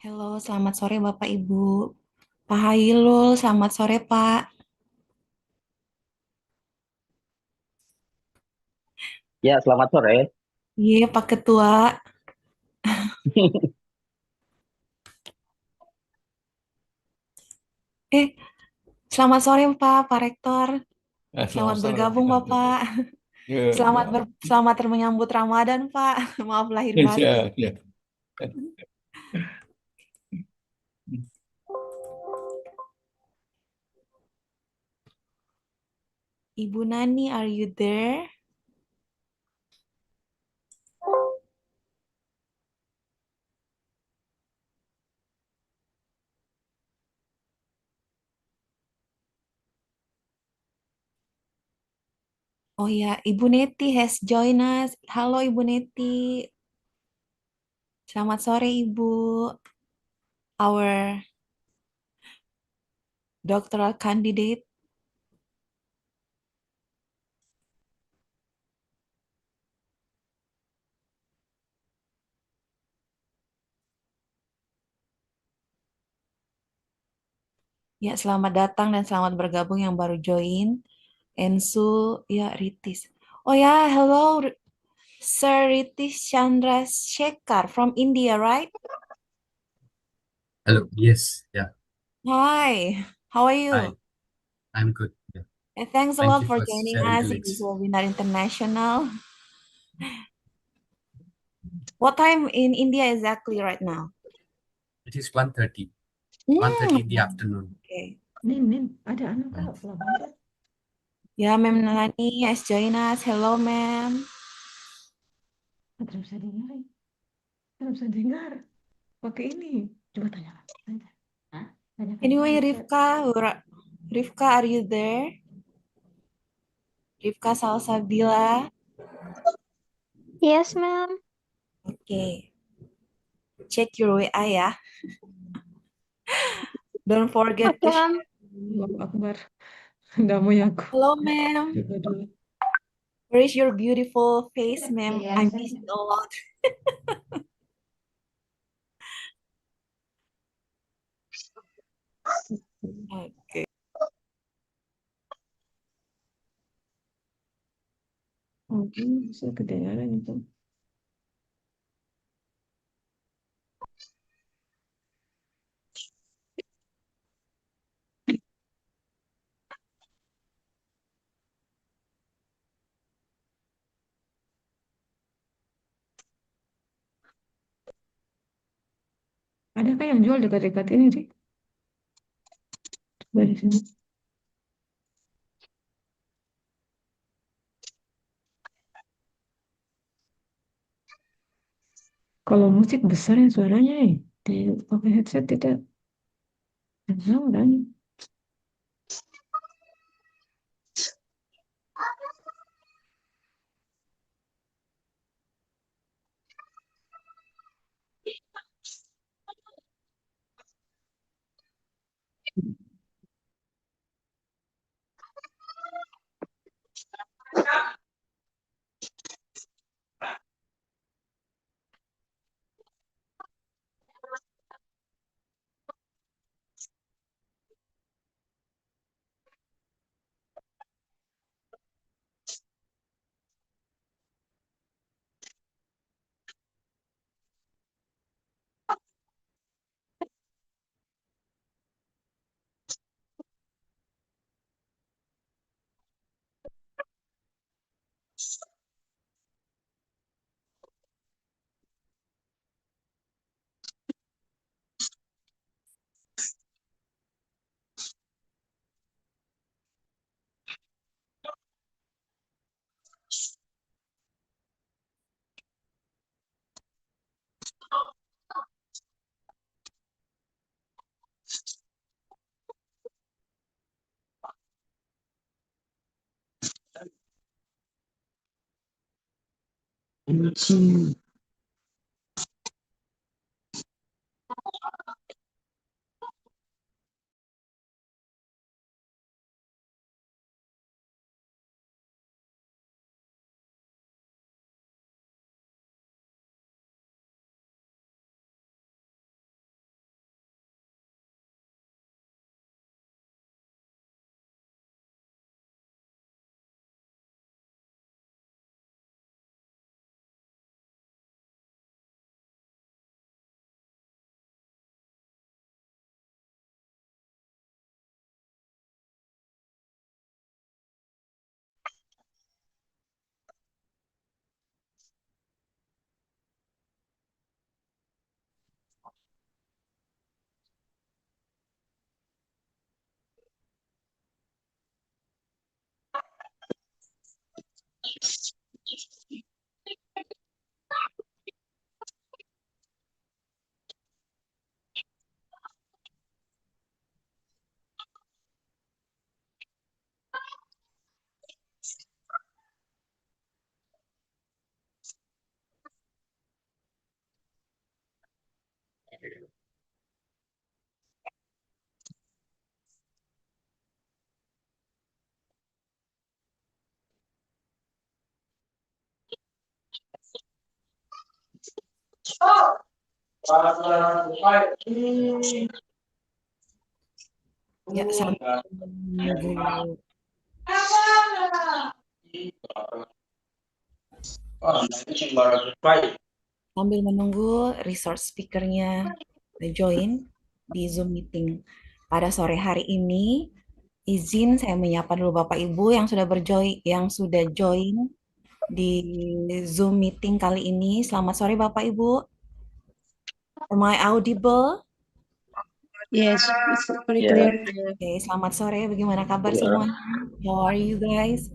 Halo, selamat sore Bapak Ibu. Pak Hailul, selamat sore Pak. Ya, selamat sore. Iya, Pak Ketua. Eh, selamat sore Pak Rektor. Selamat Selamat sore. bergabung Bapak. Ya, Selamat ya, selamat menyambut Ramadan Pak. Maaf lahir batin. ya, ya. Ibu Nani, are you there? Oh ya, Ibu Neti has joined us. Halo Ibu Neti. Selamat sore Ibu. Our doctoral candidate. Ya, selamat datang dan selamat bergabung yang baru join. Ensu, ya Ritis. Oh ya, hello Sir Ritis Chandrasekhar from India, right? Hello. Yes. Yeah. Hi, how are Hi. you? I'm good. Yeah. Thanks a Thank lot you for for joining sharing the us in this links. webinar international. What time in India exactly right now? It is 1:30. 1:30 in the Hmm, afternoon. okay. Nin, ada anu Mm. kak, pelabuhan. Ya, Ma'am Nalani has joined us. Hello, Ma'am. Tidak bisa dengar. Tidak bisa dengar. Pakai ini. Coba tanyakan. Hah? Tanyakan Anyway, di chat. Rifka, are you there? Rifka Salsabila. Yes, ma'am. Oke, check your WA ya. Don't forget Oke, to ma'am. share. Allahu Akbar. Tidak mau ya aku. Hello, ma'am. Coba dulu. Where is your beautiful face, ma'am? Iya, I saya. miss it a lot. Oke. Mungkin bisa kedengaran itu. Adakah yang jual dekat-dekat ini, Ri? Coba di sini. Kalau musik besar ya suaranya ya. Di pakai headset tidak suaranya. Hmm. Ya, sambil menunggu sambil menunggu resource speaker-nya join di Zoom meeting pada sore hari ini, izin saya menyapa dulu Bapak Ibu yang sudah join di Zoom meeting kali ini. Selamat sore Bapak Ibu. Am I audible? Yes, it's very Ya, clear. Oke, selamat sore. Bagaimana kabar ya. semuanya? How are you guys?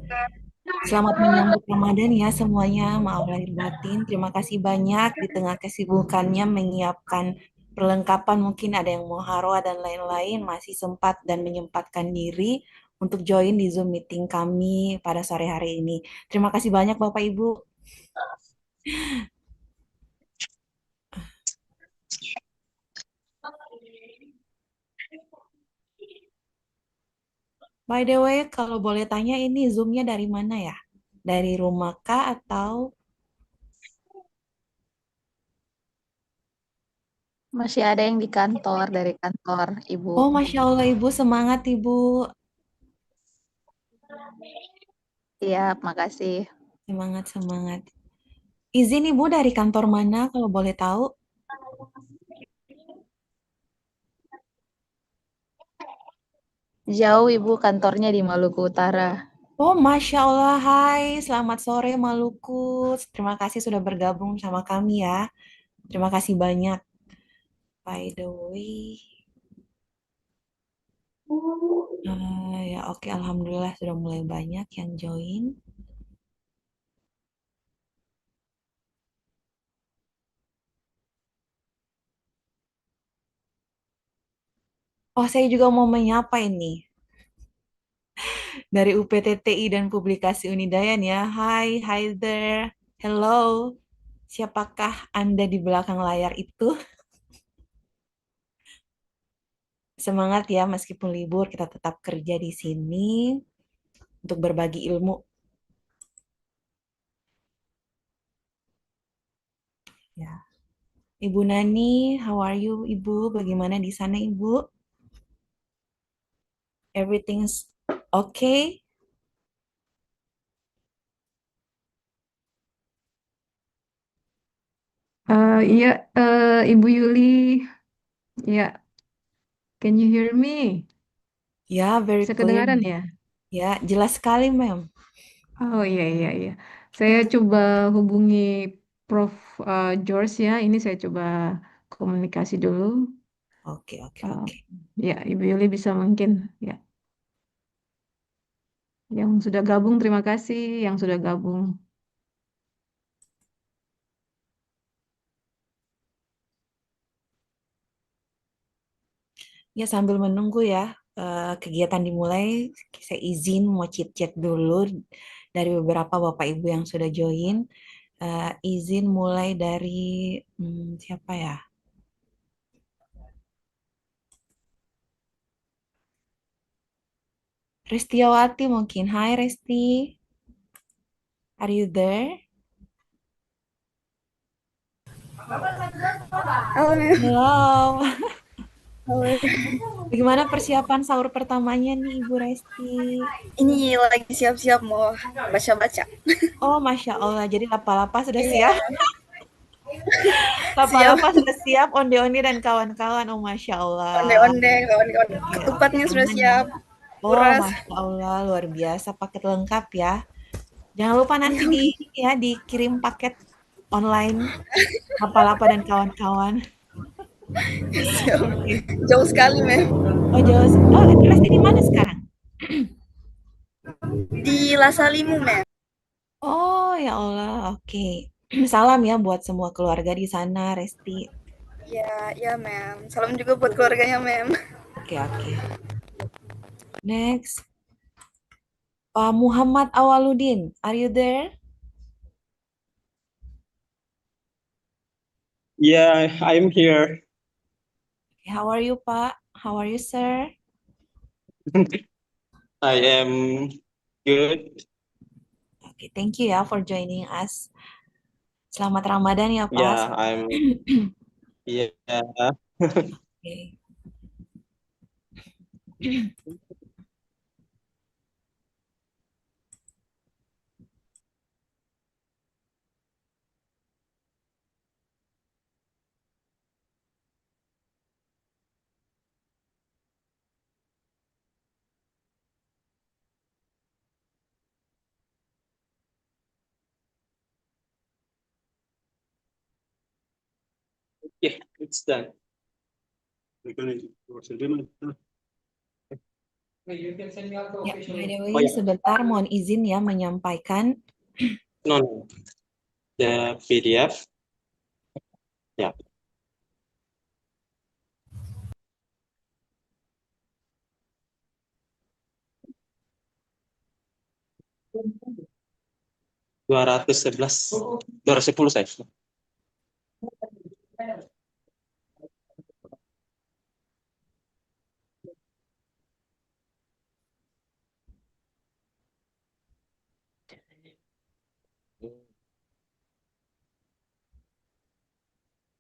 Selamat menyambut Ramadan ya semuanya. Maaf lahir batin. Terima kasih banyak di tengah kesibukannya menyiapkan perlengkapan. Mungkin ada yang mau haroa dan lain-lain. Masih sempat dan menyempatkan diri untuk join di Zoom meeting kami pada sore hari ini. Terima kasih banyak Bapak Ibu. By the way, kalau boleh tanya ini Zoom-nya dari mana ya? Dari rumah kah atau... Masih ada yang di kantor, dari kantor, Ibu. Oh, Masya Allah Ibu, semangat Ibu. Iya, makasih. Semangat, semangat. Izin Ibu dari kantor mana kalau boleh tahu? Jauh, Ibu, kantornya di Maluku Utara. Oh, Masya Allah. Hai, selamat sore Maluku. Terima kasih sudah bergabung sama kami ya. Terima kasih banyak. By the way. Ya oke, Alhamdulillah sudah mulai banyak yang join. Oh, saya juga mau menyapa ini. Dari UPTTI dan Publikasi Unidayan ya. Hai, hi there. Hello. Siapakah Anda di belakang layar itu? Semangat ya, meskipun libur kita tetap kerja di sini untuk berbagi ilmu. Ya. Ibu Nani, how are you, Ibu? Bagaimana di sana, Ibu? Everything's okay? Iya, Ibu Yuli, ya, can you hear me? Ya, very Bisa clear. kedengaran ya? Ya, jelas sekali, Ma'am. Oh iya iya iya. Saya coba hubungi Prof. George ya. Ini saya coba komunikasi dulu. Oke, oke, Eh, oke. ya, Ibu Yuli bisa mungkin ya. Yang sudah gabung terima kasih yang sudah gabung. Ya, sambil menunggu ya, kegiatan dimulai, saya izin mau chit-chat dulu dari beberapa Bapak Ibu yang sudah join. Izin mulai dari siapa ya? Restiawati mungkin. Hai Resti, are you there? Halo, Mem. Halo. Halo. Bagaimana persiapan sahur pertamanya nih Ibu Resti? Ini lagi siap-siap mau baca-baca. Oh, Masya Allah. Jadi lapa-lapa sudah Iya, siap. siap. Lapa-lapa sudah siap. Onde-onde dan kawan-kawan. Oh, Masya Allah. Onde-onde, kawan-kawan. Oke, oke. Ketupatnya sudah Aman ya. siap. Oh, Beras. Masya Allah. Luar biasa. Paket lengkap ya. Jangan lupa nanti dikirim paket online. Lapa-lapa dan kawan-kawan. Siap. Oke. Jauh sekali, Mem. Oh, jauh. Oh, Resti di mana sekarang? Di Lasalimu, Mem. Oh, ya Allah. Oke. Salam ya buat semua keluarga di sana, Resti. Ya, ya, Mem. Salam juga buat keluarganya, Mem. Oke, oke. Next. Pak Muhammad Awaludin, are you there? Yeah, I'm here. How are you, Pak? How are you, sir? I am good. Okay, thank you ya for joining us. Selamat Ramadan ya, Pak. Yeah, I'm Iya. Oke. Yeah, it's done. Ya, by the way, Oh ya, sebentar mohon izin ya menyampaikan no, the PDF. Ya, 211, 210 saya.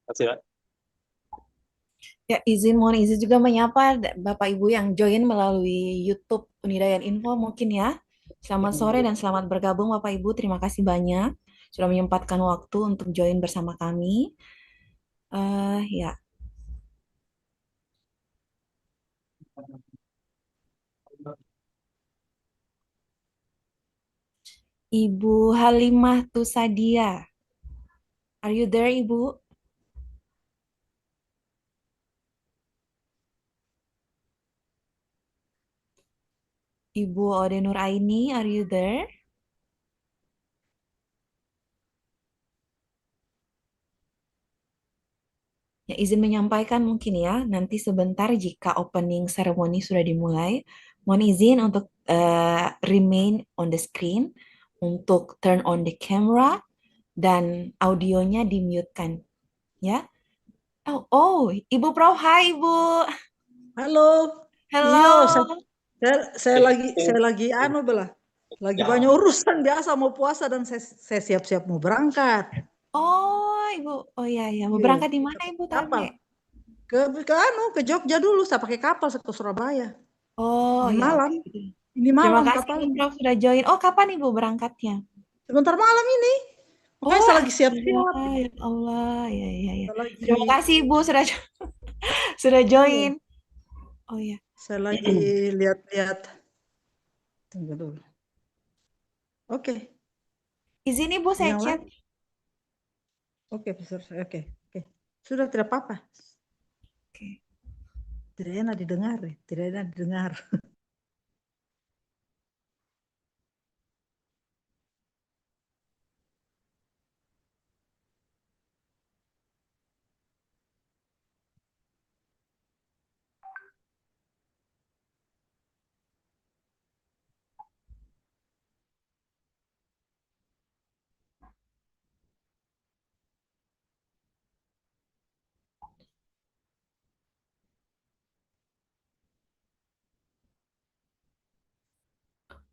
Masih, Pak? ya mohon izin juga menyapa Bapak Ibu yang join melalui YouTube Unidayan Info mungkin ya. Selamat sore dan selamat bergabung Bapak Ibu. Terima kasih banyak sudah menyempatkan waktu untuk join bersama kami. Ya, Ibu Halimah Tusadia. Are you there, Ibu? Ibu Ode Nur Aini, are you there? Ya, izin menyampaikan mungkin ya, nanti sebentar jika opening ceremony sudah dimulai, mohon izin untuk remain on the screen, untuk turn on the camera, dan audionya di-mute-kan, ya. Oh, Ibu Prof, hai Ibu. Halo, iya, Hello. saya lagi lagi banyak urusan biasa mau puasa dan saya siap-siap mau berangkat. Oh, Ibu. Oh iya, mau Iya, berangkat di mana Ibu kapal tadi? ke Jogja dulu. Saya pakai kapal ke Surabaya. Oh Ini ya, malam, oke. ini Terima malam kasih Ibu kapalnya. Prof sudah join. Oh, kapan Ibu berangkatnya? Sebentar malam ini. Makanya Oh, saya lagi astaga, siap-siap. ya Allah, ya. Saya lagi, Terima kasih Ibu sudah iya, join. Oh ya, saya lagi lihat-lihat. Tunggu dulu. Oke, izin Ibu saya yang chat. lain. Oke, Profesor. Oke, oke. Sudah tidak apa-apa. Oke. Tidak enak didengar, tidak enak didengar.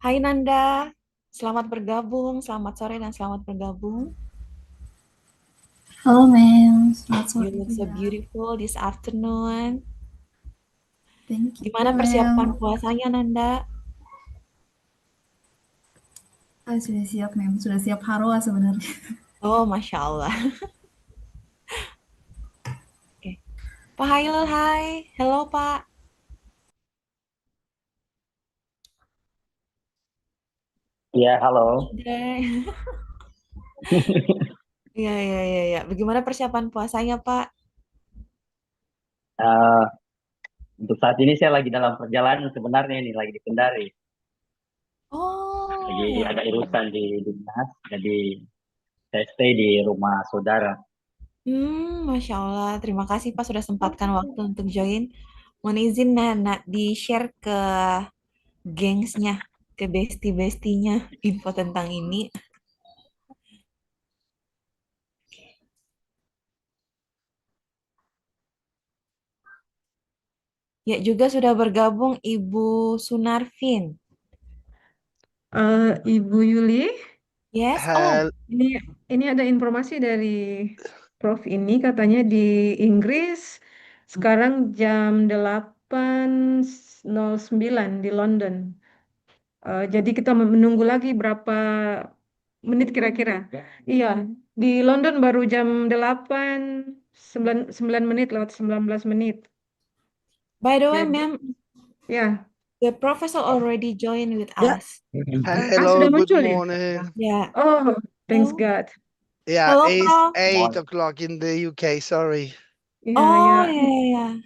Hai Nanda, selamat bergabung, selamat sore dan selamat bergabung. Halo Mem, selamat You sore look so juga. beautiful this afternoon. Thank you, Gimana persiapan puasanya Nanda? Sudah siap Mem, sudah siap harwa sebenarnya. Oh, Masya Allah. Oke. Pak Hailul, hai. Hello Pak. Iya, halo. There. Iya. Bagaimana persiapan puasanya Pak? Eh, untuk saat ini saya lagi dalam perjalanan sebenarnya ini lagi di Kendari, Oh, lagi ya. ada urusan di dinas, jadi saya stay di rumah saudara. Masya Allah. Terima kasih Pak sudah sempatkan waktu untuk join. Mohon izin di-share ke gengsnya, ke bestie-bestinya info tentang ini. Ya, juga sudah bergabung Ibu Sunarvin. Ibu Yuli, Yes, Hal ini ada informasi dari Prof ini katanya di Inggris sekarang jam 8:09 di London. Jadi kita menunggu lagi berapa menit kira-kira. Iya, di London baru jam 8, 9 menit lewat 19 menit. By the way, Jadi, ma'am, ya. the professor already joined with Ya. us. Hello, Sudah good muncul ya? morning. Yeah. Oh, thanks Hello, God. Yeah, hello, it's Prof. 8 o'clock in the UK, sorry. Ya, Oh, ya. yeah.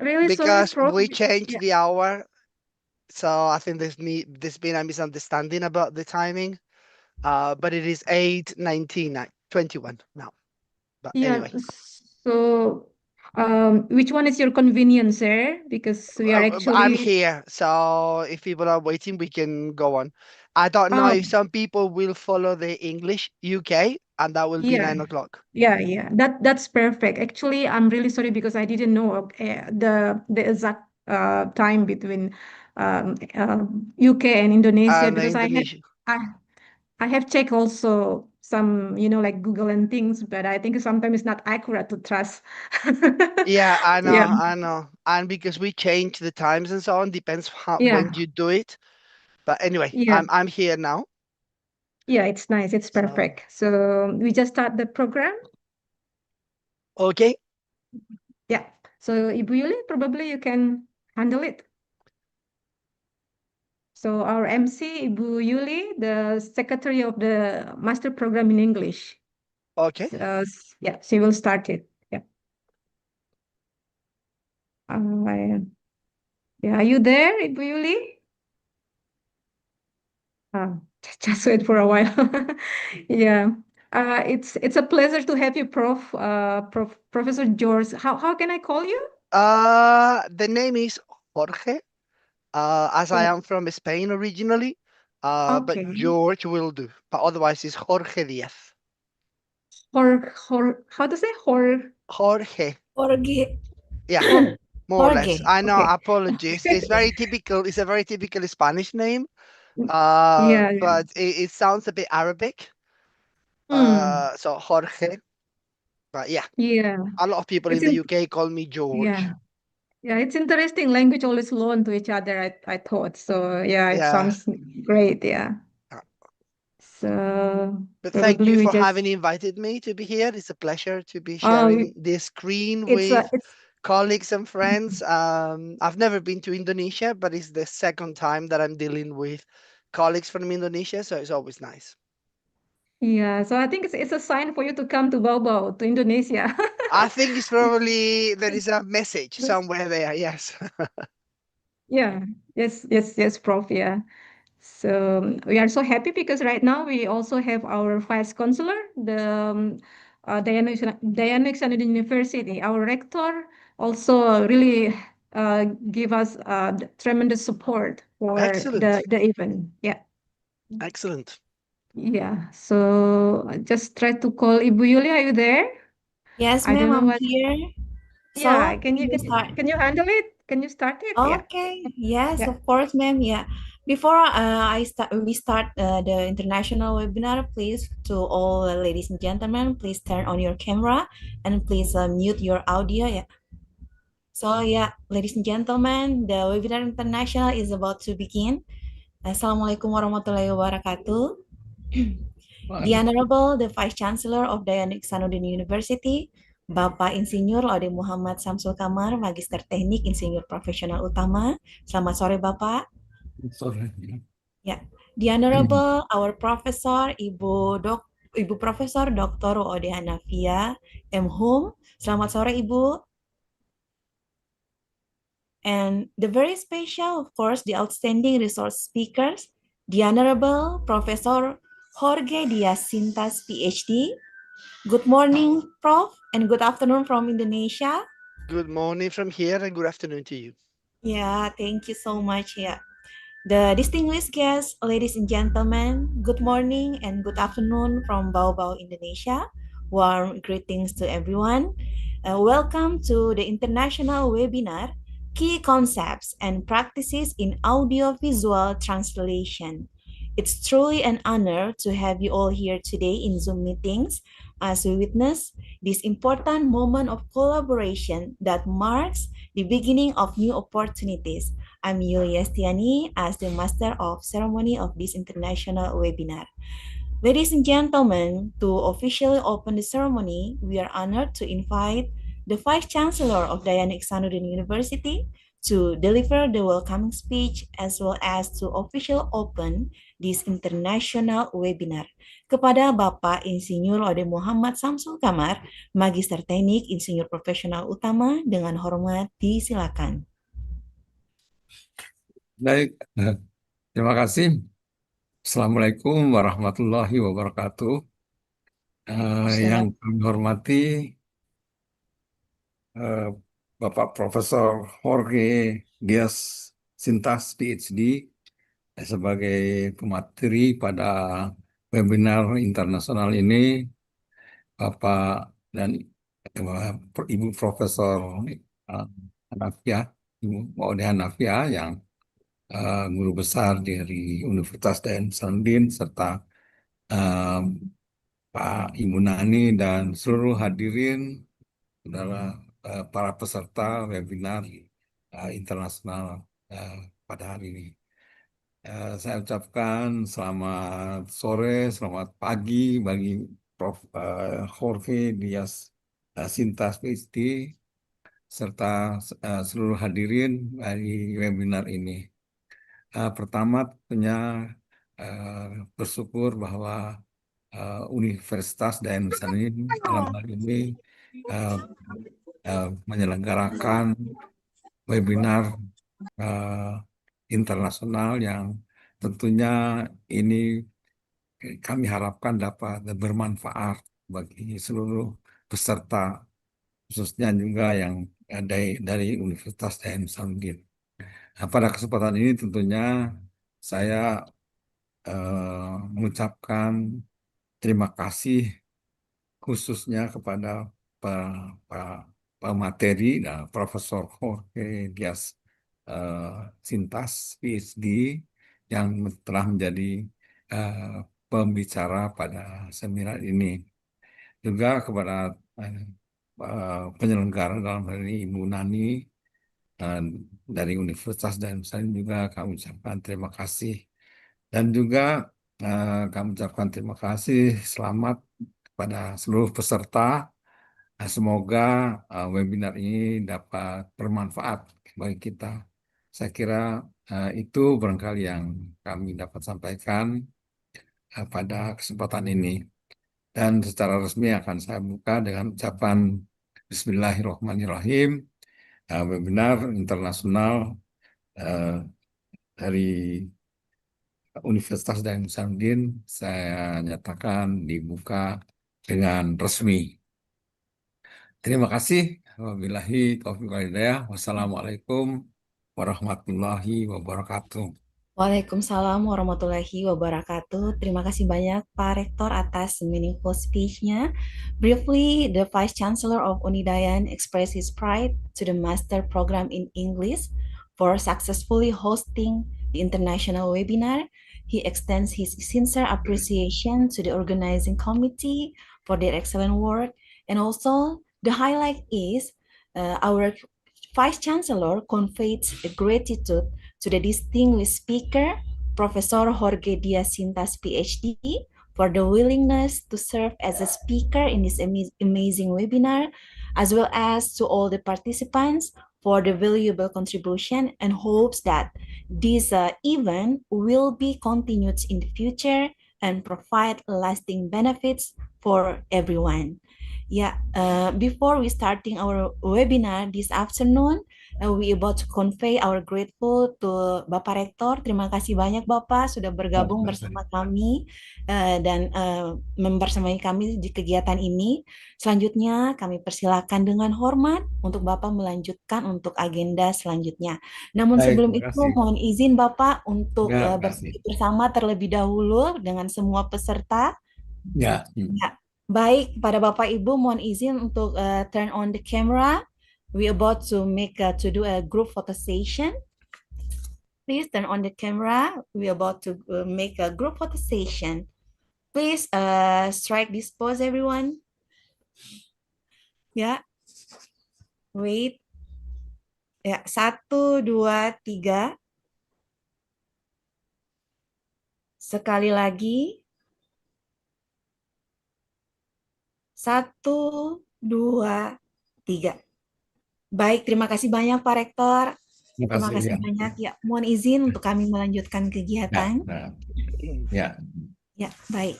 Really sorry, Because Prof. we changed Ya. the hour, so I think there's been a misunderstanding about the timing. But it is 8:19, 21 now. But Yeah, anyway, so which one is your convenience, sir? Because we are I'm actually here, so if people are waiting, we can go on. I don't know if some people will follow the English UK, and that will be yeah, 9 o'clock. yeah. That's perfect. Actually, I'm really sorry because I didn't know the exact time between UK and Indonesia And because Indonesia. I have checked also some, like Google and things, but I think sometimes it's not accurate to trust. Yeah, Yeah, I know. And because we change the times and so on, depends yeah, when you do it. But anyway, yeah. I'm here now. Yeah, it's nice. It's So, perfect. So we just start the program. okay. Yeah. So Ibu Yuli, probably you can handle it. So our MC, Ibu Yuli, the secretary of the master program in English. Okay. So, yeah, she will start it. Yeah. Yeah, are you there, Ibu Yuli? Just wait for a while. Yeah. It's a pleasure to have you, Professor George. How can I call you? The name is Jorge. As I Oh, am from Spain originally. But okay. George will do. But otherwise, it's Jorge Diaz. How to say Jorge. Jorge. Yeah, Oh, more or less. Jorge. I know. okay. Apologies. It's very typical. It's a very typical Spanish name. Yeah, yeah. But it sounds a bit Arabic. Hmm. So Jorge. But yeah, Yeah. a lot of people It's in the in UK call me George. yeah. Yeah, it's interesting. Language always loan to each other, I thought. So yeah, it Yeah. sounds great. Yeah. So But thank probably you we for just having invited me to be here. It's a pleasure to be oh sharing this screen it's a with colleagues and friends. I've never been to Indonesia, but it's the second time that I'm dealing with colleagues from Indonesia, so it's always nice. yeah. So I think it's a sign for you to come to Baobab to Indonesia. I think it's probably there is a message somewhere there. Yes. Yeah. Yes, Prof. Yeah. So we are so happy because right now we also have our vice chancellor, the Diaz-Cintas University. Our rector also really give us tremendous support for Excellent. the event. Yeah, Excellent. yeah. So just try to call Ibu Yuli. Are you there? Yes, I ma'am, don't know I'm what. here. Yeah, So, can you can we can you, start? can you handle it? Can you start it? Yeah, Okay, yes, yeah. of course, ma'am. Yeah. Before we start the international webinar, please to all ladies and gentlemen, please turn on your camera and please mute your audio. Yeah. So yeah, ladies and gentlemen, the webinar international is about to begin. Assalamualaikum warahmatullahi wabarakatuh. The Honorable, the Vice Chancellor of Diaz-Cintas University, Bapak Insinyur Laude Muhammad Samsul Kamar, Magister Teknik Insinyur Profesional Utama. Selamat sore, Bapak. Ya, the Honorable, our Professor, Ibu Profesor Dr. Ode Hanafia M. Hum. Selamat sore, Ibu. And the very special, of course, the outstanding resource speakers, the Honorable Professor Jorge Diaz-Cintas, Ph.D. Good morning, Prof, and good afternoon from Indonesia. Good morning from here and good afternoon to you. Yeah, thank you so much. Yeah. The distinguished guests, ladies and gentlemen, good morning and good afternoon from Baobab, Indonesia. Warm greetings to everyone. Welcome to the international webinar, Key Concepts and Practices in Audiovisual Translation. It's truly an honor to have you all here today in Zoom meetings as we witness this important moment of collaboration that marks the beginning of new opportunities. I'm Yulia Stiani as the Master of Ceremony of this international webinar. Ladies and gentlemen, to officially open the ceremony, we are honored to invite the Vice Chancellor of Dayana Iksanuddin University to deliver the welcoming speech as well as to officially open this international webinar. Kepada Bapak Insinyur Ode Muhammad Samsul Kamar, Magister Teknik Insinyur Profesional Utama, dengan hormat disilakan. Baik, terima kasih. Assalamualaikum warahmatullahi wabarakatuh. Yang kami hormati Bapak Profesor Jorge Diaz-Cintas, Ph.D. sebagai pemateri pada webinar internasional ini, Bapak dan Ibu Profesor Hanafia, Ibu Maude Hanafia yang guru besar dari Universitas Diaz-Cintas, serta Pak Ibu Nani dan seluruh hadirin, saudara para peserta webinar internasional pada hari ini. Saya ucapkan selamat sore, selamat pagi bagi Prof. Jorge Diaz-Cintas PhD serta seluruh hadirin dari webinar ini. Pertama tentunya bersyukur bahwa Universitas Diaz-Cintas dalam hal ini menyelenggarakan webinar internasional yang tentunya ini kami harapkan dapat bermanfaat bagi seluruh peserta, khususnya juga yang dari Universitas Diaz-Cintas. Pada kesempatan ini tentunya saya mengucapkan terima kasih khususnya kepada pemateri dan Profesor Jorge Diaz-Cintas PhD yang telah menjadi pembicara pada seminar ini. Juga kepada penyelenggara dalam hal ini Ibu Nani dari Universitas dan saya juga kami ucapkan terima kasih, dan juga kami ucapkan terima kasih selamat kepada seluruh peserta. Semoga webinar ini dapat bermanfaat bagi kita. Saya kira itu barangkali yang kami dapat sampaikan pada kesempatan ini, dan secara resmi akan saya buka dengan ucapan Bismillahirrahmanirrahim. Webinar internasional dari Universitas Diaz-Cintas saya nyatakan dibuka dengan resmi. Terima kasih. Wabillahi taufiq wal hidayah. Wassalamualaikum warahmatullahi wabarakatuh. Waalaikumsalam warahmatullahi wabarakatuh. Terima kasih banyak Pak Rektor atas meaningful speech-nya. Briefly, the Vice Chancellor of Unidayan expressed his pride to the Master Program in English for successfully hosting the international webinar. He extends his sincere appreciation to the organizing committee for their excellent work. And also, the highlight is our Vice Chancellor conveyed gratitude to the distinguished speaker, Professor Jorge Diaz-Cintas, Ph.D., for the willingness to serve as a speaker in this amazing webinar, as well as to all the participants for the valuable contribution, and hopes that this event will be continued in the future and provide lasting benefits for everyone. Before we starting our webinar this afternoon, we about to convey our grateful to Bapak Rektor. Terima kasih banyak Bapak sudah bergabung bersama kami dan membersamai kami di kegiatan ini. Selanjutnya kami persilakan dengan hormat untuk Bapak melanjutkan untuk agenda selanjutnya. Namun sebelum itu mohon izin Bapak untuk bersama terlebih dahulu dengan semua peserta. Baik, pada Bapak Ibu mohon izin untuk turn on the camera. We about to make to do a group photo session. Please turn on the camera. We're about to make a group photo session. Please strike this pose, everyone. Ya, wait. Ya, 1, 2, 3. Sekali lagi. 1, 2, 3. Baik, terima kasih banyak Pak Rektor. Terima Terima kasih kasih ya. banyak. Ya, mohon izin untuk kami melanjutkan Ya, kegiatan. ya. Ya, baik.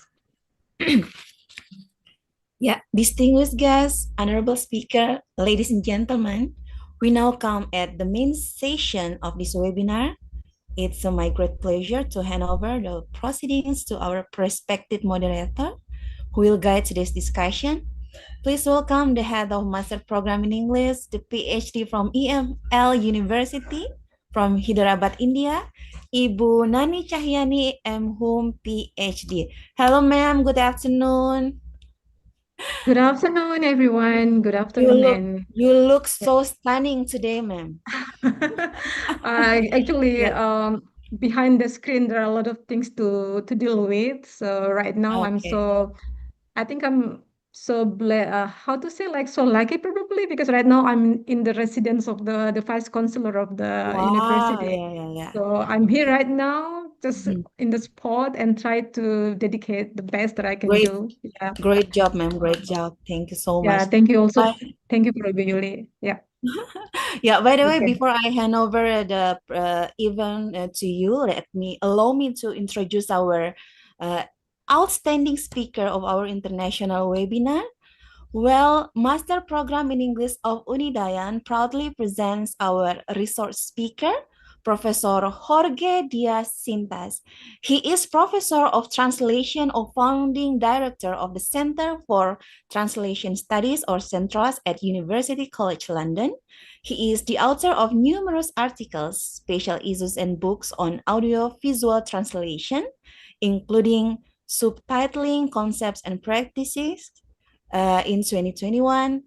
Yeah, distinguished guests, honorable speaker, ladies and gentlemen, we now come at the main session of this webinar. It's my great pleasure to hand over the proceedings to our respected moderator who will guide today's discussion. Please welcome the head of Master Program in English, the Ph.D. from EML University from Hyderabad, India, Ibu Nani Cahyani M. Hum, Ph.D. Hello, ma'am. Good afternoon. Good afternoon, everyone. Good You afternoon, look and you look so stunning today, ma'am. actually, Yeah. behind the screen, there are a lot of things to deal with. So right now, Okay. I think I'm how to say, like, so lucky probably, because right now I'm in the residence of the vice chancellor of the Wow. university. Yeah. So I'm here right now, just Mhm. in the spot, and try to dedicate the best that I can Great, do. Yeah. great job, ma'am. Great job. Thank you so Yeah. much. Thank you also. Bye. Thank you, Prof. Yuli. Yeah. Yeah, by the way, Okay. before I hand over the event to you, allow me to introduce our uh, outstanding speaker of our international webinar. Well, Master Program in English of Unidayan proudly presents our resource speaker, Professor Jorge Diaz-Cintas. He is Professor of Translation or Founding Director of the Center for Translation Studies or Centras at University College London. He is the author of numerous articles, special issues, and books on audiovisual translation, including Subtitling Concepts and Practices, in 2021,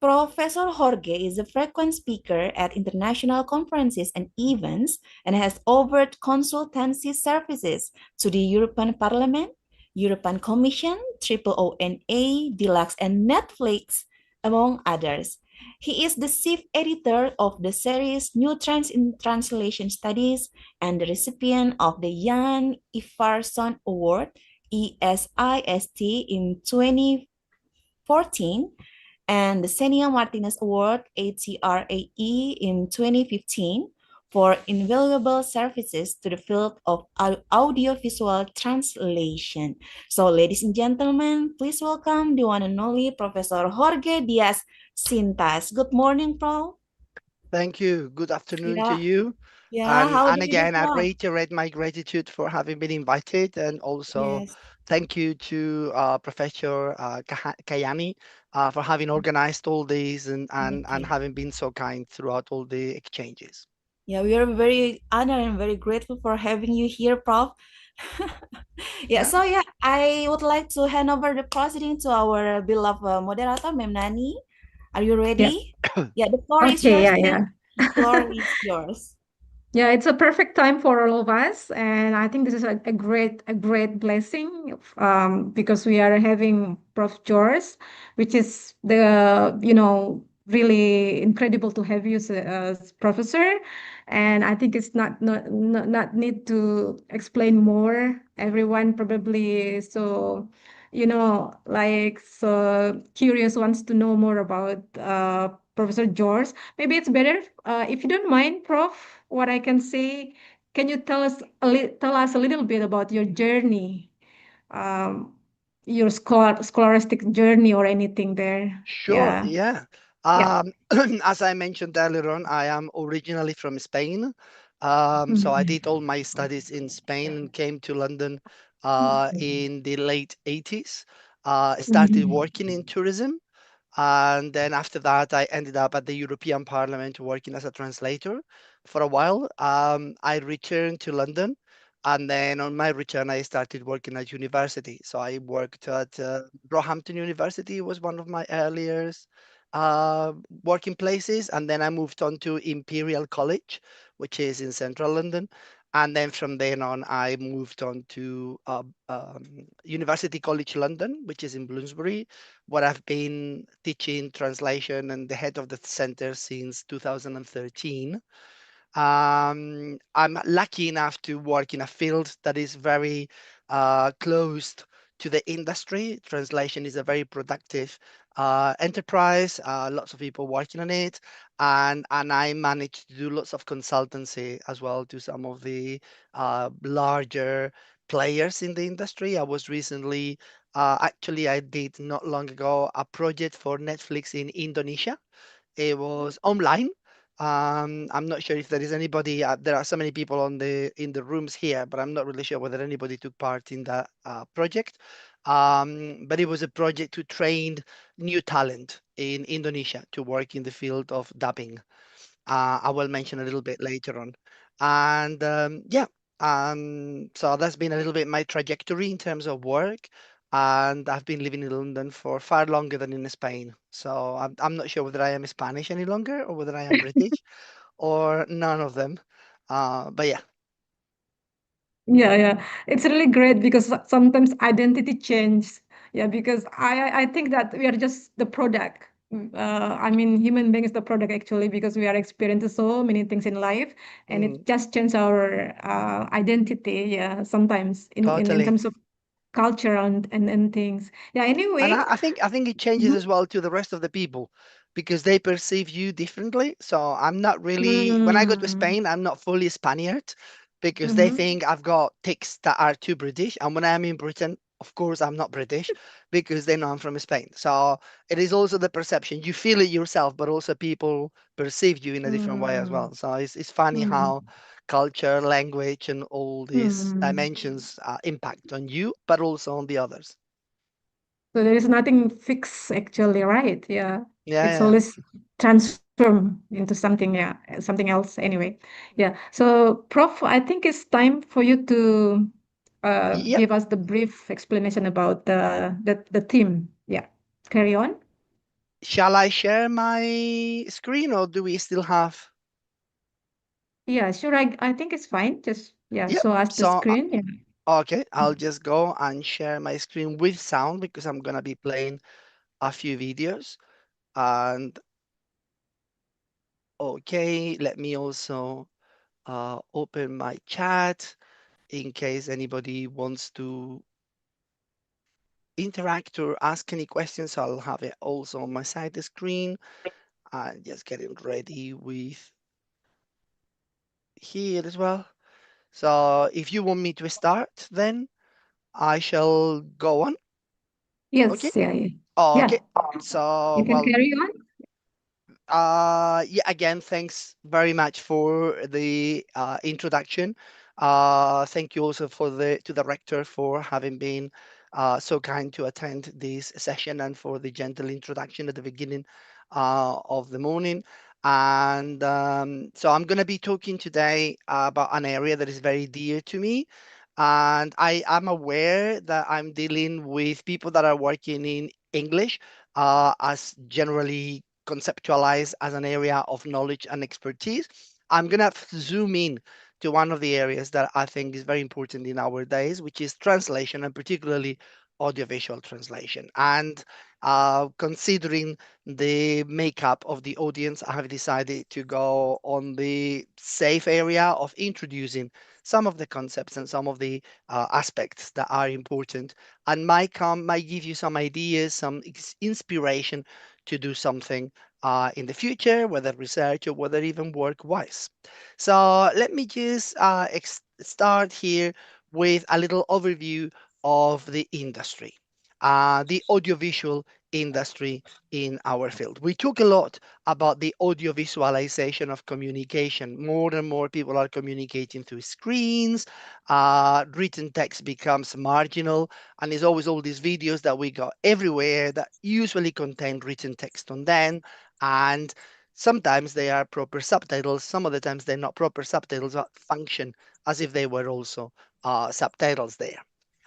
Professor Jorge is a frequent speaker at international conferences and events and has offered consultancy services to the European Parliament, European Commission, OONA, Deluxe, and Netflix, among others. He is the chief editor of the series New Trends in Translation Studies and the recipient of the Jan Ivarsson Award, ESIST, in 2014 and the Xenia Martinez Award, ATRAE, in 2015 for invaluable services to the field of audiovisual translation. So, ladies and gentlemen, please welcome the one and only Professor Jorge Diaz-Cintas. Good morning, Prof. Thank you. Good afternoon to Yeah, you. yeah. How do And you do, again, I Prof? reiterate my gratitude for having been invited, and also Yes. thank you to Professor Kayani for having organized all these and Okay. having been so kind throughout all the exchanges. Yeah, we are very honored and very grateful for having you here, Prof. Yeah. So I would like to hand over the proceeding to our beloved moderator, Ma'am Nani. Are you Yeah. ready? Yeah, the floor is Okay. yours, Yeah. ma'am. Yeah. The floor is yours. Yeah, it's a perfect time for all of us, and I think this is a great blessing, because we are having Prof. George, which is really incredible to have you as professor, and I think it's not need to explain more. Everyone probably so curious, wants to know more about Professor George. Maybe it's better, if you don't mind, Prof, what I can say, can you tell us a little bit about your journey, um, your scholastic journey or anything there? Sure, Yeah. yeah. Yeah. As I mentioned earlier on, I am originally from Spain. So I Mhm. did all my studies in Spain and came to London in the late 80s. Started Mhm. working in tourism. And then after that, I ended up at the European Parliament working as a translator for a while. I returned to London, and then on my return, I started working at university. So I worked at Roehampton University was one of my earliest working places, and then I moved on to Imperial College, which is in central London. And then from then on, I moved on to University College London, which is in Bloomsbury, where I've been teaching translation and the head of the center since 2013. I'm lucky enough to work in a field that is very close to the industry. Translation is a very productive enterprise, lots of people working on it. And I managed to do lots of consultancy as well to some of the larger players in the industry. I was recently, actually, I did not long ago a project for Netflix in Indonesia. It was online. I'm not sure if there is anybody. There are so many people on in the rooms here, but I'm not really sure whether anybody took part in that project. But it was a project to train new talent in Indonesia to work in the field of dubbing. I will mention a little bit later on. And yeah, so that's been a little bit my trajectory in terms of work. And I've been living in London for far longer than in Spain. So I'm not sure whether I am Spanish any longer or whether I am British or none of them. But yeah. Yeah, yeah. It's really great because sometimes identity change. Yeah, because I think that we are just the product. I mean, human being is the product actually because we are experiencing so many things in life, and it just changes our identity. Yeah, sometimes in Totally. terms of culture and things. Yeah. And Anyway. I think it changes as well to the rest of the people because they perceive you differently. So I'm not really, when I go to Mm, Spain, I'm not fully Spaniard because they mhm. think I've got tics that are too British. And when I'm in Britain, of course, I'm not British because they know I'm from Spain. So it is also the perception. You feel it yourself, but also people perceive you in a different way as Mm, well. So it's funny mm, how culture, language, and all these mm. dimensions impact on you, but also on the others. So there is nothing fixed actually, right? Yeah. Yeah, It's yeah. always transform into something, yeah, something else anyway. Yeah. So Prof, I think it's time for you to Yep. give us the brief explanation about the theme. Yeah. Carry on. Shall I share my screen or do we still have? Yeah, sure. I think it's fine. Just yeah, Yep. show us the So, screen. Yeah. okay, I'll just go and share my screen with sound because I'm gonna be playing a few videos. And okay, let me also open my chat in case anybody wants to interact or ask any questions. I'll have it also on my side screen. And just getting ready with here as well. So if you want me to start, then I shall go on. Okay. Yes, yeah, yeah. Okay. Yeah. So, You can well, carry on. yeah, again, thanks very much for the introduction. Thank you also for to the rector for having been so kind to attend this session and for the gentle introduction at the beginning of the morning. And so I'm going to be talking today about an area that is very dear to me. And I am aware that I'm dealing with people that are working in English as generally conceptualized as an area of knowledge and expertise. I'm going to zoom in to one of the areas that I think is very important in our days, which is translation and particularly audiovisual translation. And considering the makeup of the audience, I have decided to go on the safe area of introducing some of the concepts and some of the aspects that are important and might give you some ideas, some inspiration to do something in the future, whether research or whether even work-wise. So let me just start here with a little overview of the industry, the audiovisual industry in our field. We talk a lot about the audiovisualization of communication. More and more people are communicating through screens. Written text becomes marginal, and there's always all these videos that we got everywhere that usually contain written text on them, and sometimes they are proper subtitles. Some of the times they're not proper subtitles, but function as if they were also subtitles there.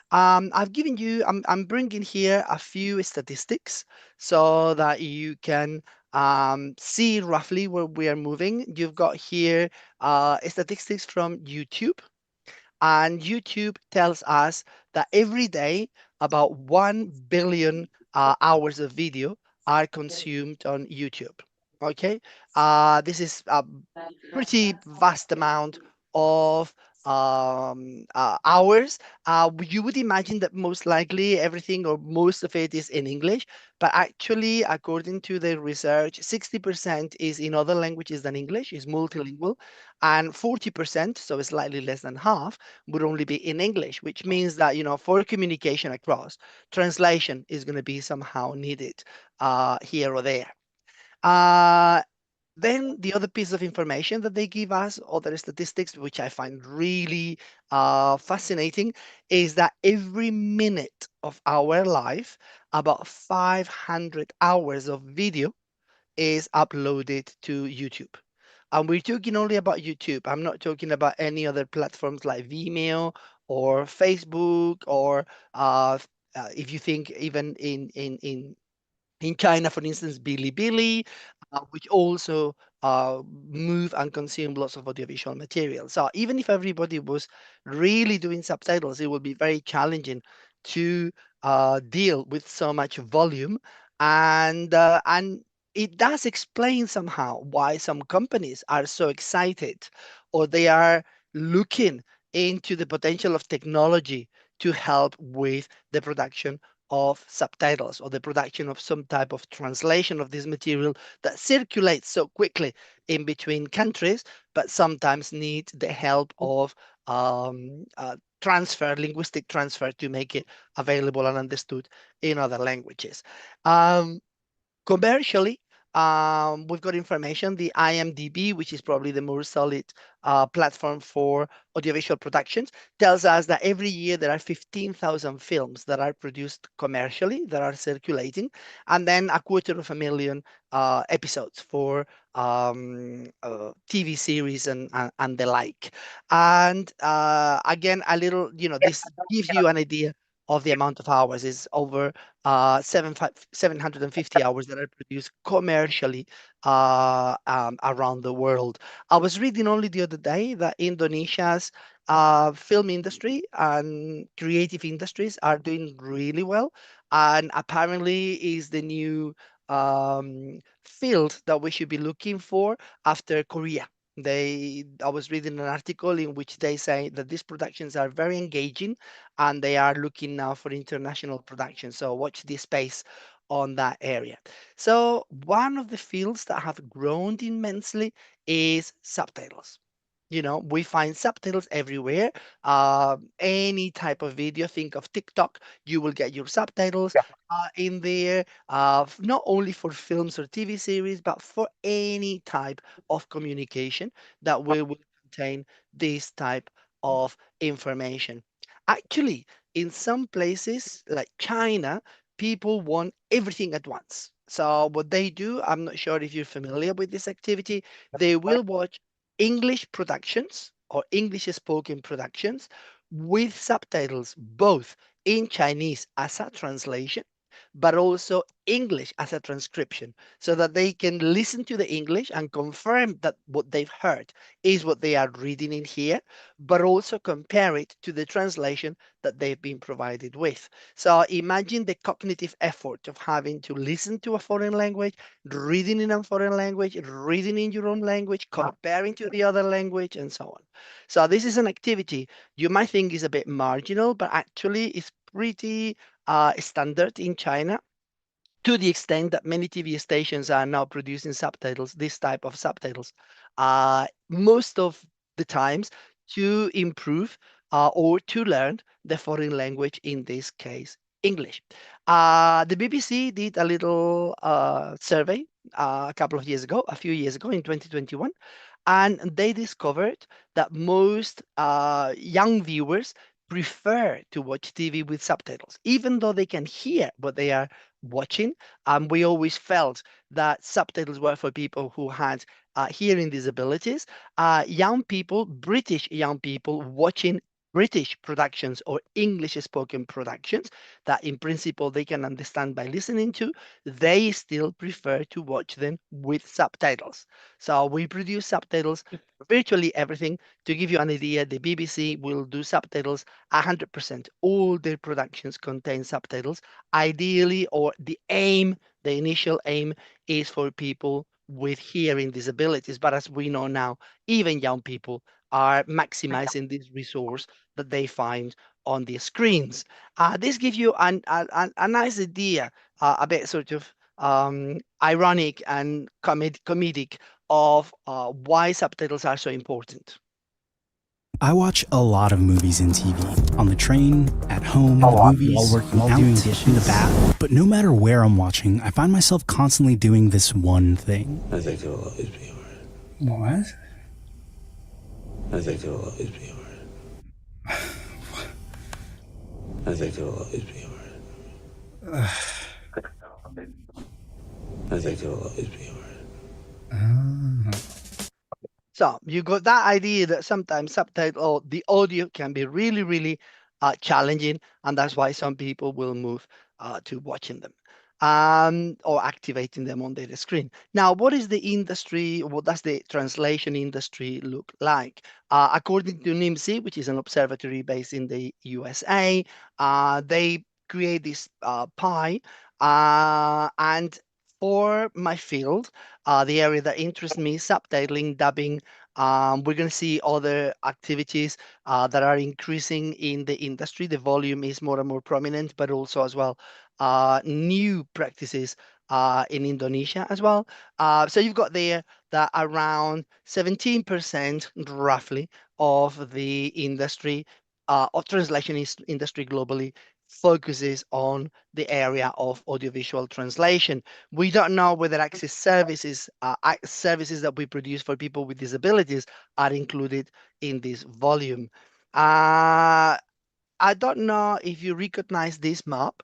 I've given you, I'm bringing here a few statistics so that you can see roughly where we are moving. You've got here statistics from YouTube. And YouTube tells us that every day about 1 billion hours of video are consumed on YouTube. Okay, this is a pretty vast amount of hours. You would imagine that most likely everything or most of it is in English, but actually, according to the research, 60% is in other languages than English, is multilingual, and 40%, so it's slightly less than half, would only be in English, which means that, for communication across, translation is going to be somehow needed here or there. Then the other piece of information that they give us, other statistics, which I find really fascinating, is that every minute of our life, about 500 hours of video is uploaded to YouTube. And we're talking only about YouTube. I'm not talking about any other platforms like Vimeo or Facebook or if you think even in China, for instance, Bilibili, which also move and consume lots of audiovisual material. So even if everybody was really doing subtitles, it would be very challenging to deal with so much volume. And it does explain somehow why some companies are so excited, or they are looking into the potential of technology to help with the production of subtitles or the production of some type of translation of this material that circulates so quickly in between countries, but sometimes need the help of linguistic transfer to make it available and understood in other languages. Commercially, we've got information. The IMDb, which is probably the more solid platform for audiovisual productions, tells us that every year there are 15,000 films that are produced commercially, that are circulating, and then 250,000 episodes for TV series and the like. And again, a little, this gives you an idea of the amount of hours. Is over 750 hours that are produced commercially around the world. I was reading only the other day that Indonesia's film industry and creative industries are doing really well, and apparently is the new field that we should be looking for after Korea. I was reading an article in which they say that these productions are very engaging and they are looking now for international production. So watch this space on that area. So one of the fields that have grown immensely is subtitles. We find subtitles everywhere. Any type of video, think of TikTok, you will get your subtitles in there, not only for films or TV series, but for any type of communication that will contain this type of information. Actually, in some places like China, people want everything at once. So what they do, I'm not sure if you're familiar with this activity, they will watch English productions or English spoken productions with subtitles, both in Chinese as a translation, but also English as a transcription, so that they can listen to the English and confirm that what they've heard is what they are reading in here, but also compare it to the translation that they've been provided with. So imagine the cognitive effort of having to listen to a foreign language, reading in a foreign language, reading in your own language, comparing to the other language, and so on. So this is an activity you might think is a bit marginal, but actually is pretty standard in China, to the extent that many TV stations are now producing subtitles, this type of subtitles, most of the times to improve or to learn the foreign language, in this case, English. The BBC did a little survey a few years ago in 2021, and they discovered that most young viewers prefer to watch TV with subtitles, even though they can hear what they are watching. We always felt that subtitles were for people who had hearing disabilities. Young people, British young people, watching British productions or English spoken productions that in principle they can understand by listening to, they still prefer to watch them with subtitles. So we produce subtitles virtually everything. To give you an idea, the BBC will do subtitles 100%. All their productions contain subtitles. Ideally, or the initial aim is for people with hearing disabilities. But as we know now, even young people are maximizing this resource that they find on the screens. This gives you a nice idea, a bit sort of ironic and comedic of why subtitles are so important. I watch a lot of movies and TV. On the train, at home, the movies, while working out, doing dishes, in the bath. But no matter where I'm watching, I find myself constantly doing this one thing. I think it'll always be alright. What? I think it'll always be alright. I think it'll always be alright. I think it'll always be alright. So you got that idea that sometimes subtitle or the audio can be really, really challenging, and that's why some people will move to watching them or activating them on their screen. Now, what is the industry? What does the translation industry look like? According to NIMSI, which is an observatory based in the USA, they create this pie, and for my field, the area that interests me, subtitling, dubbing, we're going to see other activities that are increasing in the industry. The volume is more and more prominent, but also as well new practices in Indonesia as well. So you've got there that around 17% roughly of the industry, of translation industry globally, focuses on the area of audiovisual translation. We don't know whether access services, services that we produce for people with disabilities, are included in this volume. I don't know if you recognize this map.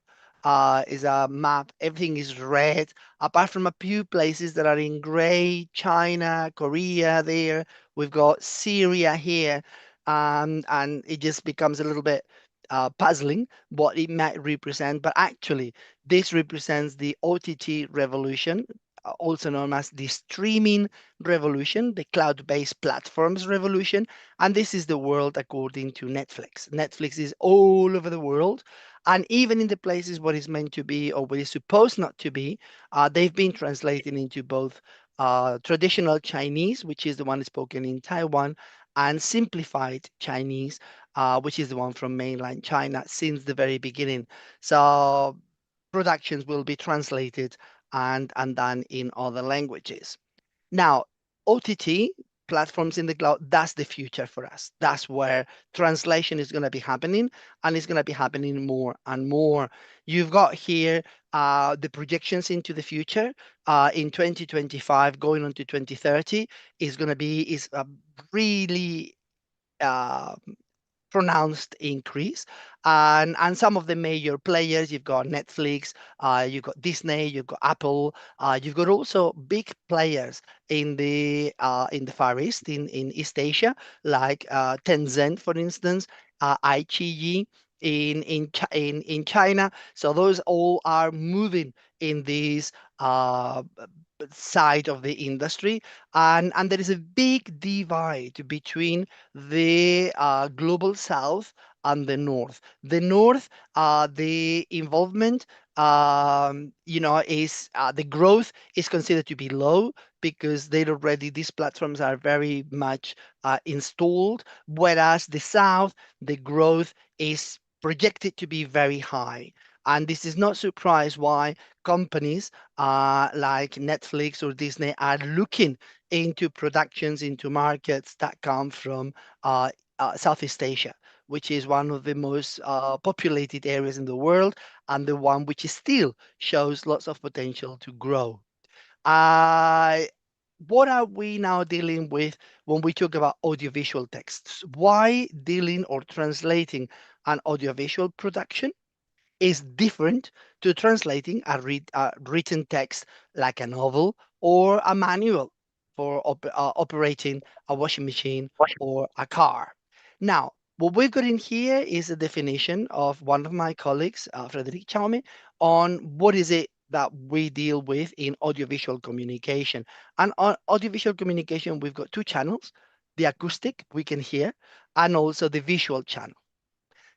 Is a map, everything is red, apart from a few places that are in gray, China, Korea there. We've got Syria here, and it just becomes a little bit puzzling what it might represent, but actually this represents the OTT revolution, also known as the streaming revolution, the cloud-based platforms revolution, and this is the world according to Netflix. Netflix is all over the world, and even in the places what is meant to be or what is supposed not to be, they've been translating into both traditional Chinese, which is the one spoken in Taiwan, and simplified Chinese, which is the one from mainland China since the very beginning. So productions will be translated and done in other languages. Now, OTT platforms in the cloud, that's the future for us. That's where translation is going to be happening, and it's going to be happening more and more. You've got here the projections into the future. In 2025, going on to 2030, is going to be a really pronounced increase, and some of the major players, you've got Netflix, you've got Disney, you've got Apple, you've got also big players in the Far East, in East Asia, like Tencent, for instance, iQIYI in China. So those all are moving in this side of the industry, and there is a big divide between the global south and the north. The north, the involvement, is the growth is considered to be low because these platforms are very much installed, whereas the south, the growth is projected to be very high. And this is not surprise why companies like Netflix or Disney are looking into productions, into markets that come from Southeast Asia, which is one of the most populated areas in the world, and the one which still shows lots of potential to grow. What are we now dealing with when we talk about audiovisual texts? Why dealing or translating an audiovisual production is different to translating a written text like a novel or a manual for operating a washing machine or a car? Now, What we've got in here is a definition of one of my colleagues, Frederic Chaume, on what is it that we deal with in audiovisual communication. And on audiovisual communication, we've got two channels, the acoustic, we can hear, and also the visual channel.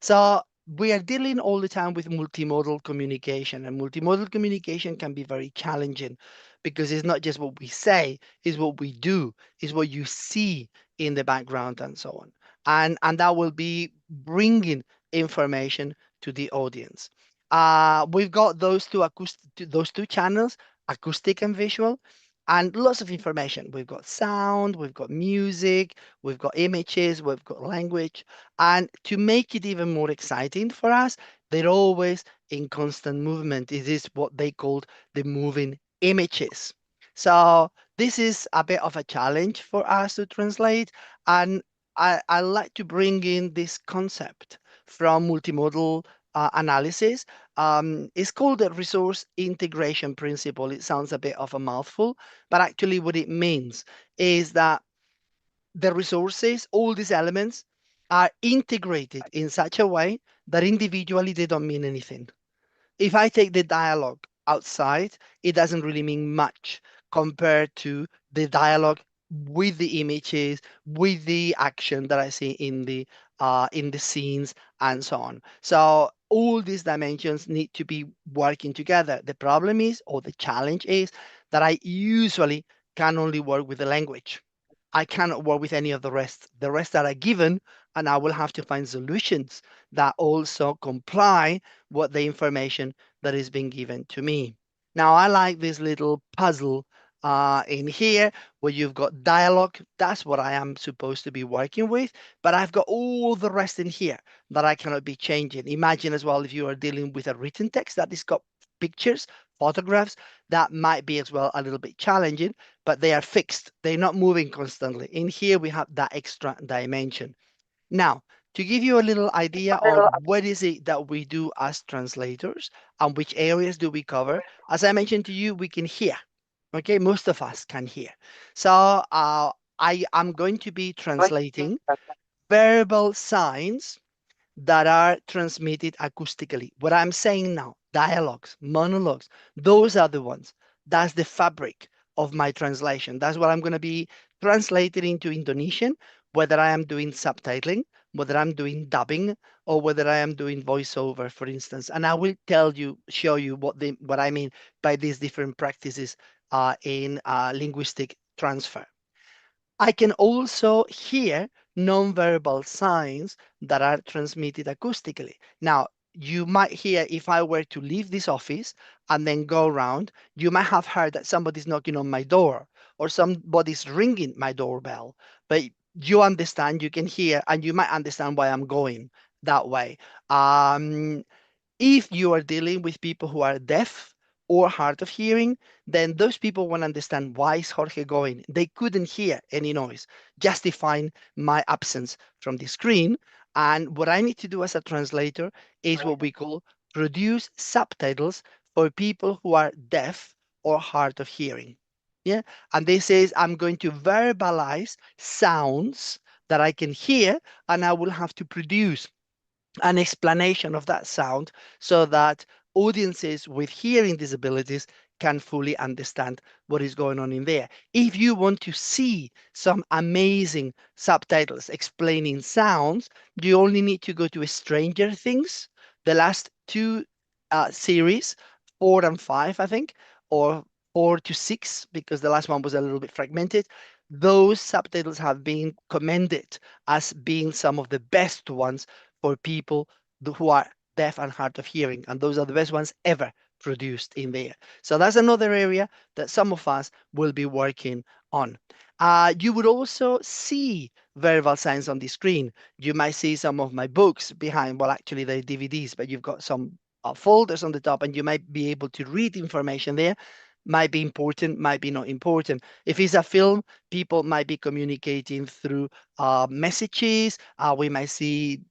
So we are dealing all the time with multimodal communication, and multimodal communication can be very challenging because it's not just what we say, it's what we do, it's what you see in the background and so on. And that will be bringing information to the audience. We've got those two channels, acoustic and visual, and lots of information. We've got sound, we've got music, we've got images, we've got language. And to make it even more exciting for us, they're always in constant movement. It is what they called the moving images. So this is a bit of a challenge for us to translate. And I like to bring in this concept from multimodal analysis. It's called the resource integration principle. It sounds a bit of a mouthful, but actually what it means is that the resources, all these elements, are integrated in such a way that individually they don't mean anything. If I take the dialogue outside, it doesn't really mean much compared to the dialogue with the images, with the action that I see in the scenes and so on. So all these dimensions need to be working together. The problem is, or the challenge is, that I usually can only work with the language. I cannot work with any of the rest. The rest are given, and I will have to find solutions that also comply with the information that is being given to me. Now, I like this little puzzle in here where you've got dialogue. That's what I am supposed to be working with, but I've got all the rest in here that I cannot be changing. Imagine as well if you are dealing with a written text that is got pictures, photographs, that might be as well a little bit challenging, but they are fixed. They're not moving constantly. In here, we have that extra dimension. Now, to give you a little idea of what is it that we do as translators and which areas do we cover, as I mentioned to you, we can hear. Okay, most of us can hear. So I am going to be translating verbal signs that are transmitted acoustically. What I'm saying now, dialogues, monologues, those are the ones. That's the fabric of my translation. That's what I'm going to be translated into Indonesian, whether I am doing subtitling, whether I'm doing dubbing, or whether I am doing voiceover, for instance. And I will show you what I mean by these different practices in linguistic transfer. I can also hear nonverbal signs that are transmitted acoustically. Now, you might hear, if I were to leave this office and then go around, you might have heard that somebody's knocking on my door or somebody's ringing my doorbell. But you understand, you can hear, and you might understand why I'm going that way. If you are dealing with people who are deaf or hard of hearing, then those people won't understand why is Jorge going. They couldn't hear any noise, justifying my absence from the screen. And what I need to do as a translator is what we call produce subtitles for people who are deaf or hard of hearing. Yeah, and this is I'm going to verbalize sounds that I can hear, and I will have to produce an explanation of that sound so that audiences with hearing disabilities can fully understand what is going on in there. If you want to see some amazing subtitles explaining sounds, you only need to go to Stranger Things, the last two series, 4 and 5, I think, or 4 to 6, because the last one was a little bit fragmented. Those subtitles have been commended as being some of the best ones for people who are deaf and hard of hearing, and those are the best ones ever produced in there. So that's another area that some of us will be working on. You would also see verbal signs on the screen. You might see some of my books behind, well, actually they're DVDs, but you've got some folders on the top, and you might be able to read information there. Might be important, might be not important. If it's a film, people might be communicating through messages. We might see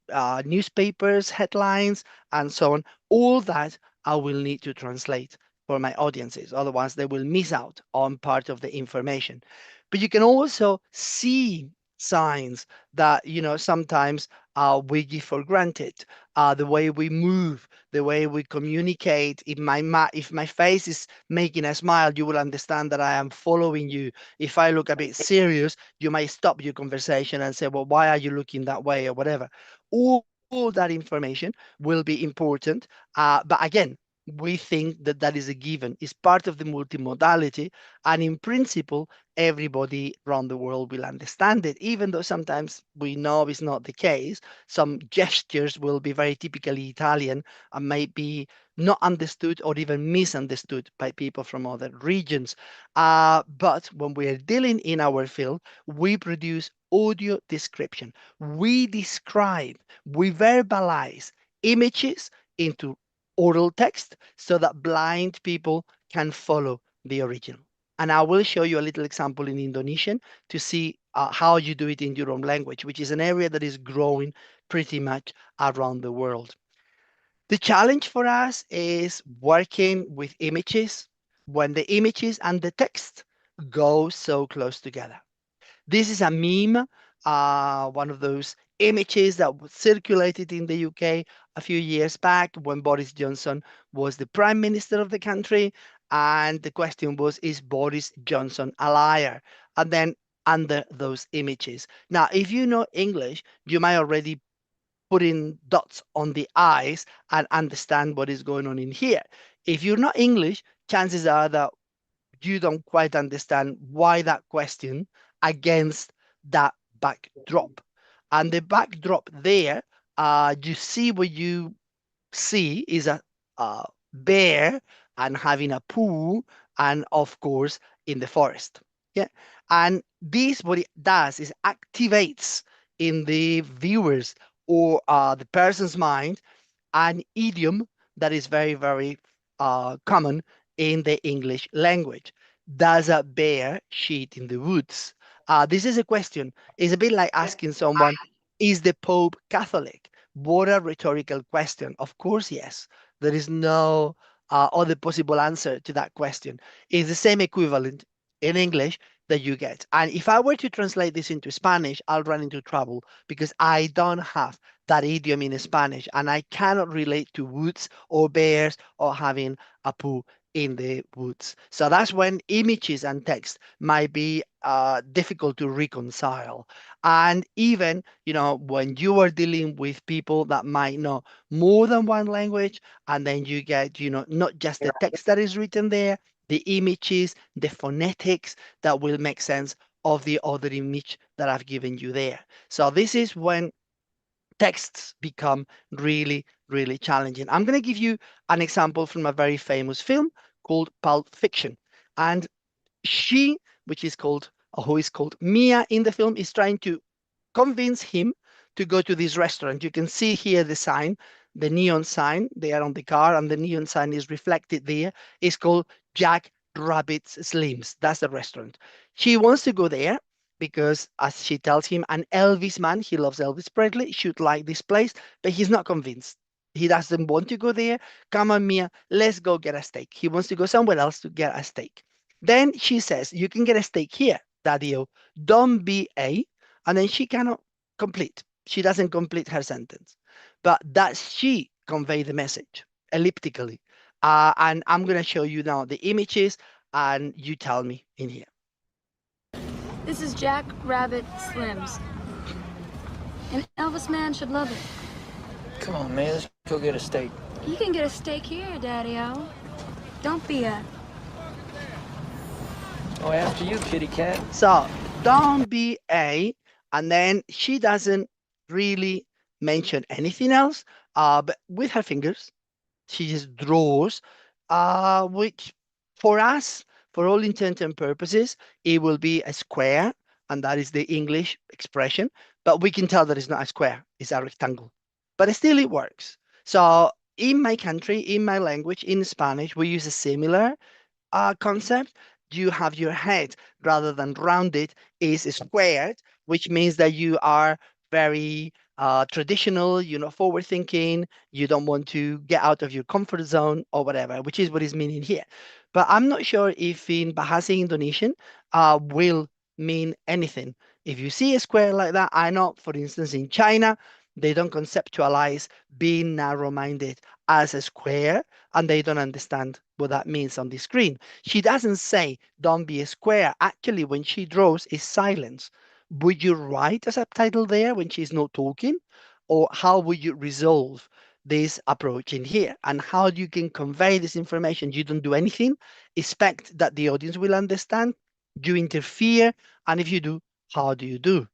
newspapers, headlines, and so on. All that I will need to translate for my audiences. Otherwise, they will miss out on part of the information. But you can also see signs that, sometimes we give for granted, the way we move, the way we communicate. If my face is making a smile, you will understand that I am following you. If I look a bit serious, you might stop your conversation and say, well, why are you looking that way or whatever. All that information will be important. But again, we think that that is a given. It's part of the multimodality. And in principle, everybody around the world will understand it, even though sometimes we know it's not the case. Some gestures will be very typically Italian and might be not understood or even misunderstood by people from other regions. But when we are dealing in our field, we produce audio description. We describe, we verbalize images into oral text so that blind people can follow the original. And I will show you a little example in Indonesian to see how you do it in your own language, which is an area that is growing pretty much around the world. The challenge for us is working with images when the images and the text go so close together. This is a meme, one of those images that was circulated in the UK a few years back when Boris Johnson was the prime minister of the country. And the question was, is Boris Johnson a liar? And then under those images. Now, if you know English, you might already put in dots on the eyes and understand what is going on in here. If you're not English, chances are that you don't quite understand why that question against that backdrop. And the backdrop there, you see what you see is a bear and having a pool, and of course in the forest. Yeah, and this what it does is activates in the viewers or the person's mind an idiom that is very, very common in the English language. Does a bear shit in the woods? This is a question. It's a bit like asking someone, is the Pope Catholic? What a rhetorical question. Of course, yes. There is no other possible answer to that question. It's the same equivalent in English that you get. And if I were to translate this into Spanish, I'll run into trouble because I don't have that idiom in Spanish, and I cannot relate to woods or bears or having a poo in the woods. So that's when images and text might be difficult to reconcile. And even, when you are dealing with people that might know more than one language, and then you get, not just the text that is written there, the images, the phonetics that will make sense of the other image that I've given you there. So this is when texts become really, really challenging. I'm going to give you an example from a very famous film called Pulp Fiction. And she, who is called Mia in the film, is trying to convince him to go to this restaurant. You can see here the sign, the neon sign there on the car, and the neon sign is reflected there. It's called Jack Rabbit's Slims. That's the restaurant. She wants to go there because, as she tells him, an Elvis man, he loves Elvis Presley, should like this place, but he's not convinced. He doesn't want to go there. Come on, Mia, let's go get a steak. He wants to go somewhere else to get a steak. Then she says, you can get a steak here, Daddy-o. Don't be a, and then she cannot complete. She doesn't complete her sentence. But does she convey the message elliptically? And I'm going to show you now the images, and you tell me in here. This is Jack Rabbit Slims. An Elvis man should love it. Come on, man, let's go get a steak. You can get a steak here, Daddy-o. Don't be a... Oh, after you, kitty cat. So, don't be a, and then she doesn't really mention anything else, but with her fingers, she just draws, which for us, for all intents and purposes, it will be a square, and that is the English expression, but we can tell that it's not a square, it's a rectangle. But still it works. So in my country, in my language, in Spanish, we use a similar concept. You have your head, rather than rounded, is squared, which means that you are very traditional, you're not forward thinking, you don't want to get out of your comfort zone or whatever, which is what is meaning here. But I'm not sure if in Bahasa Indonesian will mean anything. If you see a square like that, I know, for instance, in China, They don't conceptualize being narrow-minded as a square, and they don't understand what that means on the screen. She doesn't say, don't be a square. Actually, when she draws, is silence. Would you write a subtitle there when she's not talking? Or how would you resolve this approach in here? And how you can convey this information? You don't do anything, expect that the audience will understand, you interfere, and if you do, how do you do?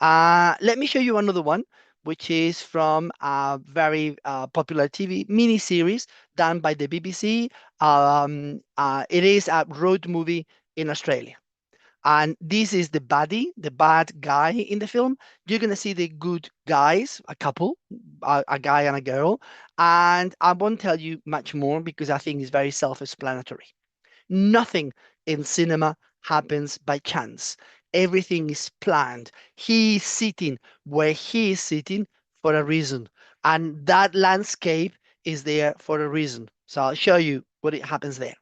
Let me show you another one, which is from a very popular TV miniseries done by the BBC. It is a road movie in Australia. And this is the baddie, the bad guy in the film. You're going to see the good guys, a couple, a guy and a girl. And I won't tell you much more because I think it's very self-explanatory. Nothing in cinema happens by chance. Everything is planned. He is sitting where he is sitting for a reason. And that landscape is there for a reason. So I'll show you what it happens there.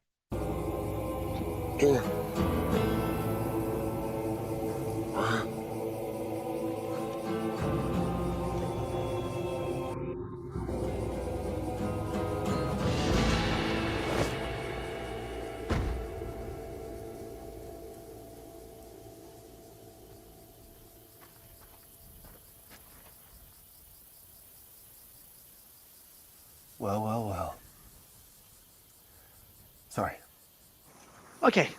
Well, well, well. Sorry. Okay,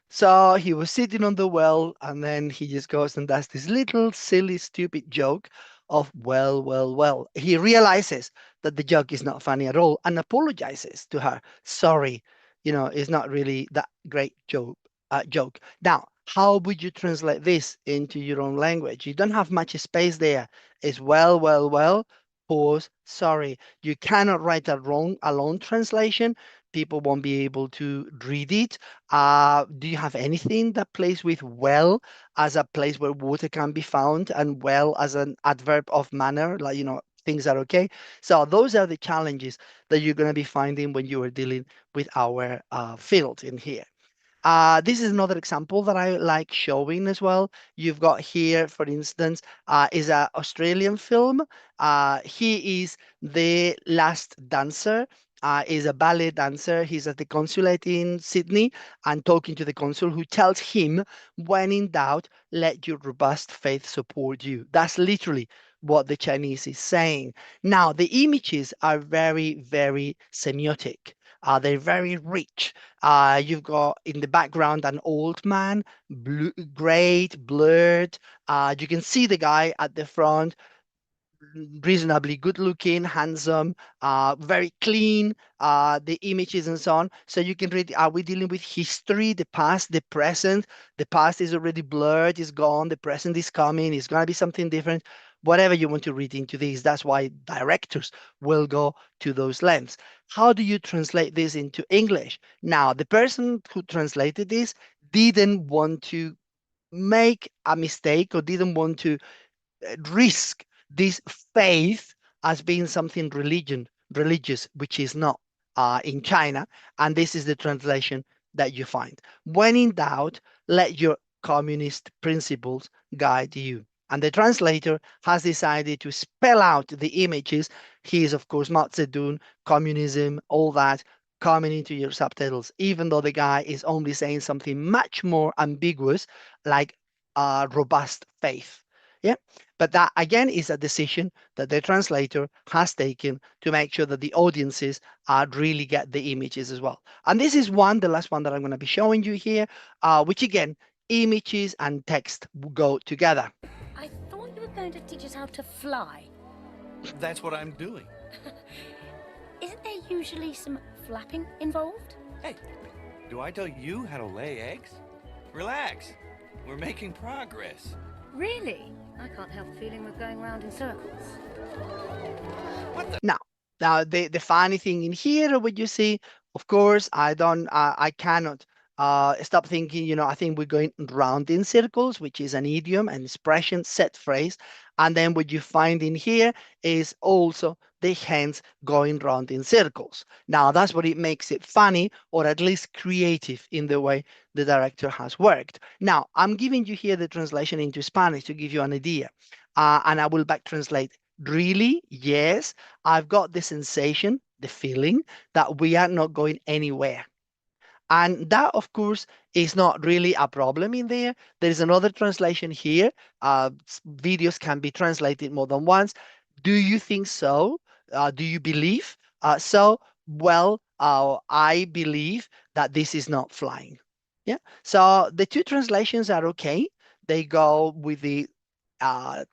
so he was sitting on the well, and then he just goes and does this little silly, stupid joke of, well, well, well. He realizes that the joke is not funny at all and apologizes to her. Sorry, it's not really that great joke. Now, how would you translate this into your own language? You don't have much space there. It's well, well, well, pause, sorry. You cannot write a long translation. People won't be able to read it. Do you have anything that plays with well as a place where water can be found and well as an adverb of manner, like, things are okay? So those are the challenges that you're going to be finding when you are dealing with our field in here. This is another example that I like showing as well. You've got here, for instance, is an Australian film. He is the last dancer. Is a ballet dancer. He's at the consulate in Sydney and talking to the consul, who tells him, when in doubt, let your robust faith support you. That's literally what the Chinese is saying. Now, the images are very, very semiotic. They're very rich. You've got in the background an old man, great, blurred. You can see the guy at the front, reasonably good looking, handsome, very clean, the images and so on. So you can read, are we dealing with history, the past, the present? The past is already blurred, is gone, the present is coming, it's going to be something different. Whatever you want to read into this, that's why directors will go to those lengths. How do you translate this into English? Now, the person who translated this didn't want to make a mistake or didn't want to risk this faith as being something religious, which is not in China. And this is the translation that you find. When in doubt, let your communist principles guide you. And the translator has decided to spell out the images. He is, of course, Mao Zedong, communism, all that coming into your subtitles, even though the guy is only saying something much more ambiguous, like robust faith. Yeah, but that again is a decision that the translator has taken to make sure that the audiences really get the images as well. And this is the last one that I'm going to be showing you here, which again, images and text go together. I thought you were going to teach us how to fly. That's what I'm doing. Isn't there usually some flapping involved? Hey, do I tell you how to lay eggs? Relax. We're making progress. Really? I can't help feeling we're going round in circles. Now the funny thing in here, what you see, of course, I cannot stop thinking, I think we're going round in circles, which is an idiom, an expression, set phrase. And then what you find in here is also the hands going round in circles. Now, that's what it makes it funny, or at least creative in the way the director has worked. Now, I'm giving you here the translation into Spanish to give you an idea. And I will back translate really, yes, I've got the sensation, the feeling that we are not going anywhere. And that, of course, is not really a problem in there. There is another translation here. Videos can be translated more than once. Do you think so? Do you believe so? Well, I believe that this is not flying. Yeah. So the two translations are okay. They go with the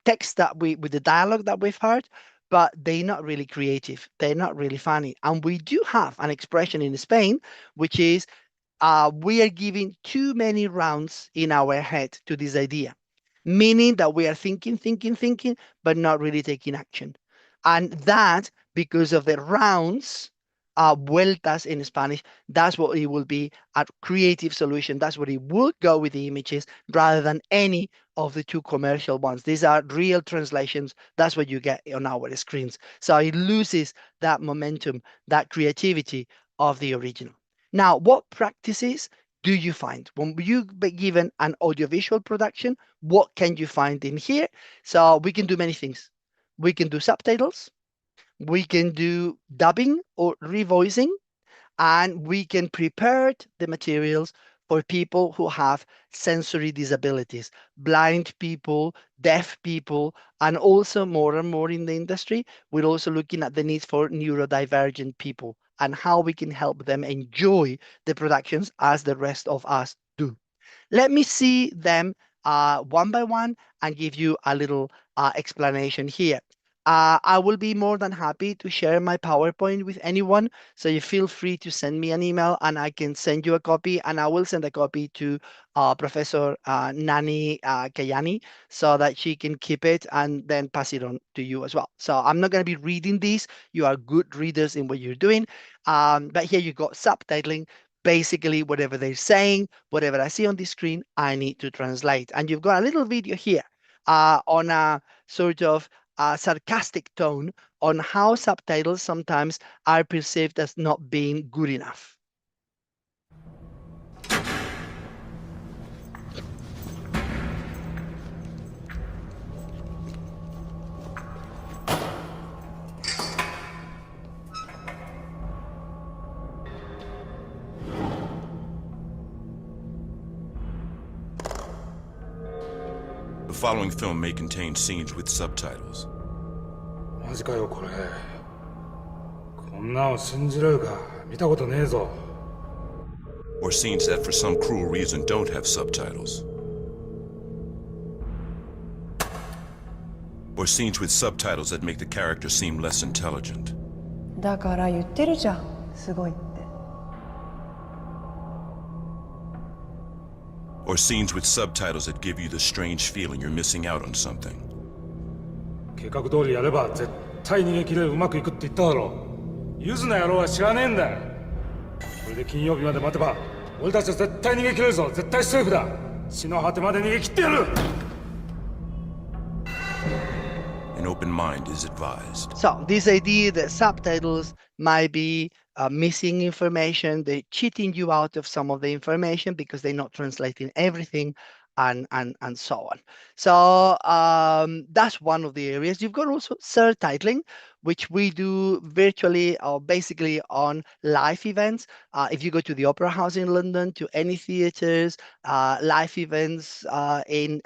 text that with the dialogue that we've heard, but they're not really creative. They're not really funny. And we do have an expression in Spain, which is we are giving too many rounds in our head to this idea, meaning that we are thinking, but not really taking action. And that, because of the rounds, vueltas in Spanish, that's what it will be, a creative solution. That's what it would go with the images rather than any of the two commercial ones. These are real translations. That's what you get on our screens. So it loses that momentum, that creativity of the original. Now, what practices do you find when you be given an audiovisual production? What can you find in here? So we can do many things. We can do subtitles, we can do dubbing or revoicing, and we can prepare the materials for people who have sensory disabilities, blind people, deaf people, and also more and more in the industry, we're also looking at the needs for neurodivergent people and how we can help them enjoy the productions as the rest of us do. Let me see them one by one and give you a little explanation here. I will be more than happy to share my PowerPoint with anyone. So you feel free to send me an email and I can send you a copy, and I will send a copy to Professor Nani Kayani so that she can keep it and then pass it on to you as well. So I'm not going to be reading these. You are good readers in what you're doing. But here you got subtitling. Basically, whatever they're saying, whatever I see on the screen, I need to translate. And you've got a little video here on a sort of sarcastic tone on how subtitles sometimes are perceived as not being good enough. The following film may contain scenes with subtitles. マジかよこれ。こんなの信じれるか。見たことねえぞ。 Or scenes that for some cruel reason don't have subtitles. Or scenes with subtitles that make the character seem less intelligent. だから言ってるじゃん。すごいって。 Or scenes with subtitles that give you the strange feeling you're missing out on something. 計画通りやれば絶対逃げ切れうまくいくって言っただろ。ゆずの野郎は知らねえんだよ。これで金曜日まで待てば俺たちは絶対逃げ切れるぞ。絶対セーフだ。地の果てまで逃げ切ってやる。 An open mind is advised. So this idea that subtitles might be missing information, they're cheating you out of some of the information because they're not translating everything, and so on. So that's one of the areas. You've got also subtitling, which we do virtually or basically on live events. If you go to the Opera House in London, to any theaters, live events in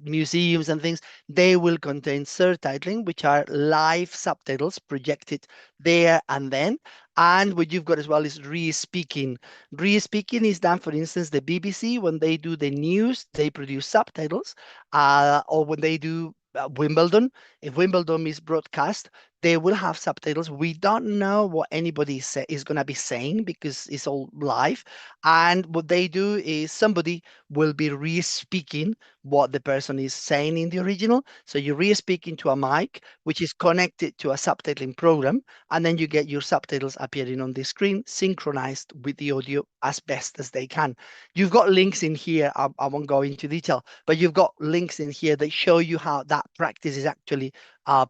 museums and things, they will contain subtitling, which are live subtitles projected there and then. And what you've got as well is re-speaking. Re-speaking is done, for instance, the BBC, when they do the news, they produce subtitles, or when they do Wimbledon, if Wimbledon is broadcast, they will have subtitles. We don't know what anybody is going to be saying because it's all live. And what they do is somebody will be re-speaking what the person is saying in the original. So you re-speak into a mic, which is connected to a subtitling program, and then you get your subtitles appearing on the screen, synchronized with the audio as best as they can. You've got links in here. I won't go into detail, but you've got links in here that show you how that practice is actually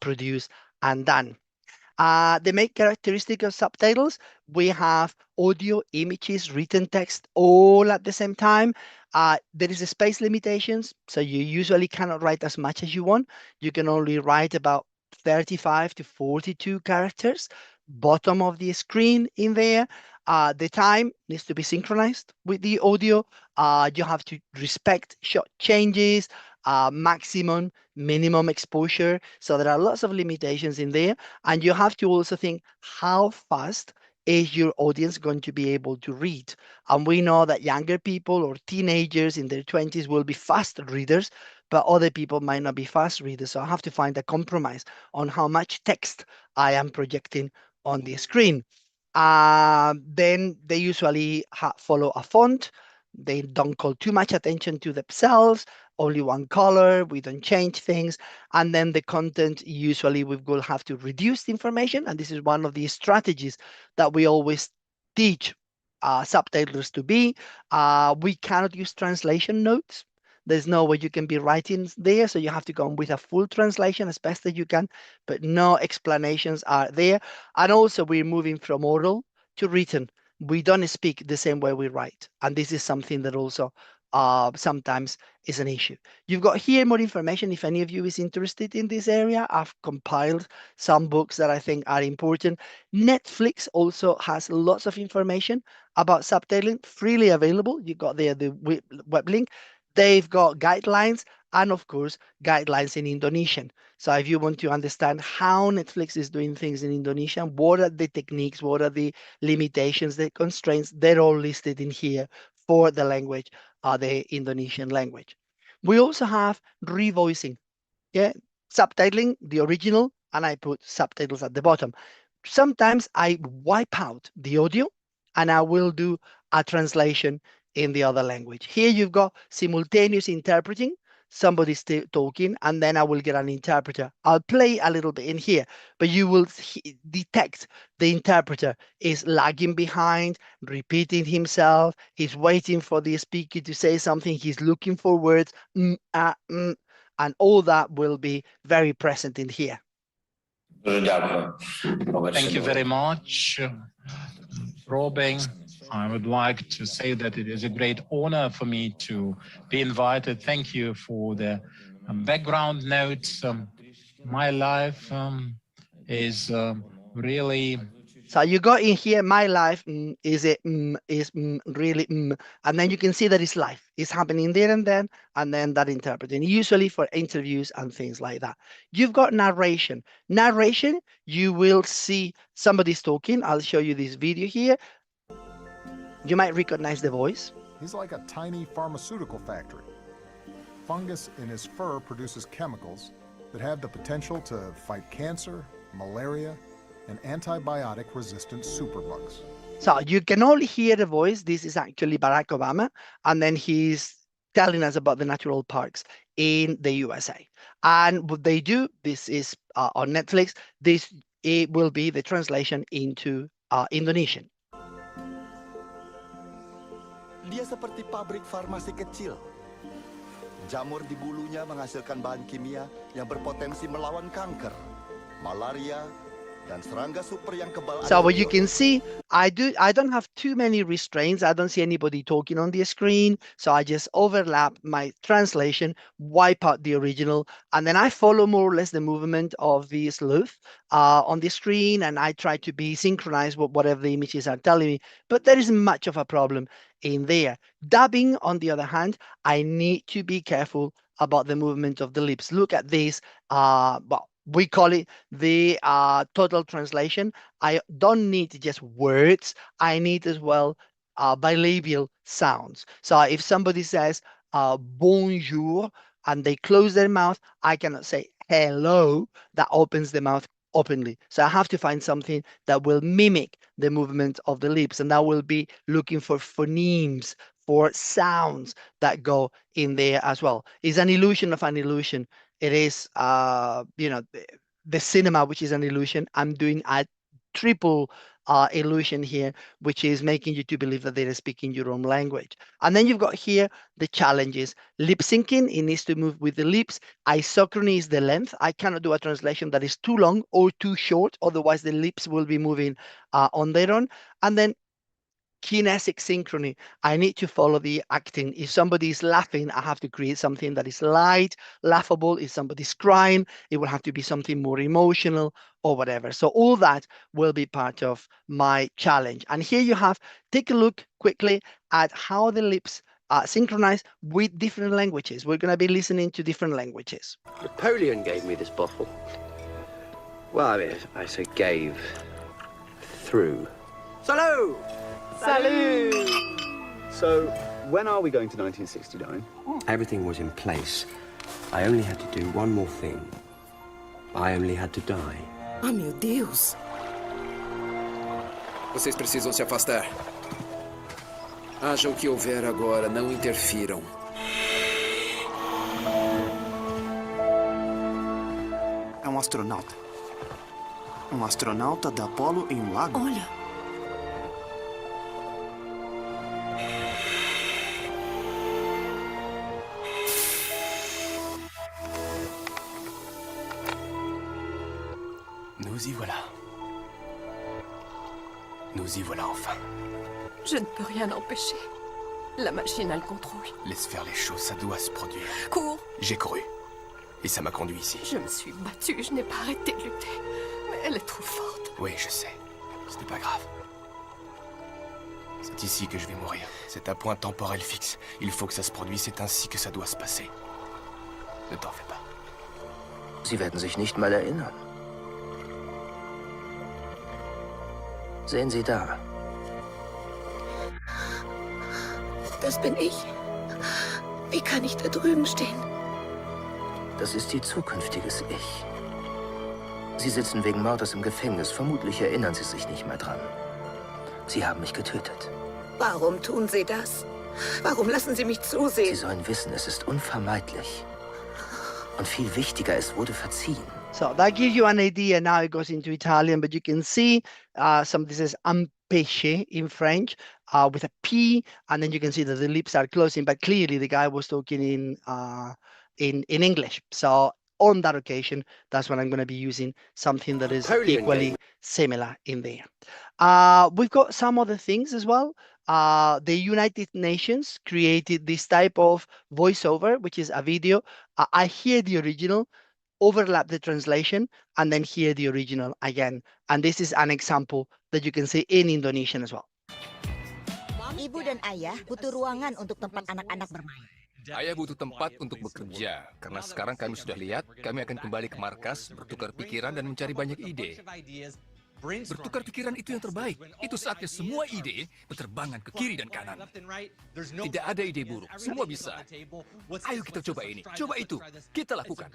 produced and done. The main characteristic of subtitles, we have audio, images, written text, all at the same time. There is a space limitations, so you usually cannot write as much as you want. You can only write about 35 to 42 characters, bottom of the screen in there. The time needs to be synchronized with the audio. You have to respect shot changes, maximum, minimum exposure. So there are lots of limitations in there. And you have to also think how fast is your audience going to be able to read? And we know that younger people or teenagers in their 20s will be fast readers, but other people might not be fast readers. So I have to find a compromise on how much text I am projecting on the screen. Then they usually follow a font. They don't call too much attention to themselves, only one color, we don't change things. And then the content, usually we will have to reduce the information. And this is one of the strategies that we always teach subtitlers to be. We cannot use translation notes. There's no way you can be writing there, so you have to go on with a full translation as best as you can, but no explanations are there. And also we're moving from oral to written. We don't speak the same way we write. And this is something that also sometimes is an issue. You've got here more information if any of you is interested in this area. I've compiled some books that I think are important. Netflix also has lots of information about subtitling, freely available. You got there the web link. They've got guidelines and, of course, guidelines in Indonesian. So if you want to understand how Netflix is doing things in Indonesian, what are the techniques, what are the limitations, the constraints, they're all listed in here for the language, the Indonesian language. We also have revoicing, yeah, subtitling the original, and I put subtitles at the bottom. Sometimes I wipe out the audio and I will do a translation in the other language. Here you've got simultaneous interpreting, somebody's talking, and then I will get an interpreter. I'll play a little bit in here, but you will detect the interpreter is lagging behind, repeating himself, he's waiting for the speaker to say something, he's looking for words, and all that will be very present in here. Thank you very much, Robin. I would like to say that it is a great honor for me to be invited. Thank you for the background notes. My life is really... So you got in here, my life is really, and then you can see that it's life. It's happening there and then that interpreting, usually for interviews and things like that. You've got narration. Narration, you will see somebody's talking. I'll show you this video here. You might recognize the voice. He's like a tiny pharmaceutical factory. Fungus in his fur produces chemicals that have the potential to fight cancer, malaria, and antibiotic-resistant superbugs. So you can only hear the voice. This is actually Barack Obama, and then he's telling us about the natural parks in the USA. And what they do, this is on Netflix, it will be the translation into Indonesian. Dia seperti pabrik farmasi kecil. Jamur di bulunya menghasilkan bahan kimia yang berpotensi melawan kanker, malaria, dan serangga super yang kebal. So what you can see, I don't have too many restraints. I don't see anybody talking on the screen. So I just overlap my translation, wipe out the original, and then I follow more or less the movement of the sleuth on the screen, and I try to be synchronized with whatever the images are telling me. But there isn't much of a problem in there. Dubbing, on the other hand, I need to be careful about the movement of the lips. Look at this. Well, we call it the total translation. I don't need just words. I need as well bilabial sounds. So if somebody says bonjour and they close their mouth, I cannot say hello. That opens the mouth openly. So I have to find something that will mimic the movement of the lips, and that will be looking for phonemes, for sounds that go in there as well. It's an illusion of an illusion. It is, you know, the cinema, which is an illusion. I'm doing a triple illusion here, which is making you to believe that they're speaking your own language. And then you've got here the challenges. Lip syncing, it needs to move with the lips. Isochrony is the length. I cannot do a translation that is too long or too short, otherwise the lips will be moving on their own. And then kinetic synchrony. I need to follow the acting. If somebody is laughing, I have to create something that is light, laughable. If somebody's crying, it will have to be something more emotional or whatever. So all that will be part of my challenge. And here you have, take a look quickly at how the lips synchronize with different languages. We're going to be listening to different languages. Napoleon gave me this bottle. Well, I mean, I say gave. Through. Salut! Salut! So, when are we going to 1969? Everything was in place. I only had to do one more thing. I only had to die. Ah, meu Deus! Vocês precisam se afastar. Haja o que houver agora, não interfiram. É um astronauta. Um astronauta da Apollo em um lago? Olha! Nous y voilà. Nous y voilà enfin. Je ne peux rien empêcher. La machine a le contrôle. Laisse faire les choses, ça doit se produire. Cours! J'ai couru. Et ça m'a conduit ici. Je me suis battue, je n'ai pas arrêté de lutter. Mais elle est trop forte. Oui, je sais. Ce n'est pas grave. C'est ici que je vais mourir. C'est un point temporel fixe. Il faut que ça se produise, c'est ainsi que ça doit se passer. Ne t'en fais pas. Sie werden sich nicht mal erinnern. Sehen Sie da. Das bin ich. Wie kann ich da drüben stehen? Das ist Ihr zukünftiges Ich. Sie sitzen wegen Mordes im Gefängnis. Vermutlich erinnern Sie sich nicht mehr dran. Sie haben mich getötet. Warum tun Sie das? Warum lassen Sie mich zusehen? Sie sollen wissen, es ist unvermeidlich. Und viel wichtiger, es wurde verziehen. So that gives you an idea. Now it goes into Italian, but you can see this is pesce in French with a P, and then you can see that the lips are closing, but clearly the guy was talking in English. So on that occasion, that's when I'm going to be using something that is equally similar in there. We've got some other things as well. The United Nations created this type of voiceover, which is a video. I hear the original, overlap the translation, and then hear the original again. And this is an example that you can see in Indonesian as well. Ibu dan ayah butuh ruangan untuk tempat anak-anak bermain. Ayah butuh tempat untuk bekerja, karena sekarang kami sudah lihat, kami akan kembali ke markas, bertukar pikiran dan mencari banyak ide. Bertukar pikiran itu yang terbaik. Itu saatnya semua ide berterbangan ke kiri dan kanan. Tidak ada ide buruk, semua bisa. Ayo kita coba ini, coba itu, kita lakukan.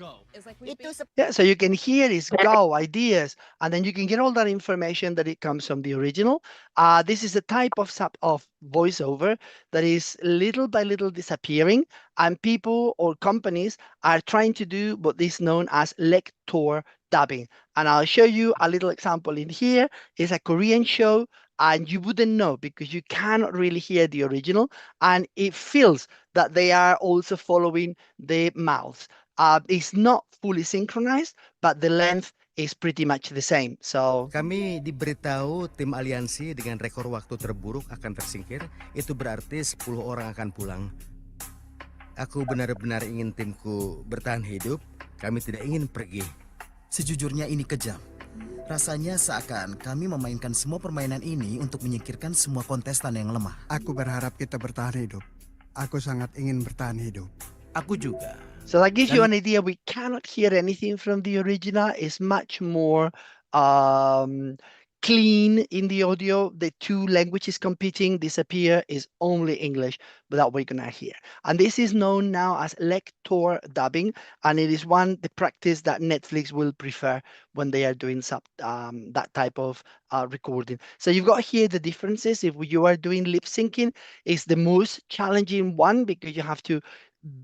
Yeah, so you can hear this go ideas, and then you can get all that information that it comes from the original. This is a type of voiceover that is little by little disappearing, and people or companies are trying to do what is known as lector dubbing. And I'll show you a little example in here. It's a Korean show, and you wouldn't know because you cannot really hear the original, and it feels that they are also following the mouths. It's not fully synchronized, but the length is pretty much the same. So kami diberitahu tim aliansi dengan rekor waktu terburuk akan tersingkir. Itu berarti 10 orang akan pulang. Aku benar-benar ingin timku bertahan hidup. Kami tidak ingin pergi. Sejujurnya ini kejam. Rasanya seakan kami memainkan semua permainan ini untuk menyingkirkan semua kontestan yang lemah. Aku berharap kita bertahan hidup. Aku sangat ingin bertahan hidup. Aku juga. So that gives you an idea. We cannot hear anything from the original. It's much more clean in the audio. The two languages competing disappear. Is only English, but that we're gonna hear. And this is known now as lector dubbing, and it is the practice that Netflix will prefer when they are doing that type of recording. So you've got here the differences. If you are doing lip syncing, it's the most challenging one because you have to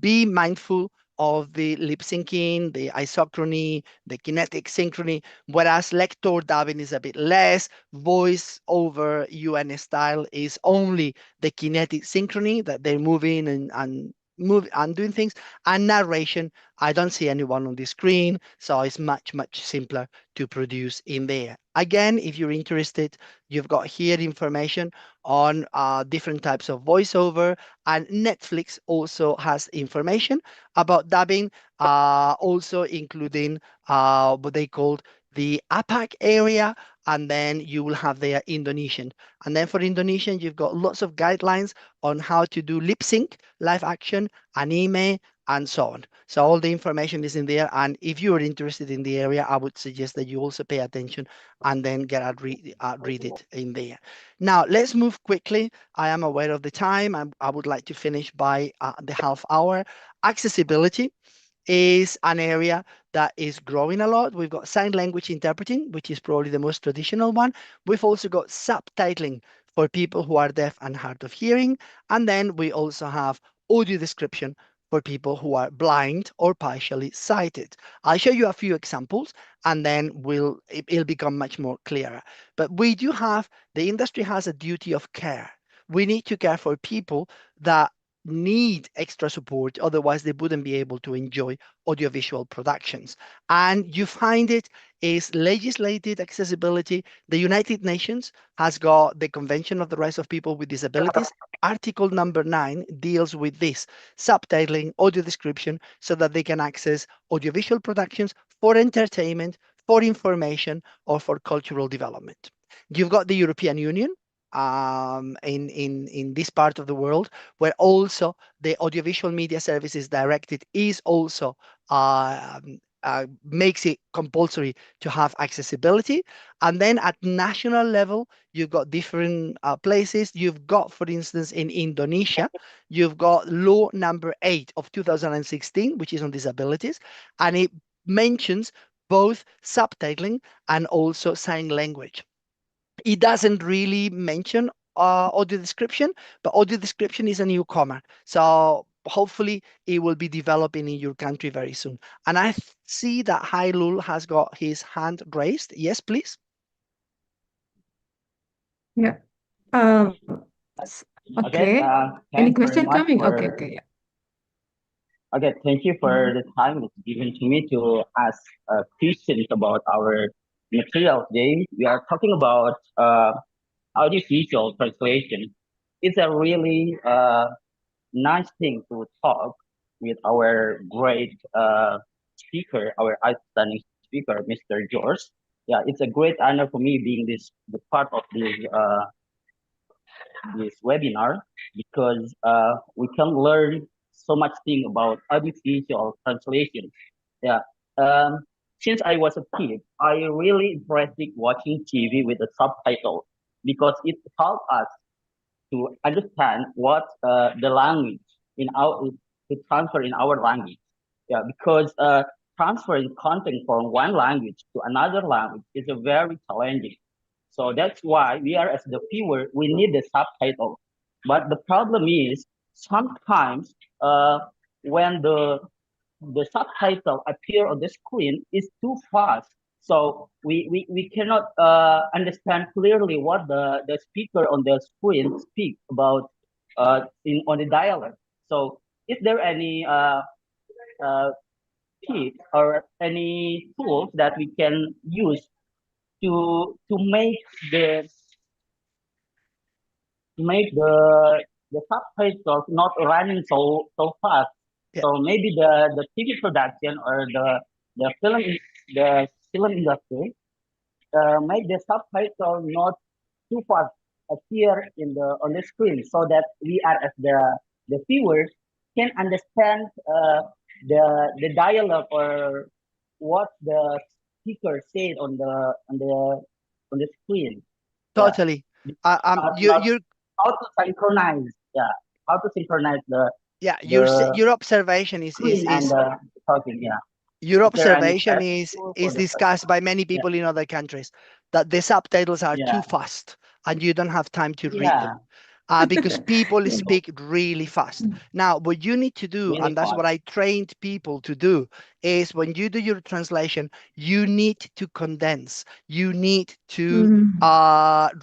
be mindful of the lip syncing, the isochrony, the kinetic synchrony, whereas lector dubbing is a bit less. Voice over UN style is only the kinetic synchrony that they're moving and doing things. And narration, I don't see anyone on the screen, so it's much simpler to produce in there. Again, if you're interested, you've got here information on different types of voiceover, and Netflix also has information about dubbing, also including what they called the APAC area, and then you will have their Indonesian. And then for Indonesian, you've got lots of guidelines on how to do lip sync, live action, anime, and so on. So all the information is in there. And if you are interested in the area, I would suggest that you also pay attention and then read it in there. Now, let's move quickly. I am aware of the time. I would like to finish by the half hour. Accessibility is an area that is growing a lot. We've got sign language interpreting, which is probably the most traditional one. We've also got subtitling for people who are deaf and hard of hearing. And then we also have audio description for people who are blind or partially sighted. I'll show you a few examples, and then it'll become much more clearer. But we do have, the industry has a duty of care. We need to care for people that need extra support, otherwise they wouldn't be able to enjoy audiovisual productions. And you find it is legislated accessibility. The United Nations has got the Convention of the Rights of People with Disabilities. Article number 9 deals with this, subtitling, audio description, so that they can access audiovisual productions for entertainment, for information, or for cultural development. You've got the European Union, in this part of the world, where also the Audiovisual Media Services Directive is also makes it compulsory to have accessibility. And then at national level, you've got different places. You've got, for instance, in Indonesia, you've got law number 8 of 2016, which is on disabilities, and it mentions both subtitling and also sign language. It doesn't really mention audio description, but audio description is a newcomer. So hopefully it will be developing in your country very soon. And I see that Hailul has got his hand raised. Yes, please. Yeah. Okay. Any question coming? Okay. Yeah. Okay, thank you for the time it's given to me to ask questions about our material today. We are talking about audiovisual translation. It's a really nice thing to talk with our great speaker, our outstanding speaker, Mr. Jorge. Yeah, it's a great honor for me being the part of this webinar, because we can learn so much thing about audiovisual translation. Yeah. Since I was a kid, I really interested watching TV with a subtitle, because it helped us to understand what the language to transfer in our language. Yeah, because transferring content from one language to another language is a very challenging. So that's why we are, as the viewer, we need the subtitle. But the problem is sometimes when the subtitle appear on the screen is too fast, so we cannot understand clearly what the speaker on the screen speak about on the dialect. So is there any tip or any tools that we can use to make the subtitles not running so fast? Yeah. So maybe the TV production or the film industry make the subtitle not too fast appear on the screen, so that we are, as the viewers, can understand the dialogue or what the speaker said on the screen. Totally. Yeah. How to synchronize? Yeah, how to synchronize the. Yeah, your observation is talking. Yeah. Your observation is discussed by many people in other countries, that the subtitles are too fast and you don't have time to read them. because people speak really fast. Now, what you need to do, and that's what I trained people to do, is when you do your translation, you need to condense. You need to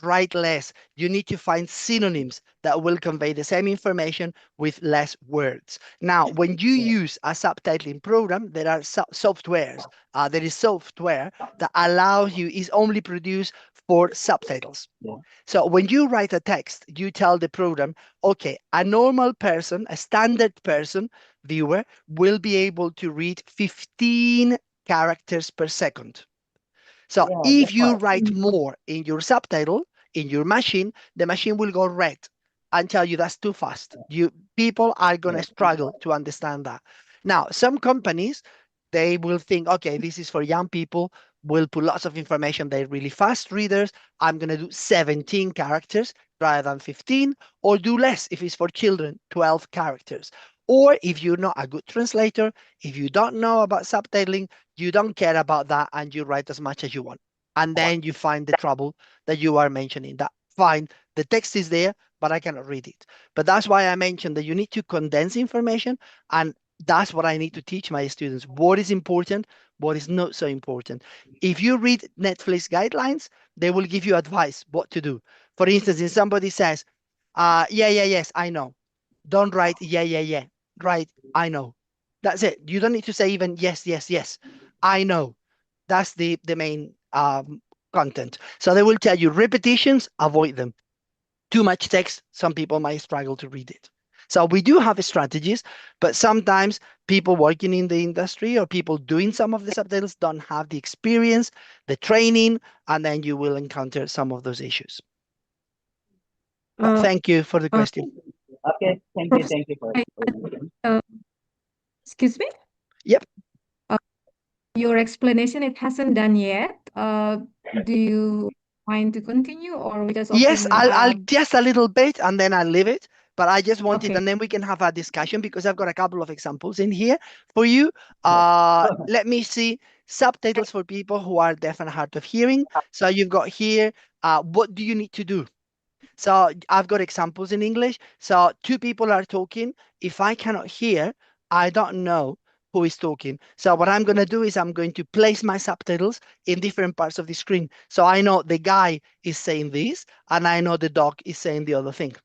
write less. You need to find synonyms that will convey the same information with less words. Now, when you use a subtitling program, there are softwares. There is software that allows you, is only produced for subtitles. So when you write a text, you tell the program, okay, a normal person, a standard person, viewer, will be able to read 15 characters per second. So if you write more in your subtitle, in your machine, the machine will go red and tell you that's too fast. People are going to struggle to understand that. Now, some companies, they will think, okay, this is for young people. We'll put lots of information. They're really fast readers. I'm going to do 17 characters rather than 15, or do less if it's for children, 12 characters. Or if you're not a good translator, if you don't know about subtitling, you don't care about that and you write as much as you want. And then you find the trouble that you are mentioning. That fine, the text is there, but I cannot read it. But that's why I mentioned that you need to condense information, and that's what I need to teach my students. What is important, what is not so important. If you read Netflix guidelines, they will give you advice what to do. For instance, if somebody says, yes, I know. Don't write yeah. Write, I know. That's it. You don't need to say even yes. I know. That's the main content. So they will tell you repetitions, avoid them. Too much text, some people might struggle to read it. So we do have strategies, but sometimes people working in the industry or people doing some of the subtitles don't have the experience, the training, and then you will encounter some of those issues. Thank you for the question. Okay, thank you for excuse me? Yep. Your explanation, it hasn't done yet. Do you mind to continue, or we just Yes, I'll just a little bit and then I'll leave it. But I just wanted, and then we can have a discussion because I've got a couple of examples in here for you. Let me see. Subtitles for people who are deaf and hard of hearing. So you've got here, what do you need to do? So I've got examples in English. So two people are talking. If I cannot hear, I don't know who is talking. So what I'm going to do is I'm going to place my subtitles in different parts of the screen. So I know the guy is saying this, and I know the dog is saying the other thing.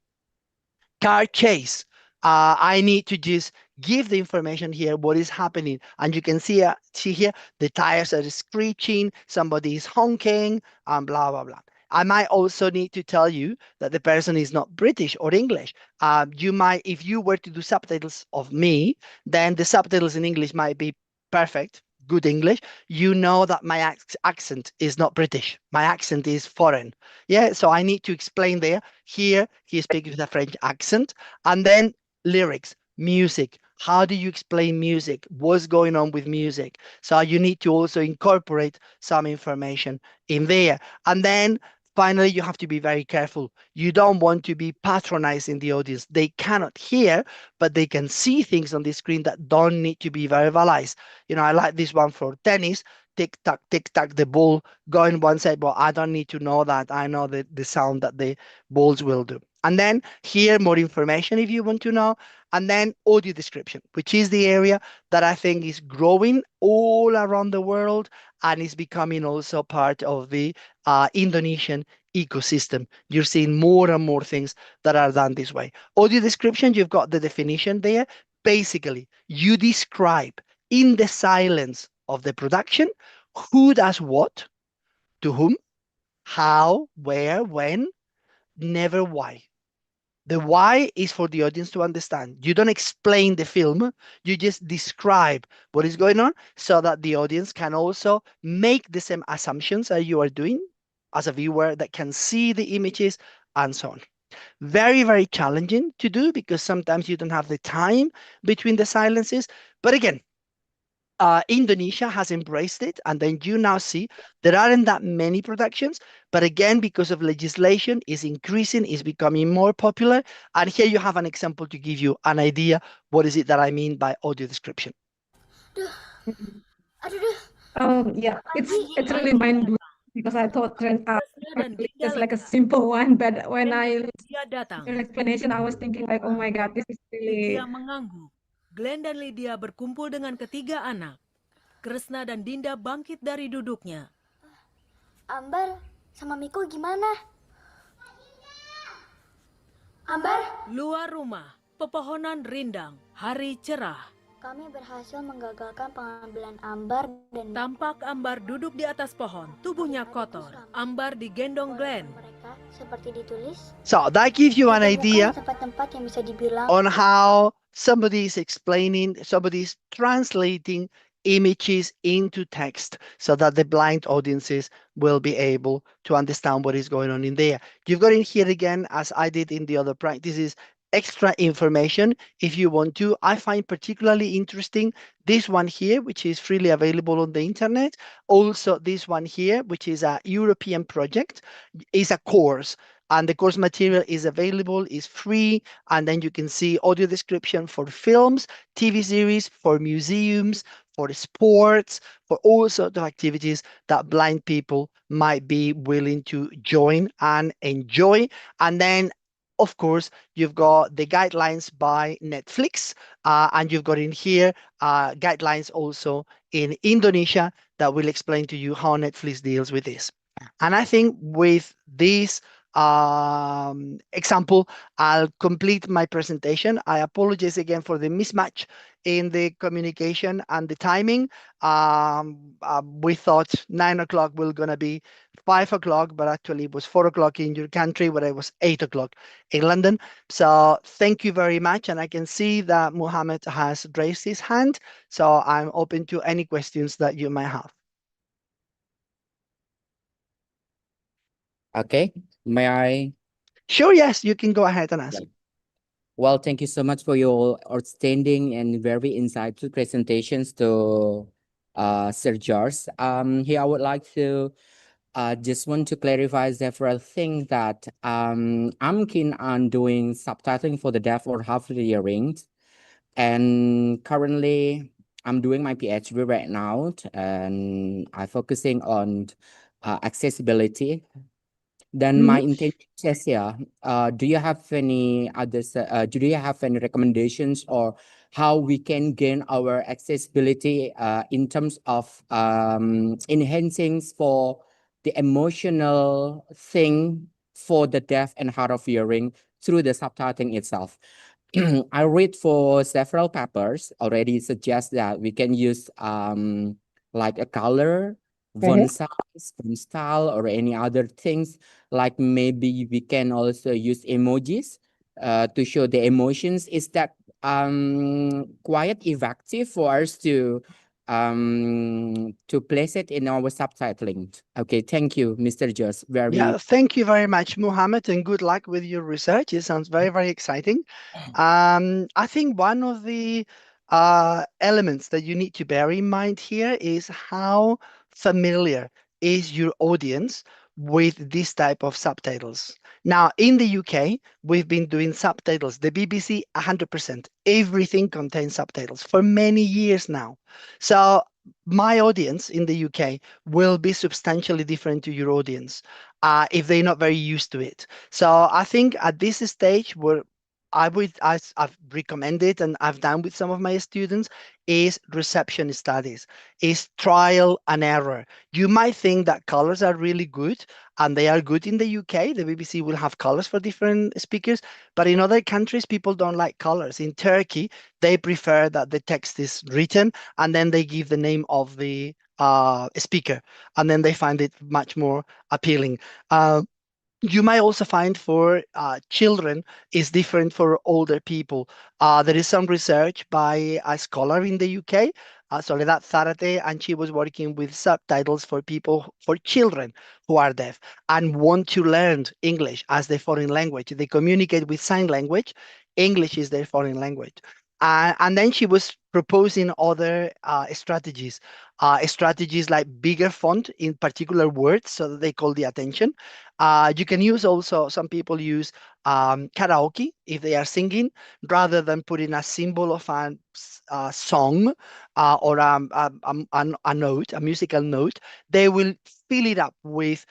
Car chase. I need to just give the information here, what is happening. And you can see here, the tires are screeching, somebody is honking, and blah, blah, blah. I might also need to tell you that the person is not British or English. You might, if you were to do subtitles of me, then the subtitles in English might be perfect, good English. You know that my accent is not British. My accent is foreign. Yeah, so I need to explain there. Here, he speaks with a French accent. And then lyrics, music. How do you explain music? What's going on with music? So you need to also incorporate some information in there. And then finally, you have to be very careful. You don't want to be patronizing the audience. They cannot hear, but they can see things on the screen that don't need to be verbalized. You know, I like this one for tennis. Tick tock, the ball going one side, but I don't need to know that. I know the sound that the balls will do. And then here, more information if you want to know. And then audio description, which is the area that I think is growing all around the world and is becoming also part of the Indonesian ecosystem. You're seeing more and more things that are done this way. Audio description, you've got the definition there. Basically, you describe in the silence of the production who does what, to whom, how, where, when, never why. The why is for the audience to understand. You don't explain the film, you just describe what is going on so that the audience can also make the same assumptions that you are doing as a viewer that can see the images and so on. Very, very challenging to do because sometimes you don't have the time between the silences. But again, Indonesia has embraced it, and then you now see there aren't that many productions, but again, because of legislation, is increasing, is becoming more popular. And here you have an example to give you an idea what is it that I mean by audio description. Yeah, it's really mind-blowing. because I thought dan it's Dinda just like a lega. simple one, but when I Lydia datang. your explanation, I was thinking like, oh my God, this is really. Lydia mengangguk. Glenn dan Lydia berkumpul dengan ketiga anak. Kresna dan Dinda bangkit dari duduknya. Ambar sama Miko gimana? Ambar? Luar rumah, pepohonan rindang, hari cerah. Kami berhasil menggagalkan pengambilan Ambar dan Tampak Ambar duduk di atas pohon, tubuhnya kotor. Ambar digendong Glenn. mereka seperti ditulis. So that gives you an idea Tempat-tempat yang bisa dibilang on how somebody is explaining, somebody is translating images into text so that the blind audiences will be able to understand what is going on in there. You've got in here again, as I did in the other practices, extra information if you want to. I find particularly interesting this one here, which is freely available on the internet. Also this one here, which is a European project, is a course. And the course material is available, is free, and then you can see audio description for films, TV series, for museums, for sports, for all sorts of activities that blind people might be willing to join and enjoy. And then, of course, you've got the guidelines by Netflix, and you've got in here guidelines also in Indonesia that will explain to you how Netflix deals with this. And I think with this example, I'll complete my presentation. I apologize again for the mismatch in the communication and the timing. We thought 9 o'clock was gonna be 5 o'clock, but actually it was 4 o'clock in your country, where it was 8 o'clock in London. So thank you very much. And I can see that Muhammad has raised his hand. So I'm open to any questions that you might have. Okay, may I? Sure, yes, you can go ahead and ask. Well, thank you so much for your outstanding and very insightful presentations to Sir George. Here I would like to just want to clarify several things that I'm keen on doing subtitling for the deaf or hard of hearing, and currently I'm doing my Ph.D. right now, and I'm focusing on accessibility. Then my intention is here. Do you have any others? Do you have any recommendations or how we can gain our accessibility in terms of enhancing for the emotional thing for the deaf and hard of hearing through the subtitling itself? I read for several papers already suggest that we can use like a color, font size, font style, or any other things. Like maybe we can also use emojis to show the emotions. Is that quite effective for us to place it in our subtitling? Okay, thank you, Mr. Joss. Yeah, thank you very much, Muhammad, and good luck with your research. It sounds very, very exciting. I think one of the elements that you need to bear in mind here is how familiar is your audience with this type of subtitles. Now, in the UK, we've been doing subtitles. The BBC, 100%. Everything contains subtitles for many years now. So my audience in the UK will be substantially different to your audience if they're not very used to it. So I think at this stage, I've recommended and I've done with some of my students is reception studies, is trial and error. You might think that colors are really good, and they are good in the UK. The BBC will have colors for different speakers, but in other countries, people don't like colors. In Turkey, they prefer that the text is written and then they give the name of the speaker, and then they find it much more appealing. You might also find for children is different for older people. There is some research by a scholar in the UK, Soledad Zarate, and she was working with subtitles for people, for children who are deaf and want to learn English as their foreign language. They communicate with sign language. English is their foreign language. And then she was proposing other strategies, strategies like bigger font in particular words so that they call the attention. You can use also, some people use karaoke if they are singing, rather than putting a symbol of a song or a note, a musical note. They will fill it up with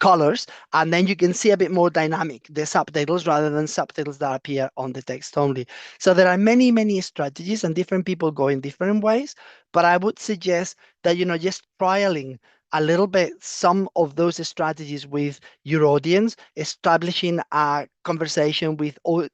colors, and then you can see a bit more dynamic the subtitles rather than subtitles that appear on the text only. So there are many strategies, and different people go in different ways, but I would suggest that, just trialing a little bit some of those strategies with your audience, establishing a conversation with all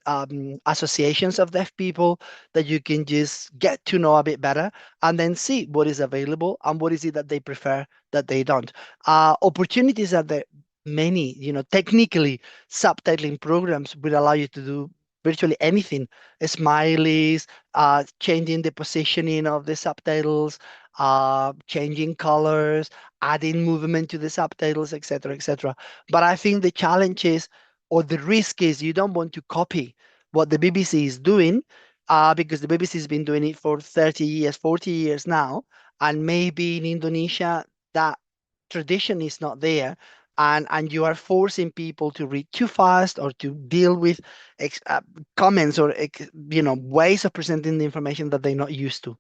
associations of deaf people that you can just get to know a bit better, and then see what is available and what is it that they prefer that they don't. Opportunities are there many. Technically, subtitling programs will allow you to do virtually anything: smileys, changing the positioning of the subtitles, changing colors, adding movement to the subtitles, etc., etc. But I think the challenge is, or the risk is, you don't want to copy what the BBC is doing, because the BBC has been doing it for 30 years, 40 years now, and maybe in Indonesia that tradition is not there, and you are forcing people to read too fast or to deal with comments or ways of presenting the information that they're not used to.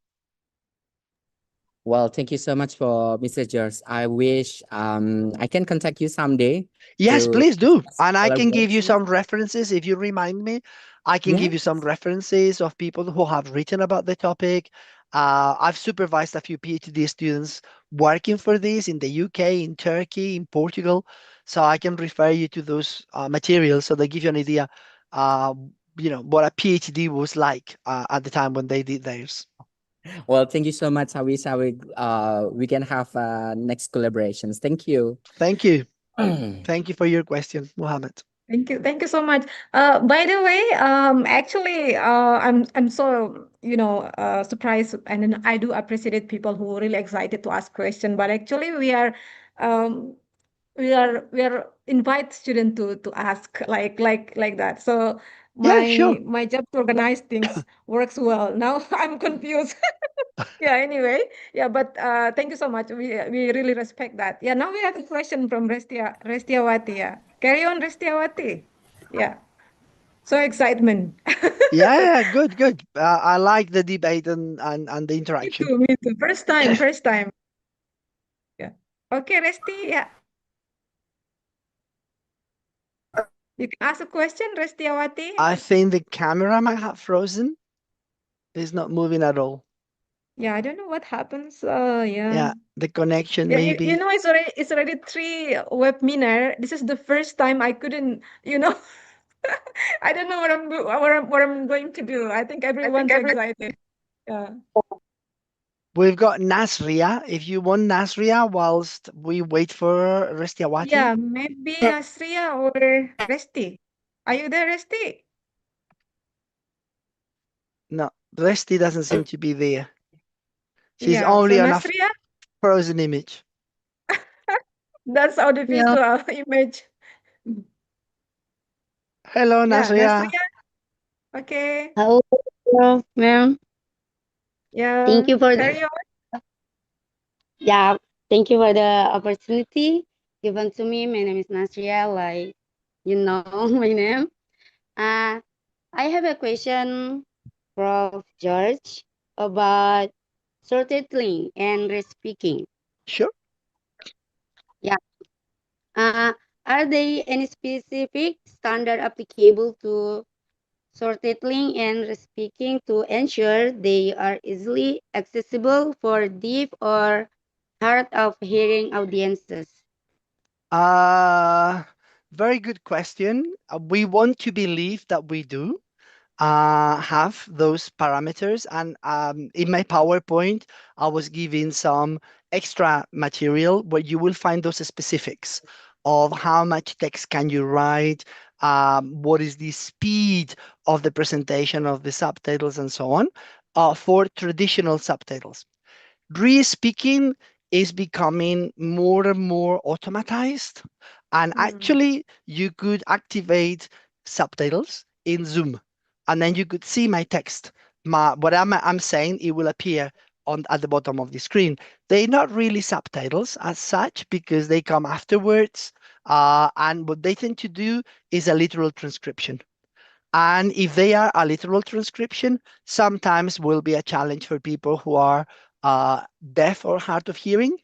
Well, thank you so much for Mr. George. I wish I can contact you someday. Yes, please do. And I can give you collaboration. some references if you remind me. I can give you some references of people who have written about the topic. I've supervised a few PhD students working for this in the UK, in Turkey, in Portugal. So I can refer you to those materials so they give you an idea, what a PhD was like at the time when they did theirs. Well, thank you so much. I wish we can have next collaborations. Thank you. Thank you. Thank you for your question, Mohammed. Thank you so much. By the way, actually, I'm so surprised, and then I do appreciate people who are really excited to ask question. But actually, um, we are invite student to ask like that. So Yeah, sure. my job to organize things works well. Now I'm confused. Yeah. Anyway, yeah. But thank you so much. We really respect that. Yeah. Now we have a question from Restiawati. Yeah. Carry on, Restiawati. Yeah. So excitement. Yeah, good. I like the debate and the interaction. Me too. First time. Yeah. Okay, Resti. Yeah. You can ask a question, Restiawati. I think the camera might have frozen. It's not moving at all. Yeah, I don't know what happens. Yeah, Yeah. the connection Yeah, maybe. it's already 3 webinar. This is the first time I couldn't, I don't know what I'm going to do. I think everyone's excited. Yeah. We've got Nasria. If you want Nasria whilst we wait for Restiawati. Yeah, maybe Nasria or Resti. Are you there, Resti? No, Resti doesn't seem to be there. She's Yeah, only so on Nasria, a frozen image. that's audiovisual image. Hello, Yeah, Nasria. Nasria. Okay. Hello, ma'am. Yeah. Thank you for Carry on. yeah, thank you for the opportunity given to me. My name is Nasria, like you know my name. I have a question, Prof. George, about subtitling and re-speaking. Sure. Yeah. Are there any specific standard applicable to subtitling and re-speaking to ensure they are easily accessible for deaf or hard of hearing audiences? Very good question. We want to believe that we do have those parameters, and in my PowerPoint, I was giving some extra material where you will find those specifics of how much text can you write, what is the speed of the presentation of the subtitles, and so on, for traditional subtitles. Re-speaking is becoming more and more automatized, and actually you could activate subtitles in Zoom and then you could see my text. What I'm saying, it will appear at the bottom of the screen. They're not really subtitles as such because they come afterwards. And what they tend to do is a literal transcription. And if they are a literal transcription, sometimes will be a challenge for people who are deaf or hard of hearing,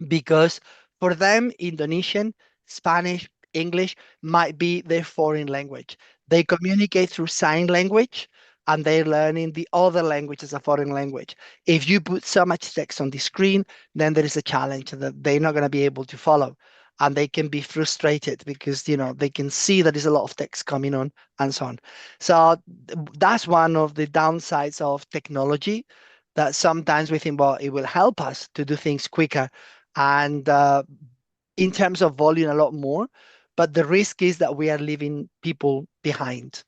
because for them, Indonesian, Spanish, English might be their foreign language. They communicate through sign language, and they're learning the other language as a foreign language. If you put so much text on the screen, then there is a challenge that they're not going to be able to follow. And they can be frustrated because, they can see that there's a lot of text coming on and so on. So that's one of the downsides of technology, that sometimes we think, well, it will help us to do things quicker and in terms of volume a lot more. But the risk is that we are leaving people behind.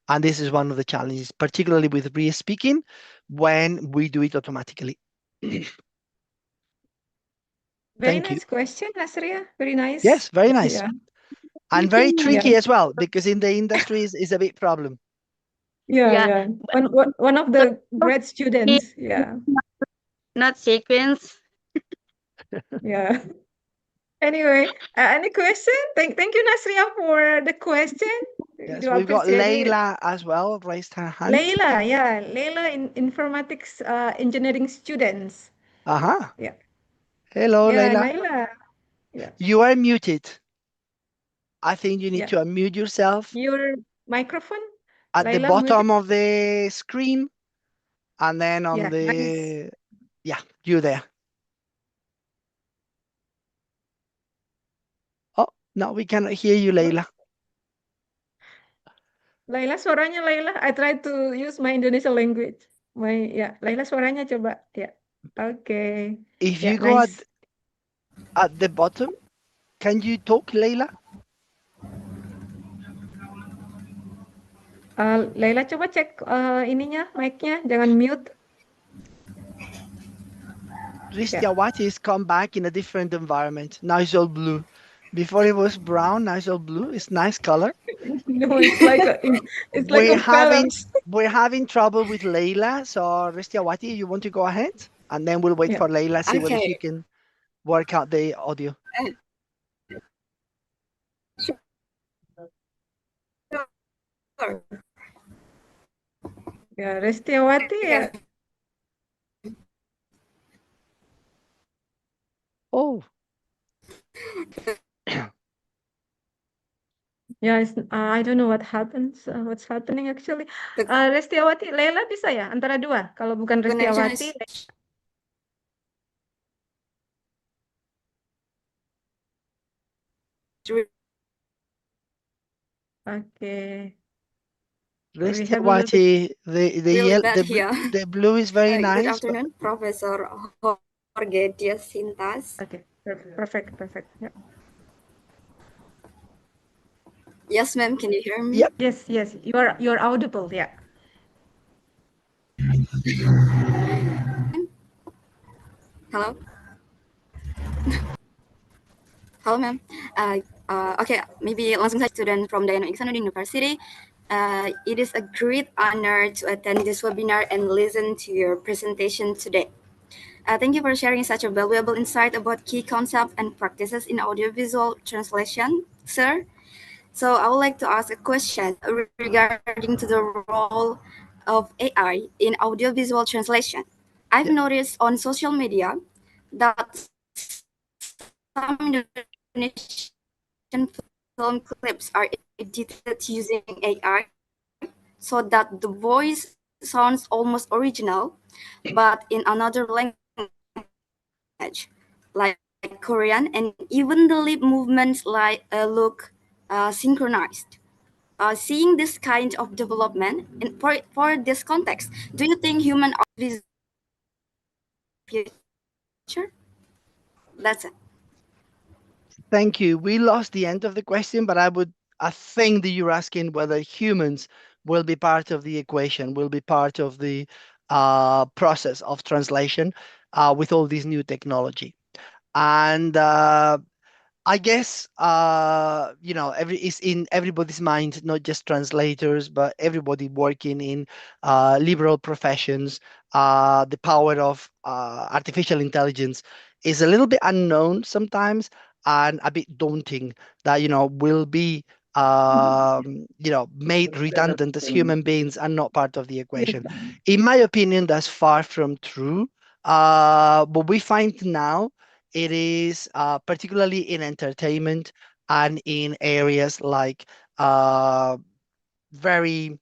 And this is one of the challenges, particularly with re-speaking, when we do it automatically. Very nice question, Nasria. Very nice. Yes, very nice. Yeah. And very tricky Yeah. as well, because in the industry is a big problem. Yeah. One of the great students. Yeah. Not sequence. Yeah. Anyway, any question? Thank you, Nasria, for the question. Yes, Do we've got appreciate it. Leila as well, raised her hand. Leila in informatics engineering students. Uh-huh. Yeah. Hello, Yeah, Leila. Leila. Yeah. You are muted. I think you need to unmute yourself. Your microphone? At the Leila, bottom of the screen, and then on Yeah, the... Yeah, you there. Oh, no, we cannot hear you, Leila. Laila suaranya Laila. I tried to use my Indonesian language. Laila suaranya coba. Ya. Okay. If Yeah, you go nice. at the bottom, can you talk, Leila? Laila coba cek ininya, mic-nya, jangan mute. Ristyawati has come back in a different environment. Now it's all blue. Before it was brown, now it's all blue. It's nice color. No, it's like we're having trouble with Leila. So Ristyawati, you want to go ahead? And then we'll wait for Leila, see whether she can work out the audio. Sure. Ya, Ristyawati ya. Oh. Yeah, I don't know what happens. What's happening actually? Ristyawati, Leila bisa ya antara dua. Kalau bukan Ristyawati. Okay. Ristyawati, the blue is very nice. Good afternoon, Professor Jorge Diaz-Cintas. Okay, perfect. Yeah. Yes, ma'am. Can you hear me? Yep. Yes. You're audible. Yeah. Hello. Hello, ma'am. Okay, maybe langsung saja, student from Dian Ivarsson University. It is a great honor to attend this webinar and listen to your presentation today. Thank you for sharing such a valuable insight about key concepts and practices in audiovisual translation, sir. So I would like to ask a question regarding to the role of AI in audiovisual translation. I've noticed on social media that some Indonesian film clips are edited using AI so that the voice sounds almost original, but in another language, like Korean, and even the lip movements look synchronized. Seeing this kind of development for this context, do you think human audio future? That's it. Thank you. We lost the end of the question, but I think that you're asking whether humans will be part of the equation, will be part of the process of translation with all this new technology. And I guess it's in everybody's mind, not just translators, but everybody working in liberal professions. The power of artificial intelligence is a little bit unknown sometimes and a bit daunting. That will be made redundant as human beings and not part of the equation. In my opinion, that's far from true. What we find now, it is particularly in entertainment and in areas like very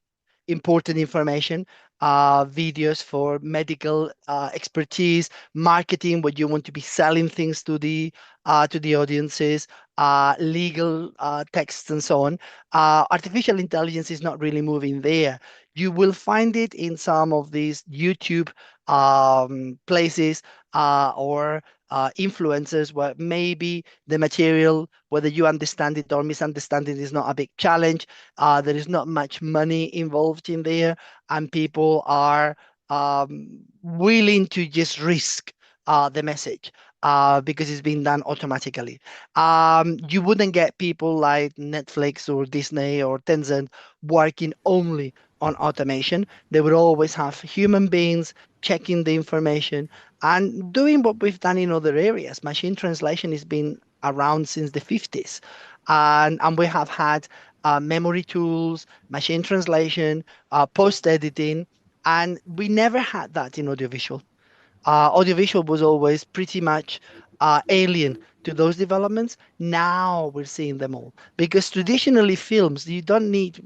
important information, videos for medical expertise, marketing, where you want to be selling things to the audiences, legal texts and so on. Artificial intelligence is not really moving there. You will find it in some of these YouTube places or influencers where maybe the material, whether you understand it or misunderstand it, is not a big challenge. There is not much money involved in there, and people are willing to just risk the message because it's being done automatically. You wouldn't get people like Netflix or Disney or Tencent working only on automation. They would always have human beings checking the information and doing what we've done in other areas. Machine translation has been around since the 50s. And we have had memory tools, machine translation, post-editing, and we never had that in audiovisual. Audiovisual was always pretty much alien to those developments. Now we're seeing them all because traditionally films, you don't need,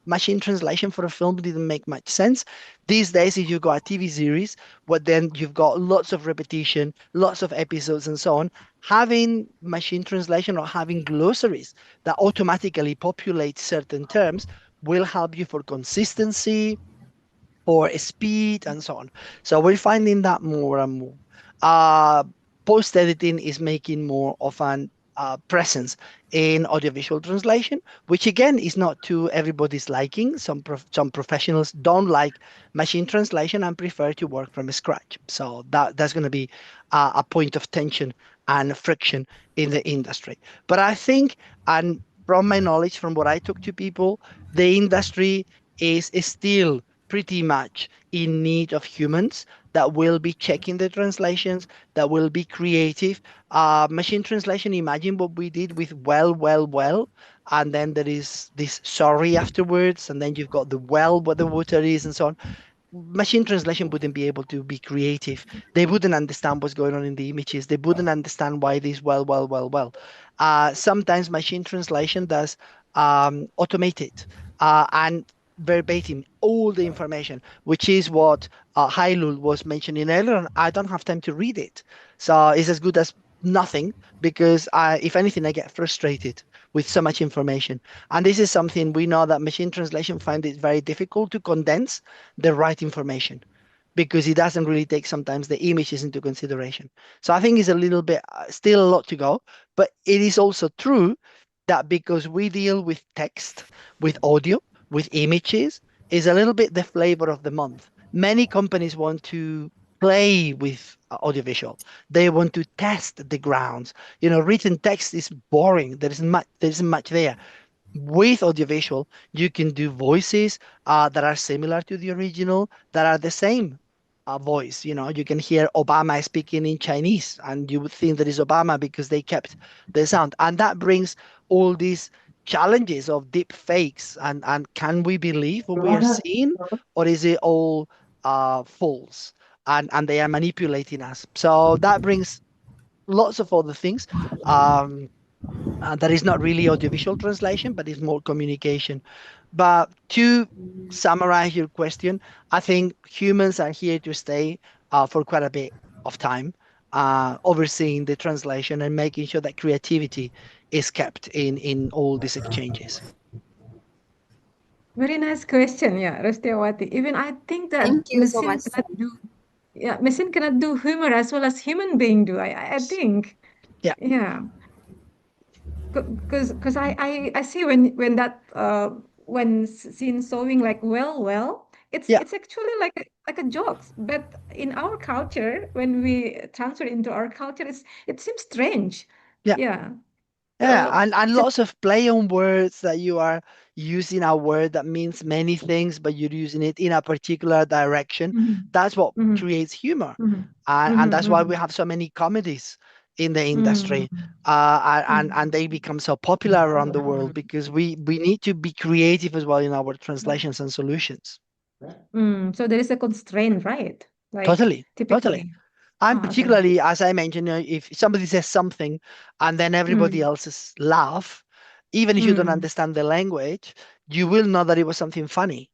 machine translation for a film didn't make much sense. These days, if you've got a TV series, but then you've got lots of repetition, lots of episodes and so on, having machine translation or having glossaries that automatically populate certain terms will help you for consistency, for speed and so on. So we're finding that more and more. Post editing is making more of an presence in audiovisual translation, which again is not to everybody's liking. Some professionals don't like machine translation and prefer to work from scratch. So that's going to be a point of tension and friction in the industry. But I think, and from my knowledge, from what I talk to people, the industry is still pretty much in need of humans that will be checking the translations, that will be creative. Machine translation, imagine what we did with well, and then there is this sorry afterwards, and then you've got the well where the water is and so on. Machine translation wouldn't be able to be creative. They wouldn't understand what's going on in the images. They wouldn't understand why this well. Sometimes machine translation does automate it and verbatim all the information, which is what Hailul was mentioning earlier. And I don't have time to read it. So it's as good as nothing because if anything, I get frustrated with so much information. And this is something we know that machine translation find it very difficult to condense the right information because it doesn't really take sometimes the images into consideration. So I think it's a little bit, still a lot to go, but it is also true that because we deal with text, with audio, with images, is a little bit the flavor of the month. Many companies want to play with audiovisual. They want to test the grounds. Written text is boring. There isn't much there. With audiovisual, you can do voices that are similar to the original, that are the same voice. You can hear Obama speaking in Chinese, and you would think that is Obama because they kept the sound. And that brings all these challenges of deep fakes. And can we believe what we are seeing, or is it all false? And they are manipulating us. So that brings lots of other things. That is not really audiovisual translation, but it's more communication. But to summarize your question, I think humans are here to stay for quite a bit of time, overseeing the translation and making sure that creativity is kept in all these exchanges. Very nice question, yeah, Rustiawati. Even I think that Thank you so machine much. machine cannot do humor as well as human being do. I think. Yeah. Because I see when that when scene showing like it's actually like a jokes, but in our culture when we transfer into our culture it seems strange. Yeah. Yeah, So and just lots of play on words that you are using a word that means many things, but you're using it in a particular direction. mhm, That's what mhm, creates humor. mhm, And mhm, that's why we mhm, have so many comedies in the mhm, industry. And mhm, they become so popular around the world because we need to be creative as well in our translations and solutions. So there is a constraint, right? Like Totally, totally. typically. And Oh, okay. particularly, as I mentioned, if somebody says something and then everybody Mm, else's laugh, even if you don't mm, understand the language, you will know that it was something funny.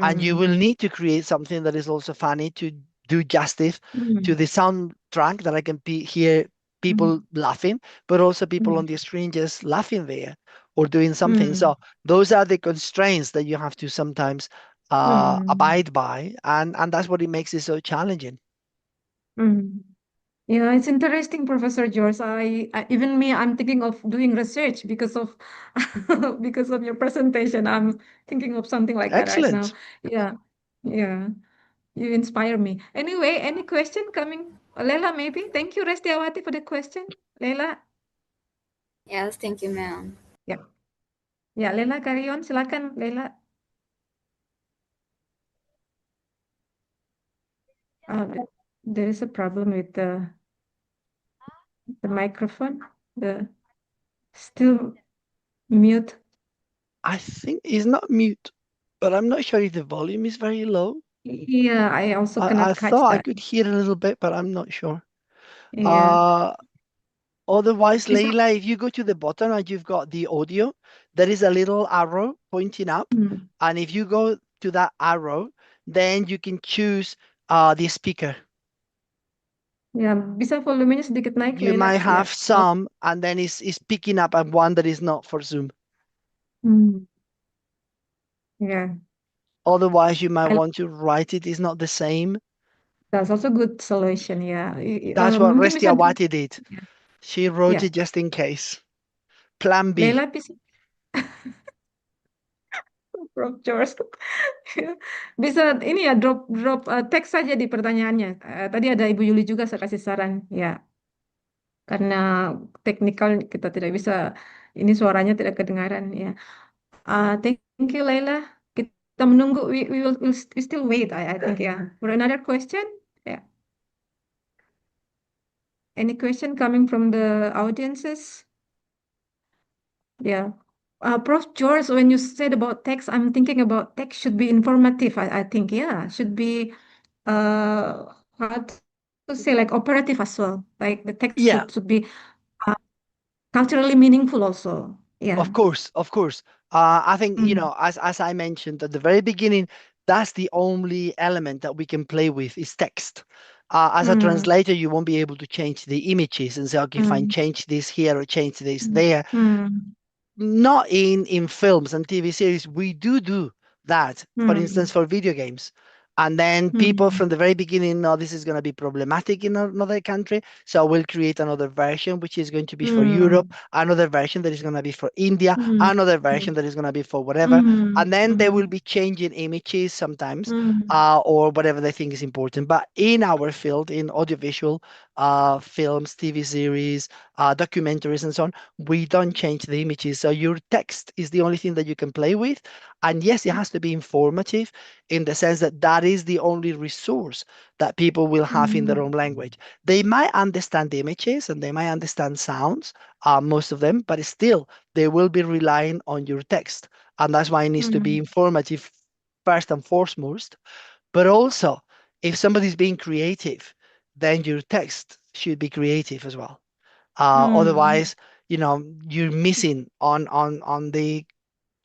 And you mm, will need to create something that is also funny to do justice to mm, the soundtrack that I can hear people mm, laughing, but also people mm, on the screen just laughing there or doing something. mm, So those are the constraints that you have to sometimes mm, abide by, and that's what it makes it so challenging. mm. Yeah, it's interesting, Professor George. Even me, I'm thinking of doing research because of because of your presentation. I'm thinking of something like that right now. Excellent. Yeah, yeah. You inspire me. Anyway, any question coming? Leila, maybe. Thank you, Restiawati, for the question. Leila, Yes, thank you, ma'am. ya, ya, Leila, carry on. Silakan, Leila. There is a problem with the microphone. The still mute. I think it's not mute, but I'm not sure if the volume is very low. Yeah, I also I cannot catch thought I that. could hear a little bit, but I'm not sure. Yeah. Uh, Otherwise, Bisa. Leila, if you go to the bottom and you've got the audio, there is a little arrow pointing up. Hmm. And if you go to that arrow, then you can choose the speaker. Ya, bisa volumenya sedikit naik, You Leila. might Ya. have some, and then it's picking up and one that is not for Zoom. Hmm. Yeah. Otherwise, you might I, want to write it. It's not the same. that's also good solution. Ya. That's what Mungkin bisa. Restiawati did. Ya. She wrote Ya. it just in case. Plan B. Leila bisa. Prof. George. Bisa ini ya drop drop teks saja di pertanyaannya. Tadi ada Ibu Yuli juga saya kasih saran ya karena teknikal kita tidak bisa ini suaranya tidak kedengaran ya. Thank you Laila. Kita menunggu we still wait I think ya. For another question? Yeah. Any question coming from the audiences? Yeah. Prof. George, when you said about text, I'm thinking about text should be informative. I think, yeah, should be how to say like operative as well. Like the text Yeah. should be uh, culturally meaningful also. Yeah. Of course, of course. I think, Mm, as I mentioned at the very beginning, that's the only element that we can play with is text. As a mm, translator, you won't be able to change the images and say, okay, fine, mm, change this here or change this mm, there. mm, Not in films and TV series. We do that, for instance, mm, for video games. And then people mm, from the very beginning know this is going to be problematic in another country. So we'll create another version, which is going to be for Europe, mm, another version that is going to be for India, mm, another mm, version that is going to be for whatever. mm, And then they will mm, be changing images sometimes, mm, or whatever they think is important. But in our field, in audiovisual, films, TV series, documentaries, and so on, we don't change the images. So your text is the only thing that you can play with. And yes, it has to be informative in the sense that that is the only resource that people will have in their mm, own language. They might understand images and they might understand sounds, most of them, but still they will be relying on your text. And that's why it needs to be mm, informative first and foremost. But also, if somebody's being creative, then your text should be creative as well. mm, Otherwise, you're missing on the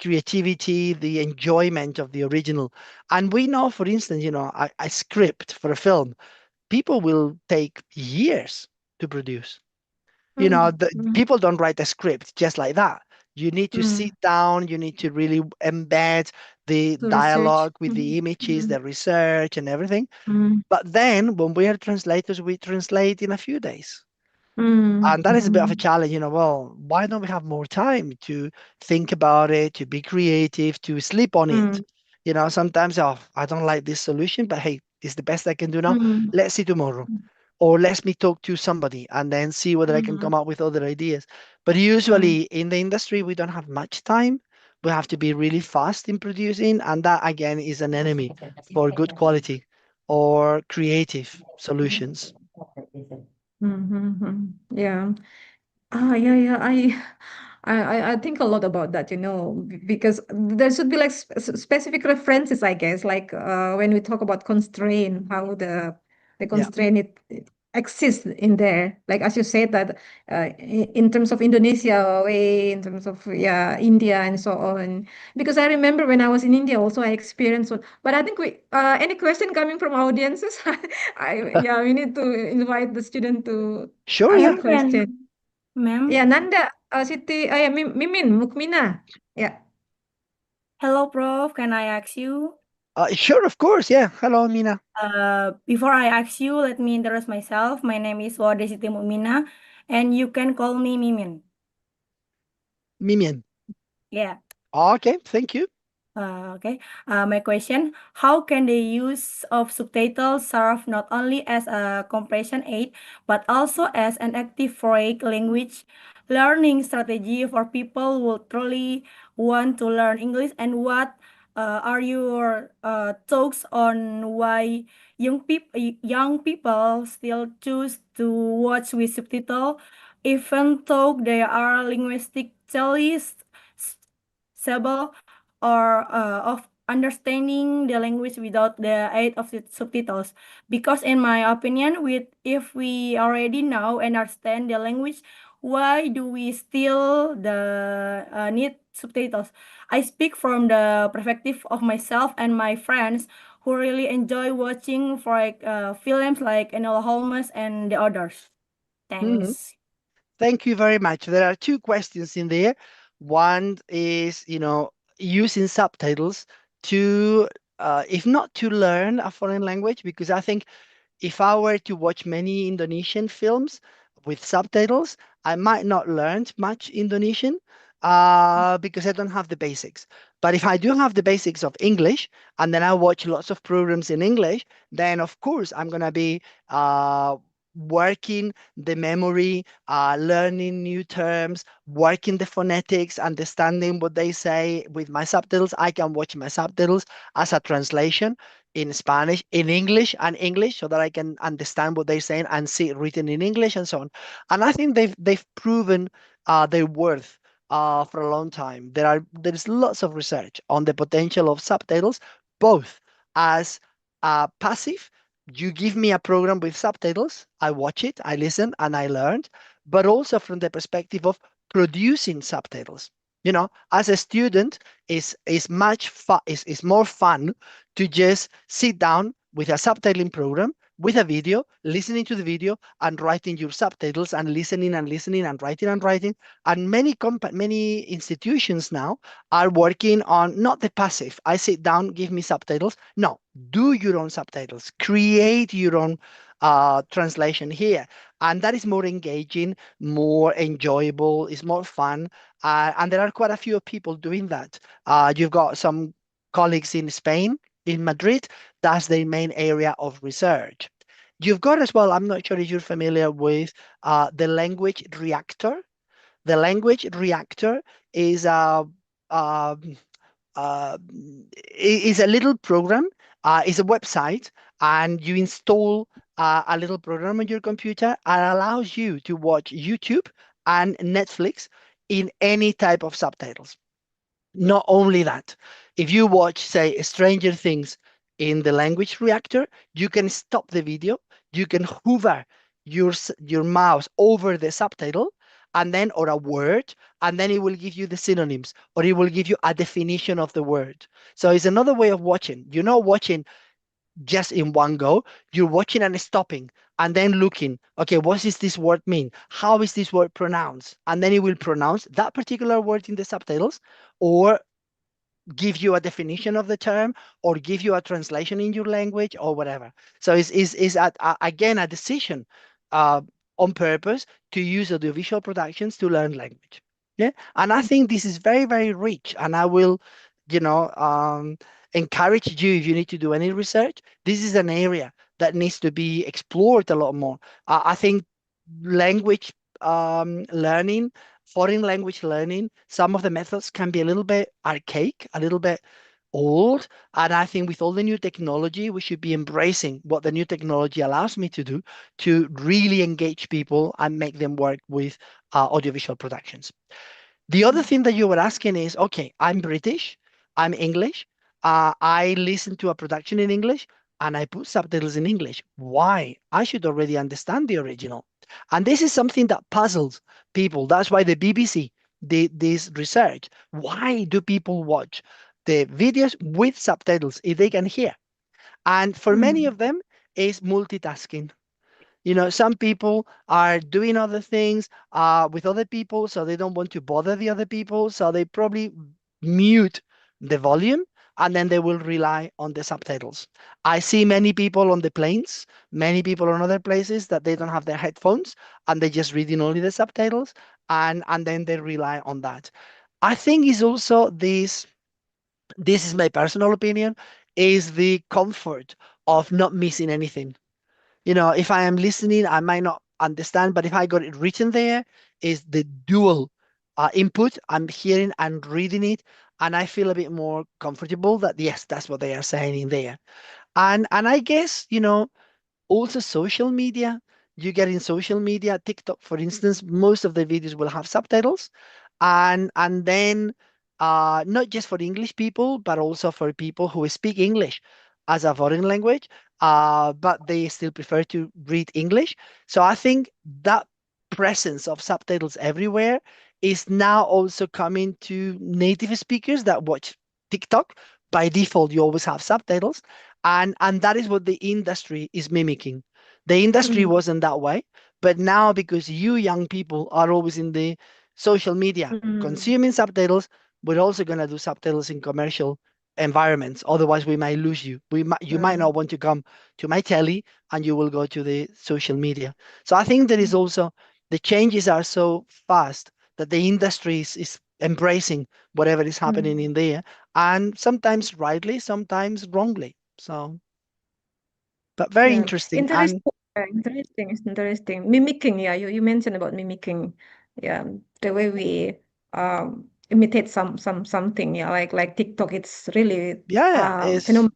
creativity, the enjoyment of the original. And we know, for instance, a script for a film, people will take years to produce. mm, mm, People don't write a script just like that. You need to sit mm. down, you need to really embed the To research. dialogue with the Mm, images, mm, the research, and everything. mm, But then when we are translators, we translate in a few days. mm, And that is a bit of a mm, challenge, well, why don't we have more time to think about it, to be creative, to sleep on it? mm, Sometimes, oh, I don't like this solution, but hey, it's the best I can do now. mm, Let's see tomorrow. Or let me talk to somebody and then see whether I can come mm, up with other ideas. But usually in the industry, we don't have much time. We have to be really fast in producing, and that again is an enemy for good quality or creative solutions. Yeah. Yeah. I think a lot about that, because there should be like specific references, I guess, like when we talk about constraint, how the Yeah. constraint it exists in there. Like as you said that in terms of Indonesia way, in terms of India and so on. Because I remember when I was in India also I experienced one. But I think we any question coming from audiences, we need to invite the student to Sure, ask yeah. a question. Ma'am. Yeah, Nanda, Siti, Mimin, Mukmina. Yeah. Hello, Prof. Can I ask you? Sure, of course. Yeah. Hello, Mina. Before I ask you, let me introduce myself. My name is Siti Mukmina, and you can call me Mimin. Mimian. Yeah. Okay, thank you. Okay. My question: how can the use of subtitles serve not only as a comprehension aid, but also as an active foreign language learning strategy for people who truly want to learn English? And what are your thoughts on why young people still choose to watch with subtitle, even though they are linguistically stable or of understanding the language without the aid of the subtitles? Because in my opinion, if we already know and understand the language, why do we still need subtitles? I speak from the perspective of myself and my friends who really enjoy watching films like Enola Holmes and the others. Thanks. Thank you very much. There are two questions in there. One is, using subtitles to, if not to learn a foreign language, because I think if I were to watch many Indonesian films with subtitles, I might not learn much Indonesian because I don't have the basics. But if I do have the basics of English, and then I watch lots of programs in English, then of course I'm going to be working the memory, learning new terms, working the phonetics, understanding what they say with my subtitles. I can watch my subtitles as a translation in Spanish, in English, and English, so that I can understand what they're saying and see it written in English and so on. And I think they've proven their worth for a long time. There's lots of research on the potential of subtitles, both as passive. You give me a program with subtitles, I watch it, I listen, and I learned, but also from the perspective of producing subtitles. As a student, is more fun to just sit down with a subtitling program, with a video, listening to the video, and writing your subtitles, and listening and writing. And many institutions now are working on not the passive. I sit down, give me subtitles. No, do your own subtitles, create your own translation here, and that is more engaging, more enjoyable, is more fun, and there are quite a few people doing that. You've got some colleagues in Spain, in Madrid. That's their main area of research. You've got as well, I'm not sure if you're familiar with the language reactor. The language reactor is is a little program, is a website, and you install a little program on your computer and allows you to watch YouTube and Netflix in any type of subtitles. Not only that, if you watch, say, Stranger Things in the language reactor, you can stop the video, you can hover your mouse over the subtitle, and then, or a word, and then it will give you the synonyms, or it will give you a definition of the word. So it's another way of watching. You're not watching just in one go. You're watching and stopping, and then looking, okay, what does this word mean? How is this word pronounced? And then it will pronounce that particular word in the subtitles, or give you a definition of the term, or give you a translation in your language, or whatever. So it's again a decision on purpose to use audiovisual productions to learn language. Yeah, and I think this is very, very rich, and I will, encourage you, if you need to do any research, this is an area that needs to be explored a lot more. I think language learning foreign language learning, some of the methods can be a little bit archaic, a little bit old. And I think with all the new technology, we should be embracing what the new technology allows me to do to really engage people and make them work with audiovisual productions. The other thing that you were asking is, okay, I'm British, I'm English, I listen to a production in English and I put subtitles in English. Why? I should already understand the original. And this is something that puzzles people. That's why the BBC did this research. Why do people watch the videos with subtitles if they can hear? And for many of them, it's multitasking. You know, some people are doing other things with other people, so they don't want to bother the other people. So they probably mute the volume and then they will rely on the subtitles. I see many people on the planes, many people on other places that they don't have their headphones and they just reading only the subtitles and then they rely on that. I think is also this is my personal opinion, is the comfort of not missing anything. You know, if I am listening, I might not understand, but if I got it written there, is the dual input. I'm hearing and reading it, and I feel a bit more comfortable that yes, that's what they are saying in there. And I guess, you know, also social media. You get in social media, TikTok, for instance, most of the videos will have subtitles, and then not just for English people, but also for people who speak English as a foreign language, but they still prefer to read English. So I think that presence of subtitles everywhere is now also coming to native speakers that watch TikTok. By default, you always have subtitles, and that is what the industry is mimicking. The industry wasn't that way, but now because you young people are always in the social media consuming subtitles, we're also going to do subtitles in commercial environments. Otherwise, we might lose you. You might not want to come to my telly, and you will go to the social media. So I think there is also the changes are so fast that the industry is embracing whatever is happening in there, and sometimes rightly, sometimes wrongly. So, but very Yeah, interesting. interesting. And Interesting. It's interesting. Mimicking, yeah, you mentioned about mimicking. Yeah, the way we imitate something, yeah, like TikTok, it's really it's phenomenal.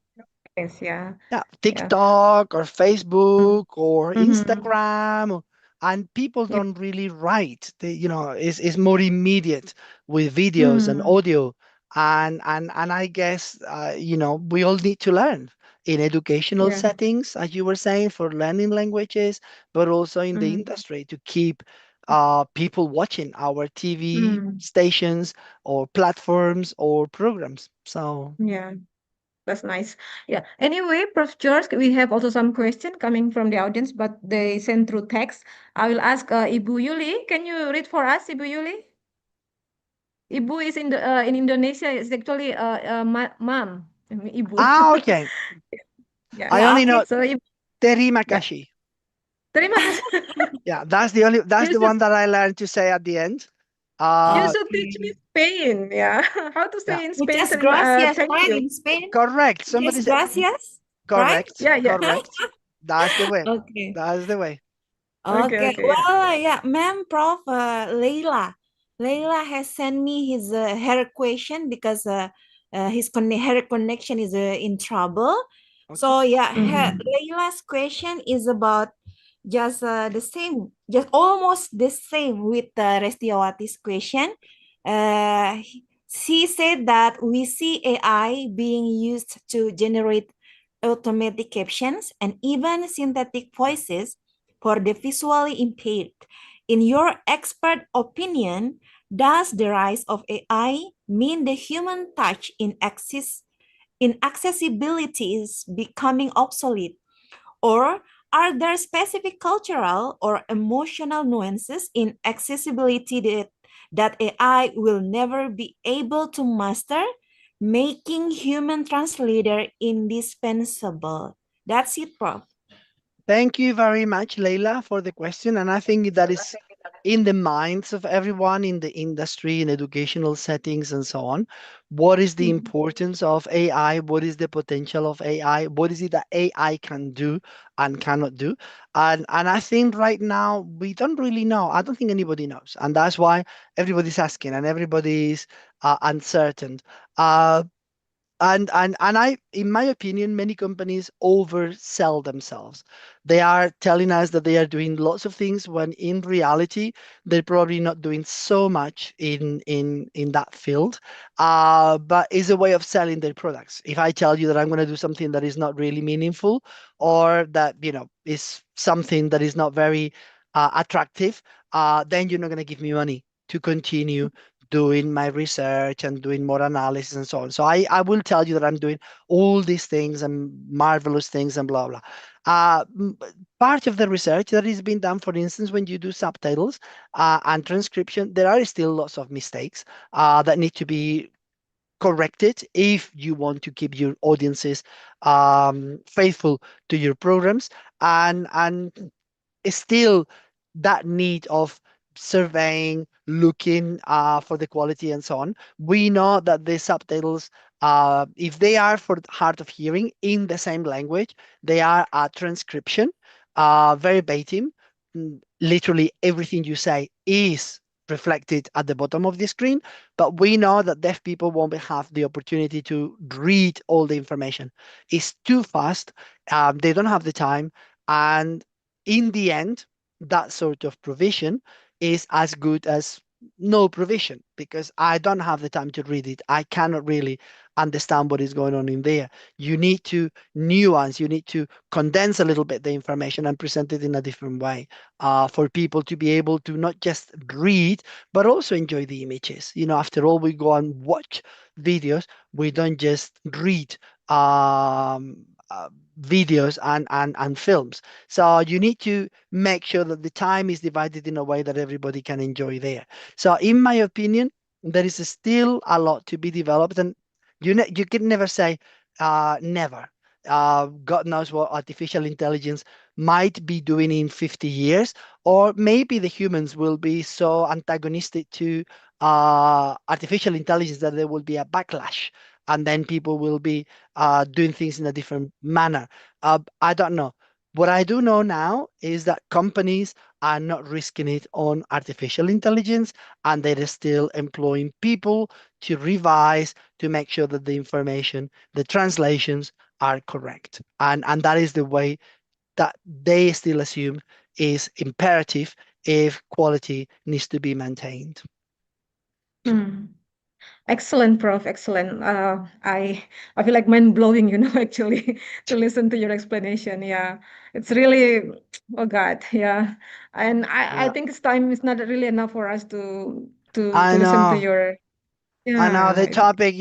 Yeah. yeah, Yeah. TikTok or Facebook or Mm-hmm. Instagram, and people Yeah. don't really write. They, you know, it's more immediate with videos and Mm. audio, and I guess you know, we all need to learn in educational Yeah. settings, as you were saying, for learning languages, but also in the industry to keep people watching our TV Mm. stations or platforms or programs. So. Yeah. That's nice. Yeah. Anyway, Prof. George, we have also some question coming from the audience, but they sent through text. I will ask Ibu Yuli. Can you read for us, Ibu Yuli? Ibu is in Indonesia. It's actually mom, Ibu. Okay. Yeah. I only know So Ibu, terima yeah. kasih. Terima kasih. Yeah, that's the one that I learned to say at the end. You should teach me Spain. Yeah. How to Yeah. say in Spain? Muchas gracias, Thank right? you. In Spain. Correct. Muchas Somebody said gracias, right? correct. Yeah, yeah. Correct. That's the way. Okay. That's the way. Okay. Okay. Yeah. Well, yeah, ma'am, Prof. Leila. Leila has sent me her question because her connection is in trouble. So yeah, Leila's question is about just the same, just almost the same with Restiawati's question. She said that we see AI being used to generate automatic captions and even synthetic voices for the visually impaired. In your expert opinion, does the rise of AI mean the human touch in accessibility is becoming obsolete? Or are there specific cultural or emotional nuances in accessibility that AI will never be able to master, making human translator indispensable? That's it, Prof. Thank you very much, Leila, for the question. And I think that is in the minds of everyone in the industry, in educational settings, and so on. What is the importance of AI? What is the potential of AI? What is it that AI can do and cannot do? And I think right now we don't really know. I don't think anybody knows, and that's why everybody's asking and everybody's uncertain. Uh, and I, in my opinion, many companies oversell themselves. They are telling us that they are doing lots of things when in reality they're probably not doing so much in that field. But it's a way of selling their products. If I tell you that I'm going to do something that is not really meaningful, or that is something that is not very attractive, then you're not going to give me money to continue doing my research and doing more analysis and so on. So I will tell you that I'm doing all these things and marvelous things and blah, blah. Part of the research that is being done, for instance, when you do subtitles and transcription, there are still lots of mistakes that need to be corrected if you want to keep your audiences faithful to your programs, and still that need of surveying, looking for the quality and so on. We know that the subtitles, if they are for hard of hearing in the same language, they are a transcription, verbatim. Literally everything you say is reflected at the bottom of the screen, but we know that deaf people won't have the opportunity to read all the information. It's too fast. They don't have the time. And in the end, that sort of provision is as good as no provision, because I don't have the time to read it. I cannot really understand what is going on in there. You need to nuance, you need to condense a little bit the information and present it in a different way for people to be able to not just read, but also enjoy the images. After all, we go and watch videos. We don't just read videos and films. So you need to make sure that the time is divided in a way that everybody can enjoy there. So in my opinion, there is still a lot to be developed, and you can never say never. God knows what artificial intelligence might be doing in 50 years, or maybe the humans will be so antagonistic to artificial intelligence that there will be a backlash, and then people will be doing things in a different manner. I don't know. What I do know now is that companies are not risking it on artificial intelligence, and they're still employing people to revise, to make sure that the information, the translations are correct. And that is the way that they still assume is imperative if quality needs to be maintained. Excellent, Prof. Excellent. I feel like mind blowing, actually, to listen to your explanation. Yeah, it's really, oh God, yeah. And I think it's time is not really enough for us to I listen to know. your, I know the yeah. topic,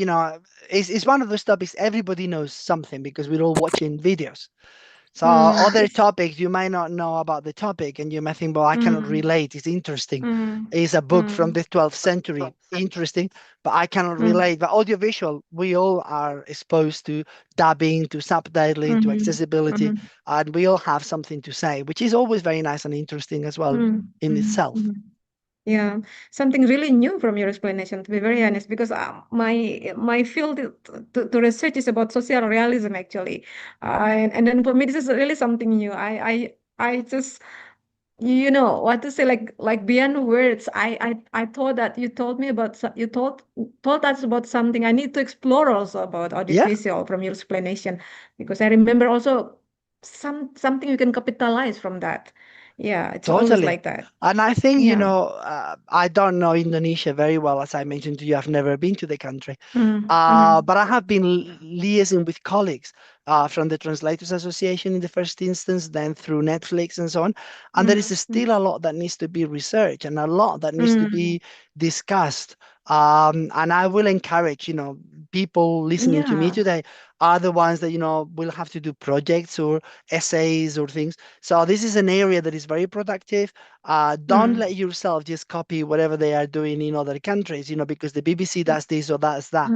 is one of those topics everybody knows something because we're all watching videos. So other topics you might not know about the topic, and you might think, well, I cannot relate. It's interesting. It's a book from the 12th century. Interesting, but I cannot relate. But audiovisual, we all are exposed to dubbing, to subtitling, to accessibility, and we all have something to say, which is always very nice and interesting as well in itself. Yeah, something really new from your explanation, to be very honest, because my field to research is about social realism actually, and then for me this is really something new. I just what to say, like beyond words. I thought that you told me about you told us about something I need to explore also about Yeah, audiovisual from your explanation, because I remember also something you can capitalize from that. Yeah, it's always totally. like that. And I think, Yeah. I don't know Indonesia very well. As I mentioned to you, I've never been to the country. Mm-hmm. But I have been liaising with colleagues from the Translators Association in the first instance, then through Netflix and so on. And there is still a lot that needs to be researched and a lot that needs to be discussed. And I will encourage, people listening to me Yeah. today are the ones that, will have to do projects or essays or things. So this is an area that is very productive. Don't let yourself just copy whatever they are doing in other countries, because the BBC does this or that's that.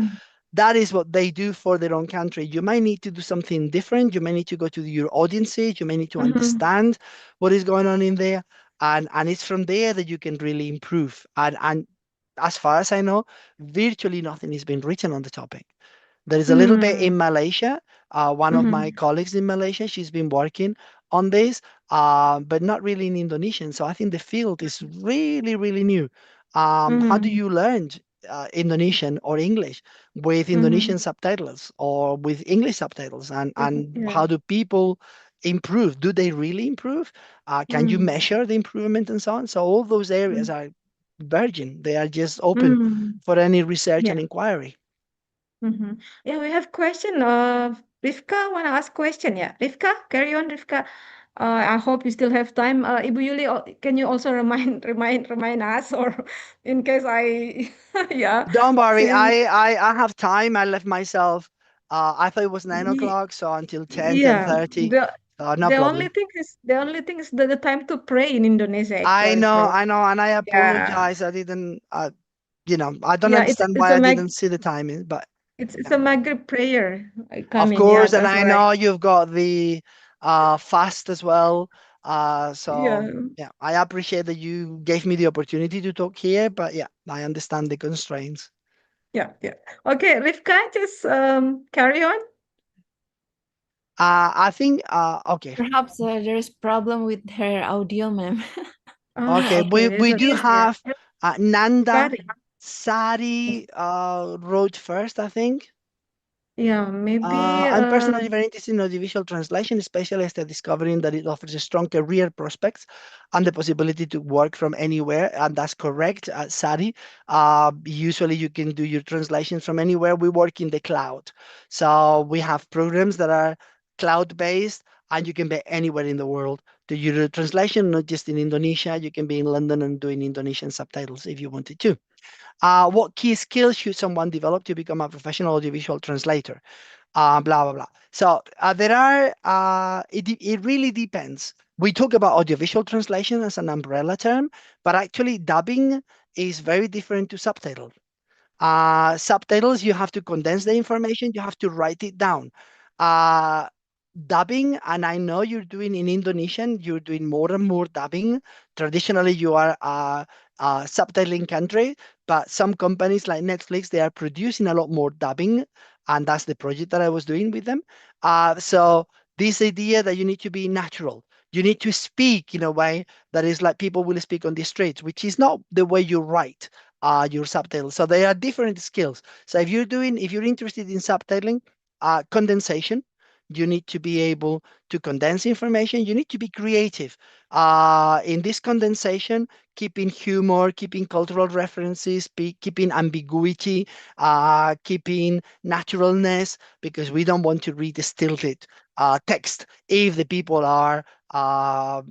That is what they do for their own country. You might need to do something different. You may need to go to your audiences. You may need to understand what is going on in there. and it's from there that you can really improve. And as far as I know, virtually nothing has been written on the topic. There is a little bit in Malaysia. One of my colleagues in Malaysia, she's been working on this, but not really in Indonesian. So I think the field is really, really new. How do you learn Indonesian or English with Indonesian subtitles or with English subtitles? And how do people improve? Do they really improve? Can you measure the improvement and so on? So all those areas are virgin. They are just open for any research and inquiry. Yeah, we have question. Rifka want to ask question? Yeah, Rifka, carry on, Rifka. I hope you still have time. Ibu Yuli, can you also remind us, or in case I, yeah, Don't worry, since I have time. I left myself. I thought it was 9 Ye- o'clock, so until 10, yeah, 10:30. No the only problem. thing is the time to pray in Indonesia actually, Prof. I know, and I Yeah, apologize. I didn't, I don't yeah, understand it's why a I didn't see the timing, but it's a Maghrib prayer of coming. Yeah, course, and that's I why. know you've got the fast as well. So Yeah. yeah, I appreciate that you gave me the opportunity to talk here, but yeah, I understand the constraints. Yeah, yeah. Okay, Rifka, just carry on. I think okay. Perhaps there is problem with her audio, ma'am. Okay, Okay, there's we a do yeah. have Nanda Sari. Sari wrote first, I think. Yeah, maybe I'm personally very interested in audiovisual translation, especially after discovering that it offers a strong career prospects and the possibility to work from anywhere. And that's correct, Sari. Usually you can do your translations from anywhere. We work in the cloud. So we have programs that are cloud-based and you can be anywhere in the world. Do your translation, not just in Indonesia. You can be in London and doing Indonesian subtitles if you wanted to. What key skills should someone develop to become a professional audiovisual translator? Blah blah blah. So there are it really depends. We talk about audiovisual translation as an umbrella term, but actually dubbing is very different to subtitle. Subtitles, you have to condense the information, you have to write it down. Dubbing, and I know you're doing in Indonesian, you're doing more and more dubbing. Traditionally, you are a subtitling country, but some companies like Netflix, they are producing a lot more dubbing, and that's the project that I was doing with them. So this idea that you need to be natural, you need to speak in a way that is like people will speak on the streets, which is not the way you write your subtitles. So they are different skills. So if you're interested in subtitling, condensation, you need to be able to condense information. You need to be creative. In this condensation, keeping humor, keeping cultural references, keeping ambiguity, keeping naturalness, because we don't want to read the stilted text. If the people are, I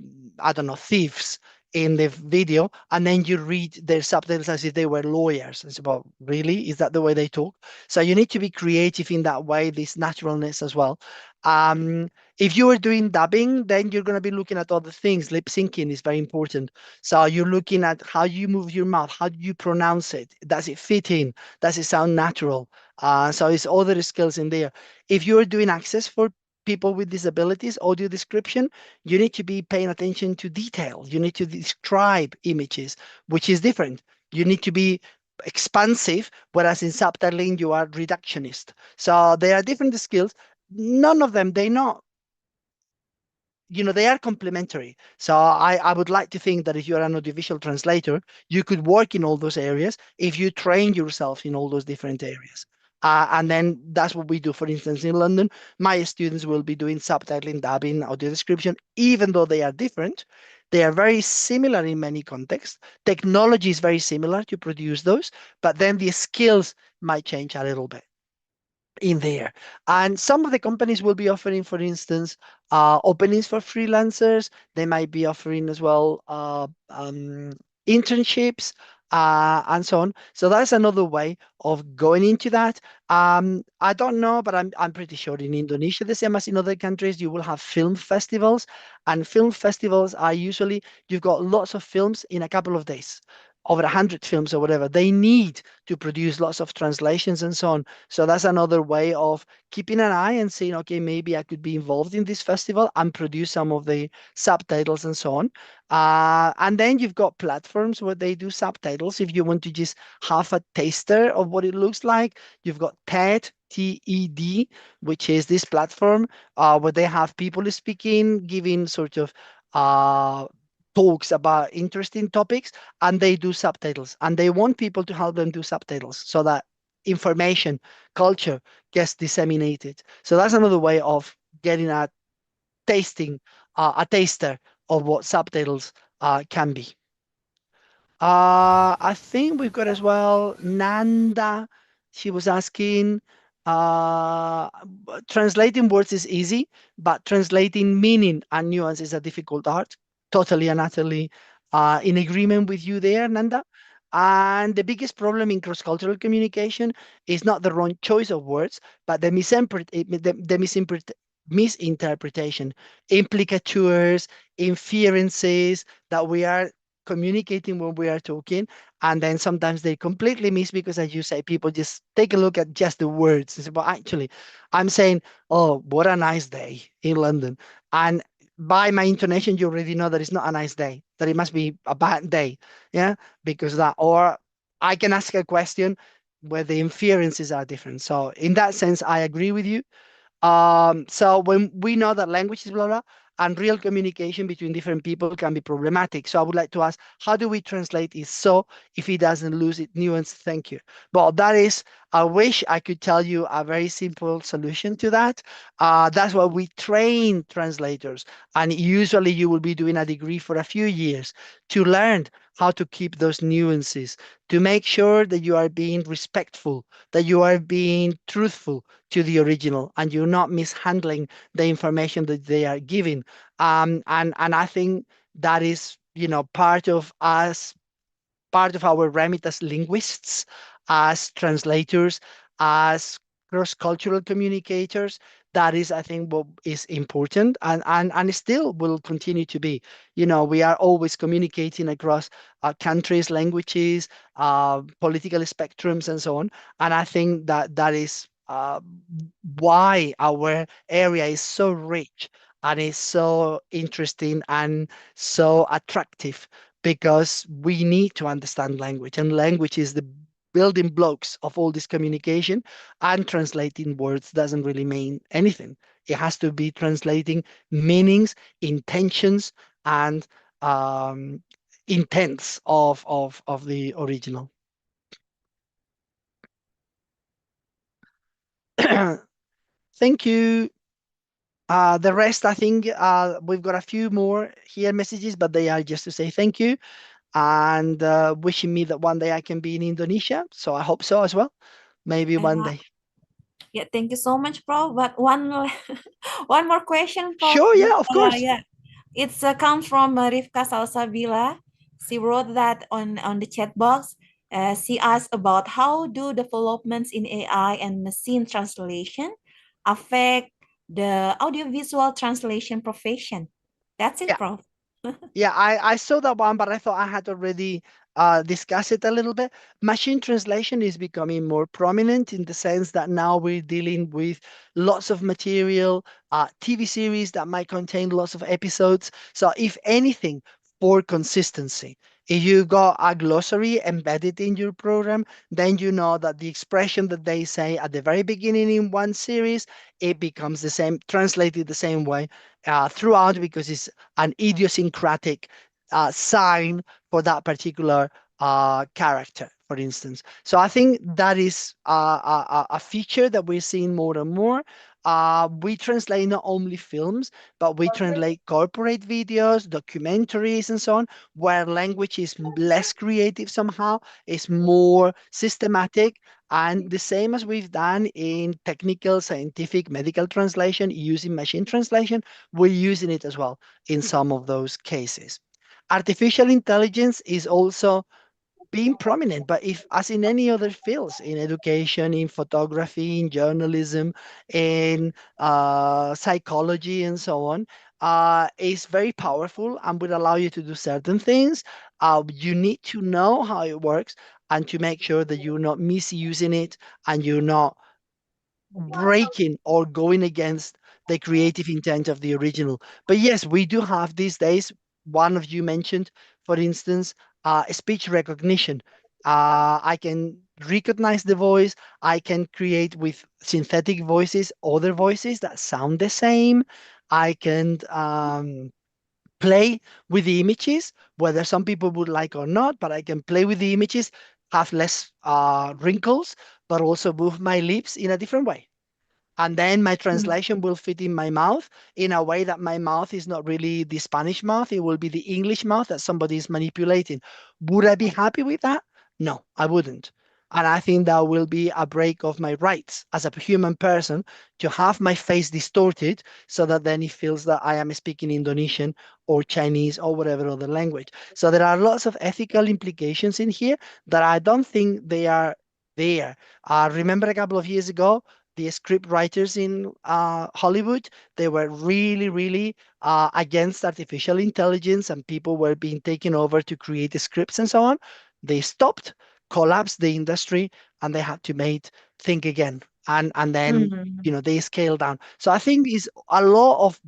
don't know, thieves in the video, and then you read their subtitles as if they were lawyers. It's about, really? Is that the way they talk? So you need to be creative in that way, this naturalness as well. If you are doing dubbing, then you're going to be looking at other things. Lip syncing is very important. So you're looking at how you move your mouth, how do you pronounce it? Does it fit in? Does it sound natural? So it's other skills in there. If you're doing access for people with disabilities, audio description, you need to be paying attention to detail. You need to describe images, which is different. You need to be expansive, whereas in subtitling, you are reductionist. So there are different skills. None of them, they're not, they are complementary. So I would like to think that if you're an audiovisual translator, you could work in all those areas if you train yourself in all those different areas. And then that's what we do. For instance, in London, my students will be doing subtitling, dubbing, audio description, even though they are different. They are very similar in many contexts. Technology is very similar to produce those, but then the skills might change a little bit in there. And some of the companies will be offering, for instance, openings for freelancers. They might be offering as well internships and so on. So that's another way of going into that. I don't know, but I'm pretty sure in Indonesia, the same as in other countries, you will have film festivals. And film festivals are usually, you've got lots of films in a couple of days. over 100 films or whatever, they need to produce lots of translations and so on. So that's another way of keeping an eye and saying, okay, maybe I could be involved in this festival and produce some of the subtitles and so on. And then you've got platforms where they do subtitles. If you want to just have a taster of what it looks like, you've got TED, TED, which is this platform where they have people speaking, giving sort of talks about interesting topics, and they do subtitles, and they want people to help them do subtitles so that information, culture gets disseminated. So that's another way of getting a taster of what subtitles can be. I think we've got as well Nanda. She was asking, translating words is easy, but translating meaning and nuance is a difficult art. Totally and utterly in agreement with you there, Nanda. And the biggest problem in cross-cultural communication is not the wrong choice of words, but the misinterpretation, implicatures, inferences that we are communicating when we are talking, and then sometimes they completely miss because, as you say, people just take a look at just the words and say, well, actually, I'm saying, oh, what a nice day in London. And by my intonation, you already know that it's not a nice day, that it must be a bad day. Yeah, because that, or I can ask a question where the inferences are different. So in that sense, I agree with you. So when we know that language is blah, blah, and real communication between different people can be problematic. So I would like to ask, how do we translate it so if it doesn't lose its nuance? Thank you. Well, that is, I wish I could tell you a very simple solution to that. That's why we train translators. And usually you will be doing a degree for a few years to learn how to keep those nuances, to make sure that you are being respectful, that you are being truthful to the original, and you're not mishandling the information that they are giving. And I think that is, part of us, part of our remit as linguists, as translators, as cross-cultural communicators. That is, I think, what is important, and still will continue to be. We are always communicating across countries, languages, political spectrums, and so on. And I think that is why our area is so rich and is so interesting and so attractive, because we need to understand language, and language is the building blocks of all this communication, and translating words doesn't really mean anything. It has to be translating meanings, intentions, and intents of the original. Thank you. The rest, I think we've got a few more here messages, but they are just to say thank you and wishing me that one day I can be in Indonesia. So I hope so as well. Maybe one day. Yeah, thank you so much, Prof. But one one more question, Prof. Sure, yeah, of course. Yeah, it's comes from Rifka Salsabila. She wrote that on the chat box. She asked about how do developments in AI and machine translation affect the audiovisual translation profession. That's it, Yeah. Prof. Yeah, I saw that one, but I thought I had already discussed it a little bit. Machine translation is becoming more prominent in the sense that now we're dealing with lots of material, TV series that might contain lots of episodes. So if anything, for consistency, if you got a glossary embedded in your program, then you know that the expression that they say at the very beginning in one series, it becomes the same, translated the same way throughout, because it's an idiosyncratic sign for that particular character, for instance. So I think that is a feature that we're seeing more and more. We translate not only films, but we translate corporate videos, documentaries, and so on, where language is less creative somehow, is more systematic. And the same as we've done in technical, scientific, medical translation using machine translation, we're using it as well in some of those cases. Artificial intelligence is also being prominent. But if, as in any other fields, in education, in photography, in journalism, in psychology, and so on, is very powerful and would allow you to do certain things. You need to know how it works and to make sure that you're not misusing it and you're not breaking or going against the creative intent of the original. But yes, we do have these days, one of you mentioned, for instance, speech recognition. I can recognize the voice. I can create with synthetic voices other voices that sound the same. I can play with the images, whether some people would like or not, but I can play with the images, have less wrinkles, but also move my lips in a different way. And then my translation will fit in my mouth in a way that my mouth is not really the Spanish mouth. It will be the English mouth that somebody is manipulating. Would I be happy with that? No, I wouldn't. And I think that will be a break of my rights as a human person to have my face distorted so that then it feels that I am speaking Indonesian or Chinese or whatever other language. So there are lots of ethical implications in here that I don't think they are there. Remember a couple of years ago, the script writers in Hollywood, they were really against artificial intelligence and people were being taken over to create the scripts and so on. They stopped, collapsed the industry, and they had to think again. And then they scale down. So I think it's a lot of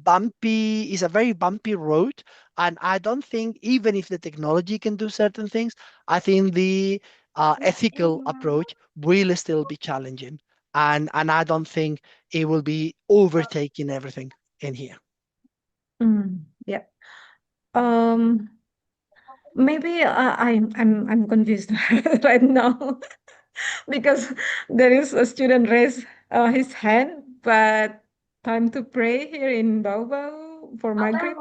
is a very bumpy road. And I don't think, even if the technology can do certain things, I think the ethical approach will still be challenging. And I don't think it will be overtaking everything in here. Yeah. Maybe I'm confused right now because there is a student raise his hand, but time to pray here in Baobab for Maghrib.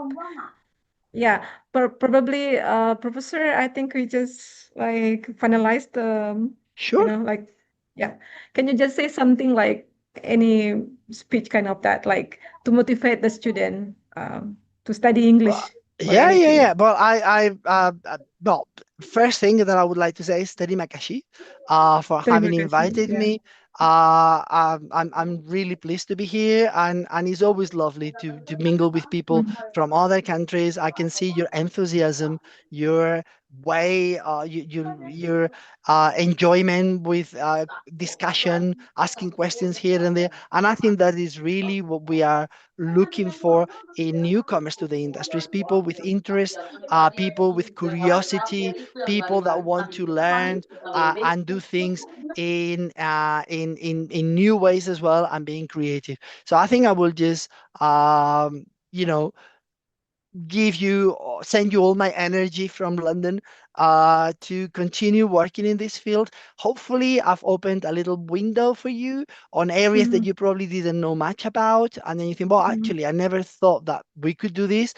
Yeah, probably, Professor, I think we just like finalized the, Sure. like, yeah. Can you just say something like any speech kind of that, like to motivate the student to study English or anything? Well, well, first thing that I would like to say is terima kasih for having Terima kasih. invited Yeah. me. I'm really pleased to be here, and it's always lovely to mingle with people from other countries. I can see your enthusiasm, your way, your enjoyment with discussion, asking questions here and there, and I think that is really what we are looking for in newcomers to the industries, people with interest, people with curiosity, people that want to learn and do things in new ways as well, and being creative. So I think I will just you know send you all my energy from London to continue working in this field. Hopefully I've opened a little window for you on areas that you probably didn't know much about, and then you think, well, actually I never thought that we could do this.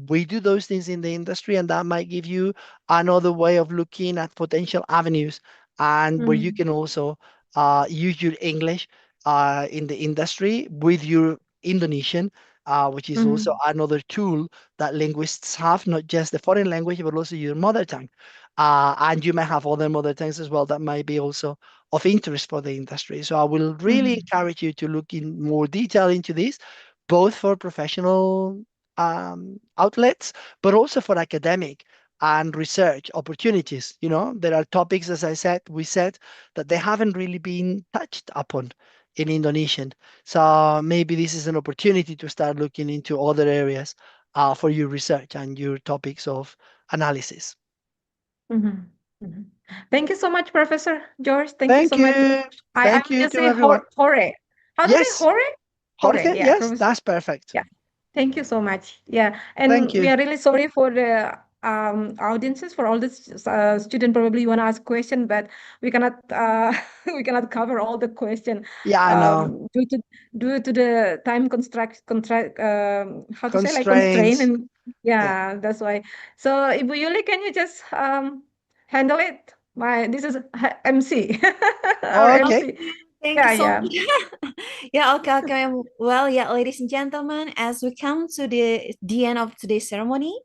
We do those things in the industry, and that might give you another way of looking at potential avenues, and where you can also use your English in the industry with your Indonesian, which is also another tool that linguists have, not just the foreign language, but also your mother tongue. And you may have other mother tongues as well that might be also of interest for the industry. So I will really encourage you to look in more detail into this, both for professional outlets, but also for academic and research opportunities. There are topics, as we said, that they haven't really been touched upon in Indonesian. So maybe this is an opportunity to start looking into other areas for your research and your topics of analysis. Thank you so much, Professor George. Thank you Thank so much. you. I Thank will you just to say everyone. Jorge. How do I Yes. Jorge? Jorge, yeah, yes, Professor. that's perfect. Yeah. Thank you so much. Yeah, and Thank we you. are really sorry for the audiences, for all the student probably want to ask question, but we cannot we cannot cover all the question. Yeah, I know. Due to the time how to say, like, constraint, Constraints. and yeah, that's why. So Ibu Yuli, can you just handle it? This is MC, our Okay. MC. Thank you Yeah, so yeah. much. Yeah, okay. Well, yeah, ladies and gentlemen, as we come to the end of today's ceremony,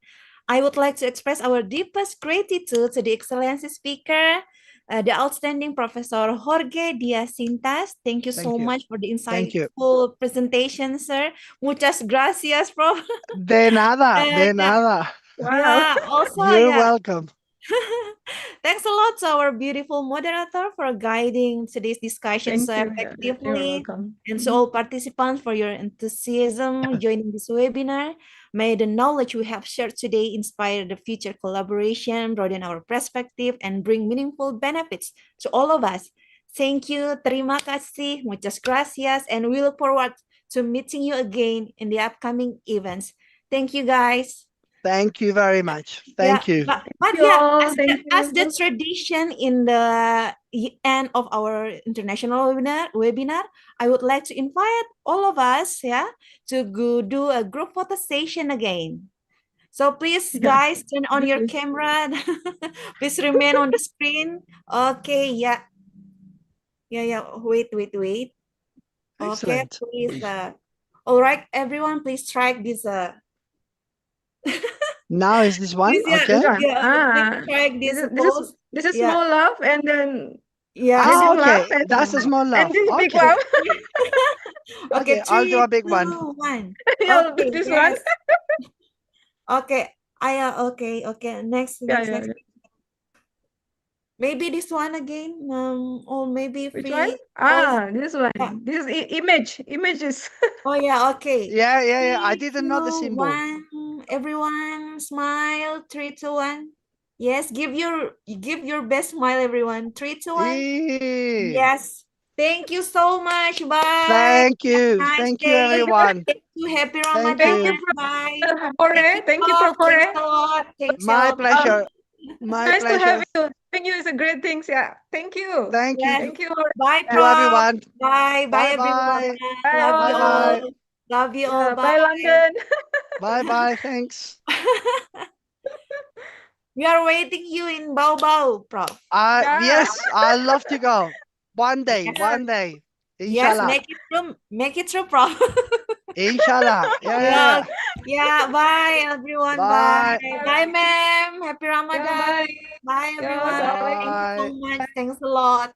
I would like to express our deepest gratitude to the Excellency Speaker, the outstanding Professor Jorge Diaz-Cintas. Thank you so much for the Thank you. insightful presentation, sir. Muchas gracias, Prof. De nada, de Yeah, nada. yeah, also, You're yeah. welcome. Thanks a lot to our beautiful moderator for guiding today's discussion Thank so you. You're effectively. welcome. And to all participants for your enthusiasm joining this webinar. May the knowledge we have shared today inspire the future collaboration, broaden our perspective, and bring meaningful benefits to all of us. Thank you, terima kasih, muchas gracias, and we look forward to meeting you again in the upcoming events. Thank you, guys. Thank you very much. Thank you. But you yeah, all. Thank as the you. tradition in the end of our international webinar, I would like to invite all of us, to go do a group photo session again. So please, guys, turn on your camera. Please remain on the screen. Okay, yeah. Wait. Okay, Excellent. please. All right, everyone, please try this. Now is this one? Please, Okay. please try this. This is small love, and then yeah. medium Okay. love, and That's a small love. and this big Okay. love. Okay, I'll do 3, a big 2, one. 1. Yeah, Okay, this yes. one. Okay, okay. Next. Maybe this one again. Or maybe Which one? This one. This is images. Oh yeah, okay. Yeah. I 3, didn't know the 2, symbol. 1. Everyone, smile. 3, 2, 1. Yes, give your best smile, everyone. 3, 2, 1. Yes. Thank you so much. Bye. Thank you. Nice Thank you, day. everyone. Thank you. Happy Thank Ramadan. you. Bye. Jorge. Thank you, Prof. Jorge. Thanks a lot. Thanks a My lot. pleasure. My Nice to pleasure. have you. Having you is a great thing. Yeah. Thank you. Thank you. Yes. Thank you, Jorge. Bye, To everyone. Bye, everyone. Bye, Love you all. Bye. Love you all. Yeah, bye, London. Bye. Thanks. We are waiting you in Bao, Prof. Yes, I love to go. One day. Yes, Inshallah. make it through, Prof. Inshallah. Yeah. Yeah, bye, everyone. Bye. Bye, ma'am. Happy Ramadan. Bye. Bye, everyone. Assalamualaikum. Thank you so much. Thanks a lot.